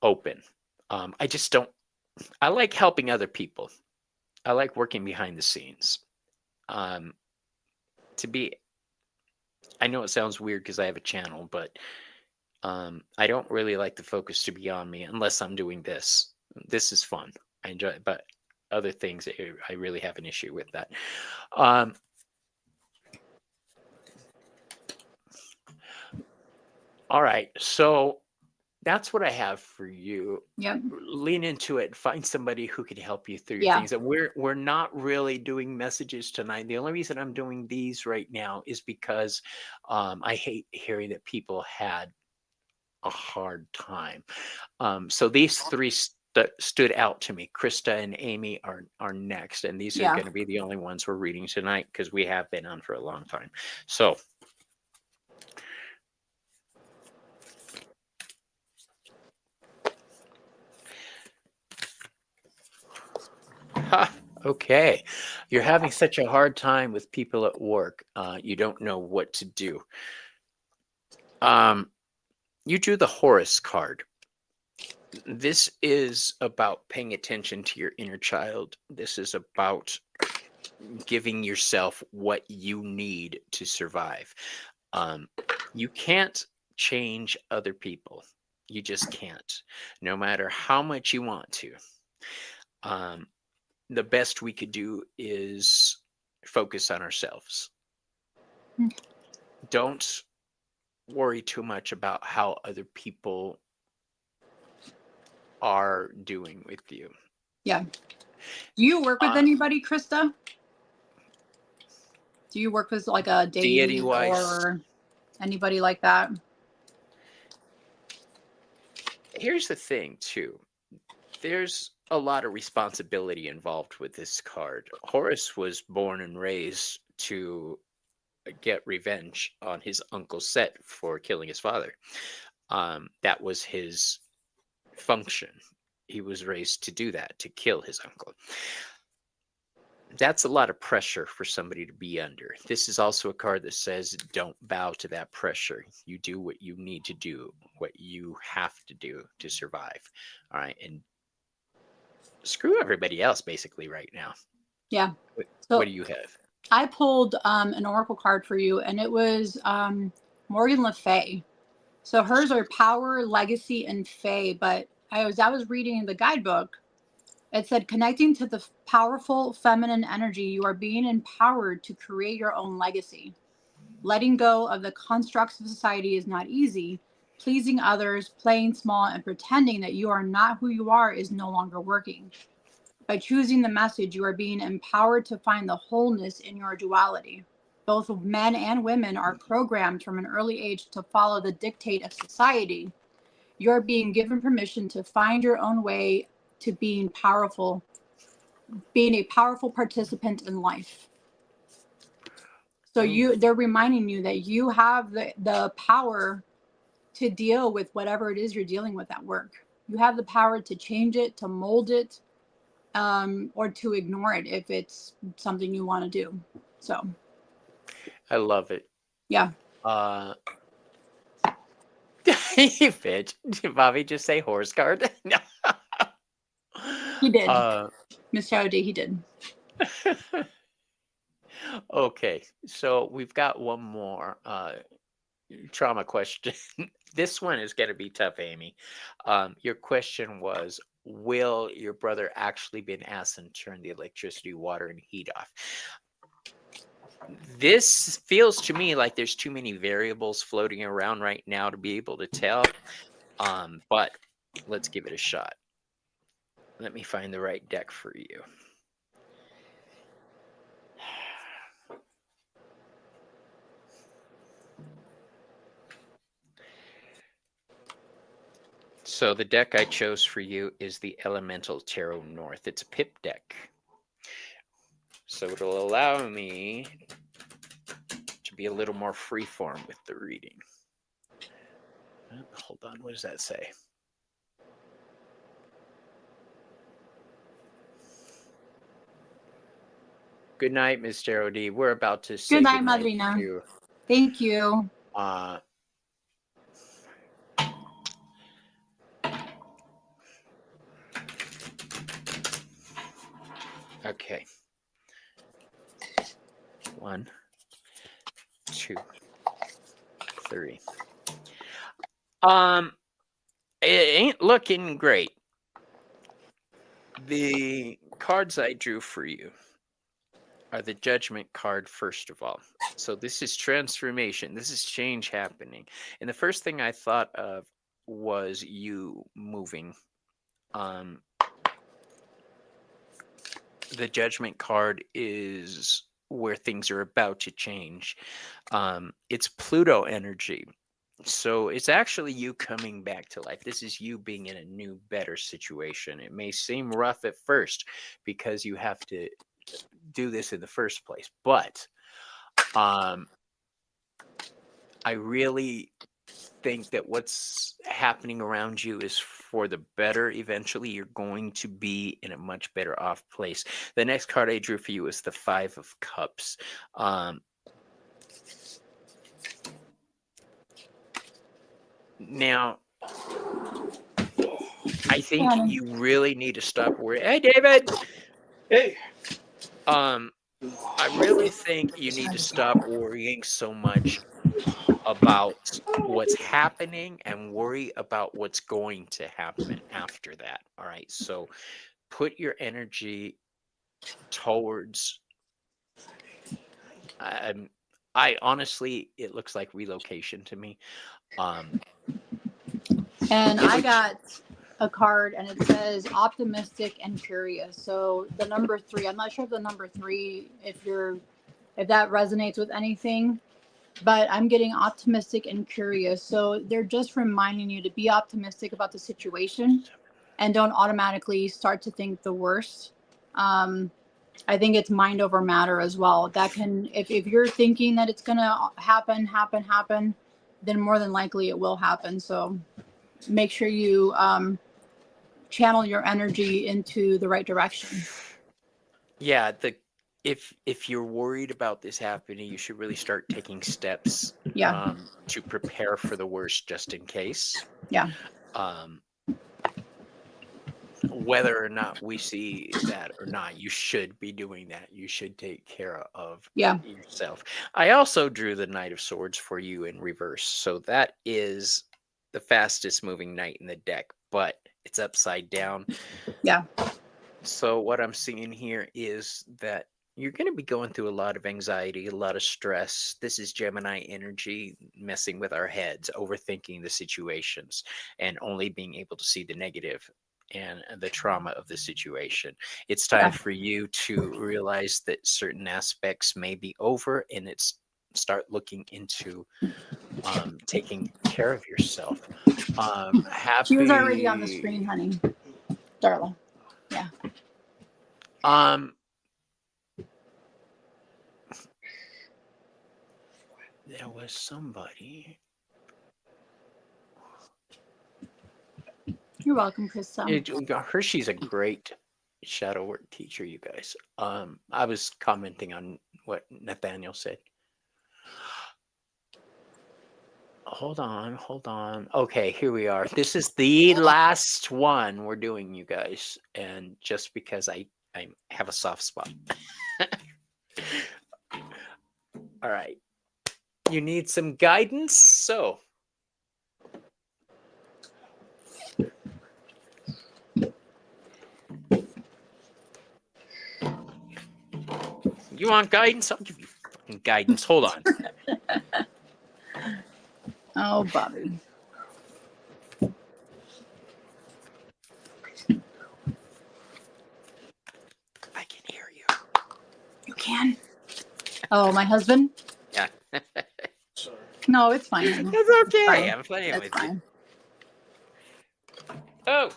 open. I just don't. I like helping other people. I like working behind the scenes. I know it sounds weird because I have a channel, but I don't really like the focus to be on me unless I'm doing this. This is fun. I enjoy it, but other things, I really have an issue with that. All right, so that's what I have for you. Yep. Lean into it. Find somebody who can help you through things. And we're not really doing messages tonight. The only reason I'm doing these right now is because I hate hearing that people had a hard time. So these three stood out to me. Krista and Amy are next, and these are going to be the only ones we're reading tonight because we have been on for a long time. So okay, you're having such a hard time with people at work. You don't know what to do. You drew the Horus card. This is about paying attention to your inner child. This is about giving yourself what you need to survive. You can't change other people. You just can't, no matter how much you want to. The best we could do is focus on ourselves. Don't worry too much about how other people are doing with you. Yeah. Do you work with anybody, Krista? Do you work with like a deity or anybody like that? Here's the thing, too. There's a lot of responsibility involved with this card. Horus was born and raised to get revenge on his uncle Set for killing his father. That was his function. He was raised to do that, to kill his uncle. That's a lot of pressure for somebody to be under. This is also a card that says don't bow to that pressure. You do what you need to do, what you have to do to survive. All right. And screw everybody else basically right now. Yeah. What do you have? I pulled an oracle card for you, and it was Morgan Le Fay. So hers are power, legacy, and Fay. But I was reading the guidebook, It said, connecting to the powerful feminine energy, you are being empowered to create your own legacy. Letting go of the constructs of society is not easy. Pleasing others, playing small, and pretending that you are not who you are is no longer working. By choosing the message, you are being empowered to find the wholeness in your duality. Both men and women are programmed from an early age to follow the dictate of society. You're being given permission to find your own way to being powerful, being a powerful participant in life. So they're reminding you that you have the power to deal with whatever it is you're dealing with at work. You have the power to change it, to mold it, or to ignore it if it's something you want to do. So I love it. Yeah. You bitch. Did Bobby just say horse card? No. He did. Miss Chowdy, he did. Okay, so we've got one more trauma question. This one is going to be tough, Amy. Your question was, will your brother actually been asked to turn the electricity, water, and heat off? This feels to me like there's too many variables floating around right now to be able to tell. But let's give it a shot. Let me find the right deck for you. So the deck I chose for you is the Elemental Tarot North. It's a pip deck. So it'll allow me to be a little more freeform with the reading. Hold on, what does that say? Good night, Miss Tarot D. We're about to say good night, Madrina. Thank you. Okay. 1, 2, 3. It ain't looking great. The cards I drew for you are the Judgment card, first of all. So this is transformation. This is change happening. And the first thing I thought of was you moving. The Judgment card is where things are about to change. It's Pluto energy. So it's actually you coming back to life. This is you being in a new, better situation. It may seem rough at first because you have to do this in the first place, but I really think that what's happening around you is for the better. Eventually you're going to be in a much better off place. The next card I drew for you is the 5 of Cups. Now I think you really need to stop worrying. Hey, David. Hey. I really think you need to stop worrying so much about what's happening and worry about what's going to happen after that. All right. So put your energy towards, I honestly, it looks like relocation to me. And I got a card and it says optimistic and curious. So the number 3, I'm not sure if the number 3, if that resonates with anything, but I'm getting optimistic and curious. So they're just reminding you to be optimistic about the situation and don't automatically start to think the worst. I think it's mind over matter as well. That can, if you're thinking that it's going to happen, then more than likely it will happen. So make sure you channel your energy into the right direction. Yeah, if you're worried about this happening, you should really start taking steps to prepare for the worst just in case. Yeah. Whether or not we see that or not, you should be doing that. You should take care of yourself. I also drew the Knight of Swords for you in reverse. So that is the fastest moving knight in the deck, but it's upside down. Yeah. So what I'm seeing here is that you're going to be going through a lot of anxiety, a lot of stress. This is Gemini energy messing with our heads, overthinking the situations, and only being able to see the negative and the trauma of the situation. It's time Yeah. for you to realize that certain aspects may be over, and it's start looking into taking care of yourself. She was already on the screen, Happy. honey. Darla. Yeah. Um, there was somebody. You're welcome, Krista. Hershey's a great shadow work teacher, you guys. I was commenting on what Nathaniel said. Hold on, hold on. Okay, here we are. This is the last one we're doing, you guys. And just because I have a soft spot. All right. You need some guidance? So you want guidance? I'll give you fucking guidance. Hold on. Oh, Bobby. I can hear you. You can. Oh, my husband? Yeah. No, it's fine. Honey. It's okay. Fine. I'm playing It's with fine. you. Oh.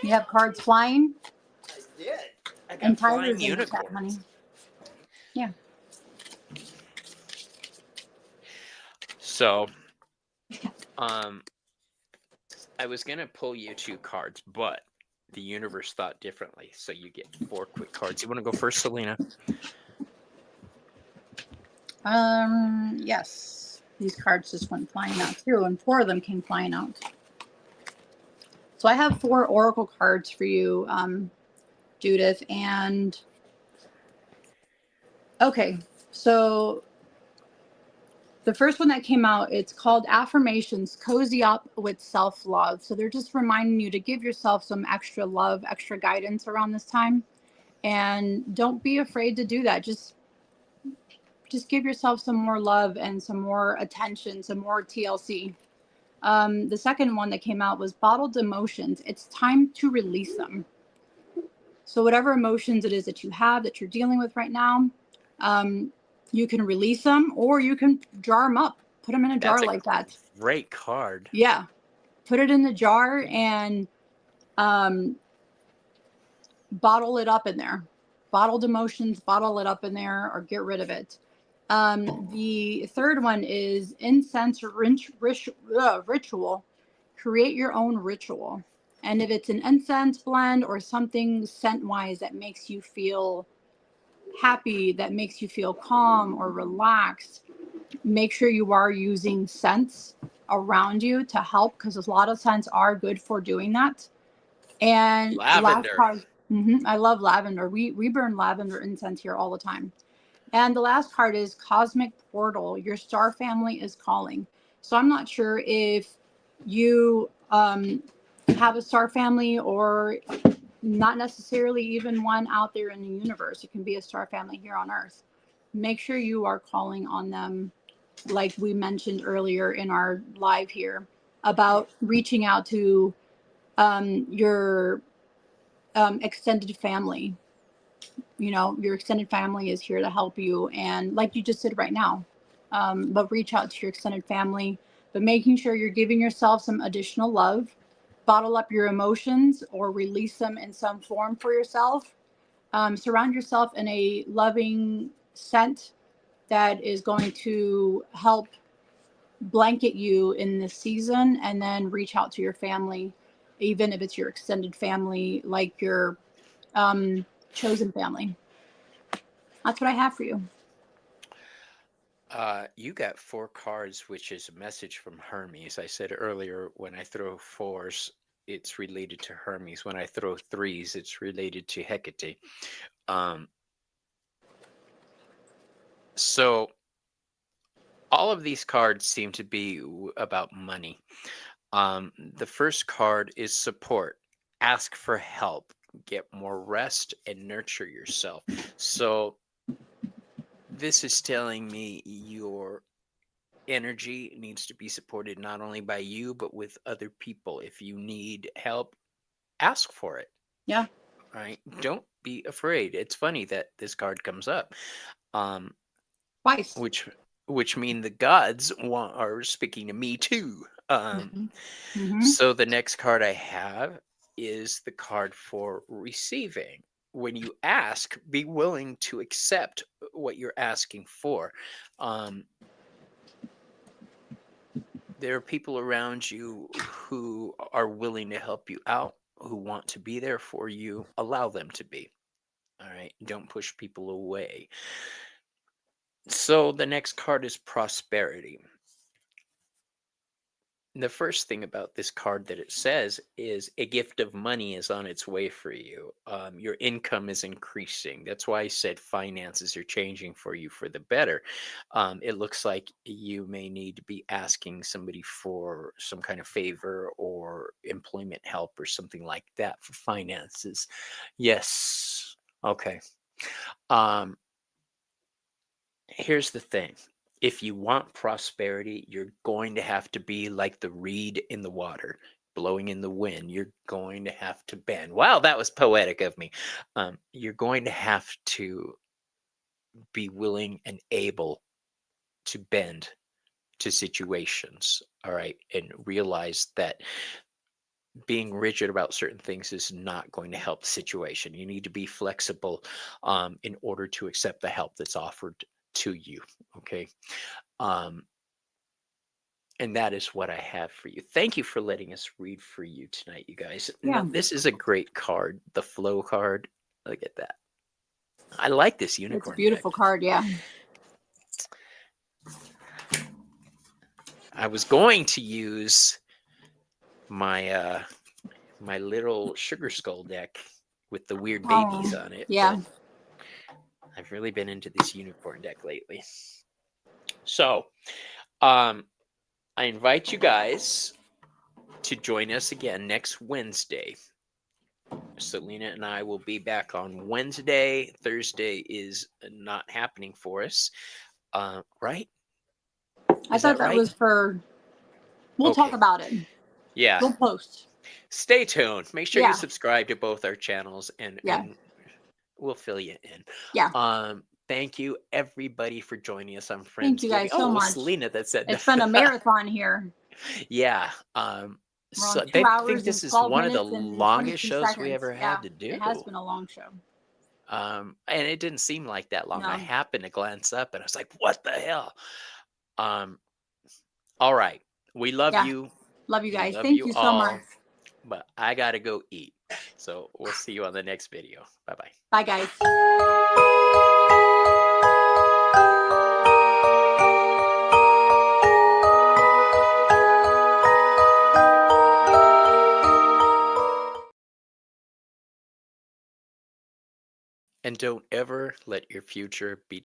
You have cards flying? I did. I got And flying Tyler's in the chat, honey. unicorns. Yeah. So, I was gonna pull you 2 cards, but the universe thought differently. So you get 4 quick cards. You want to go first, Selena? Yes. These cards just went flying out too, and 4 of them came flying out. So I have 4 oracle cards for you, Judith, and okay, so the first one that came out, it's called Affirmations, Cozy Up with Self-Love. So they're just reminding you to give yourself some extra love, extra guidance around this time. And don't be afraid to do that. Just give yourself some more love and some more attention, some more TLC. The second one that came out was Bottled Emotions. It's time to release them. So whatever emotions it is that you have, that you're dealing with right now, you can release them, or you can jar them up, put them in a jar like that. Great card. Yeah. Put it in the jar and bottle it up in there. Bottled emotions, bottle it up in there, or get rid of it. The third one is incense ritual. Create your own ritual. And if it's an incense blend or something scent-wise that makes you feel happy, that makes you feel calm or relaxed, make sure you are using scents around you to help, because a lot of scents are good for doing that. And Lavender. last card, I love lavender. We burn lavender incense here all the time. And the last card is Cosmic Portal. Your star family is calling. So I'm not sure if you have a star family, or not necessarily even one out there in the universe. It can be a star family here on Earth. Make sure you are calling on them, like we mentioned earlier in our live here, about reaching out to your extended family. You know, your extended family is here to help you, and like you just did right now, but reach out to your extended family, but making sure you're giving yourself some additional love. Bottle up your emotions or release them in some form for yourself. Surround yourself in a loving scent that is going to help blanket you in this season, and then reach out to your family, even if it's your extended family, like your chosen family. That's what I have for you. You got 4 cards, which is a message from Hermes. I said earlier, when I throw 4s, it's related to Hermes. When I throw 3s, it's related to Hecate. So all of these cards seem to be about money. The first card is support. Ask for help. Get more rest and nurture yourself. So this is telling me your energy needs to be supported not only by you, but with other people. If you need help, ask for it. Yeah. Right? Don't be afraid. It's funny that this card comes up. Um, Twice. which mean the gods are speaking to me too. Mm-hmm. So the next card I have is the card for receiving. When you ask, be willing to accept what you're asking for. There are people around you who are willing to help you out, who want to be there for you. Allow them to be. All right. Don't push people away. So the next card is prosperity. The first thing about this card that it says is a gift of money is on its way for you. Your income is increasing. That's why I said finances are changing for you for the better. It looks like you may need to be asking somebody for some kind of favor or employment help or something like that for finances. Yes. Okay. Um, Here's the thing. If you want prosperity, you're going to have to be like the reed in the water, blowing in the wind. You're going to have to bend. Wow, that was poetic of me. You're going to have to be willing and able to bend to situations. All right. And realize that being rigid about certain things is not going to help the situation. You need to be flexible in order to accept the help that's offered to you. Okay. Um, and that is what I have for you. Thank you for letting us read for you tonight, you guys. Yeah. This is a great card, the flow card. Look at that. I like this It's a unicorn beautiful deck. card. Yeah. I was going to use my my little sugar skull deck with the weird babies on it. Yeah. But I've really been into this unicorn deck lately. So, I invite you guys to join us again next Wednesday. Selena and I will be back on Wednesday. Thursday is not happening for us. Right? I Is thought that right? was for. We'll Okay. talk about it. Yeah. We'll post. Stay tuned. Make sure you Yeah. subscribe to both our channels and we'll fill you in. Yeah. Thank you everybody for joining us on Thank you Friendsgiving. guys so Oh, it was much. Selena that said It's that. been a marathon here. Yeah. We're So on 2 they think hours and this is 12 one of the minutes and longest 22 shows we seconds. ever Yeah. had to do. It has been a long show. And it didn't seem like that long. I No. happened to glance up and I was like, what the hell? All right. We love Yeah. you. Love you We guys. love Thank you you so much. all. But I gotta go eat. So we'll see you on the next video. Bye-bye. Bye, guys. And don't ever let your future be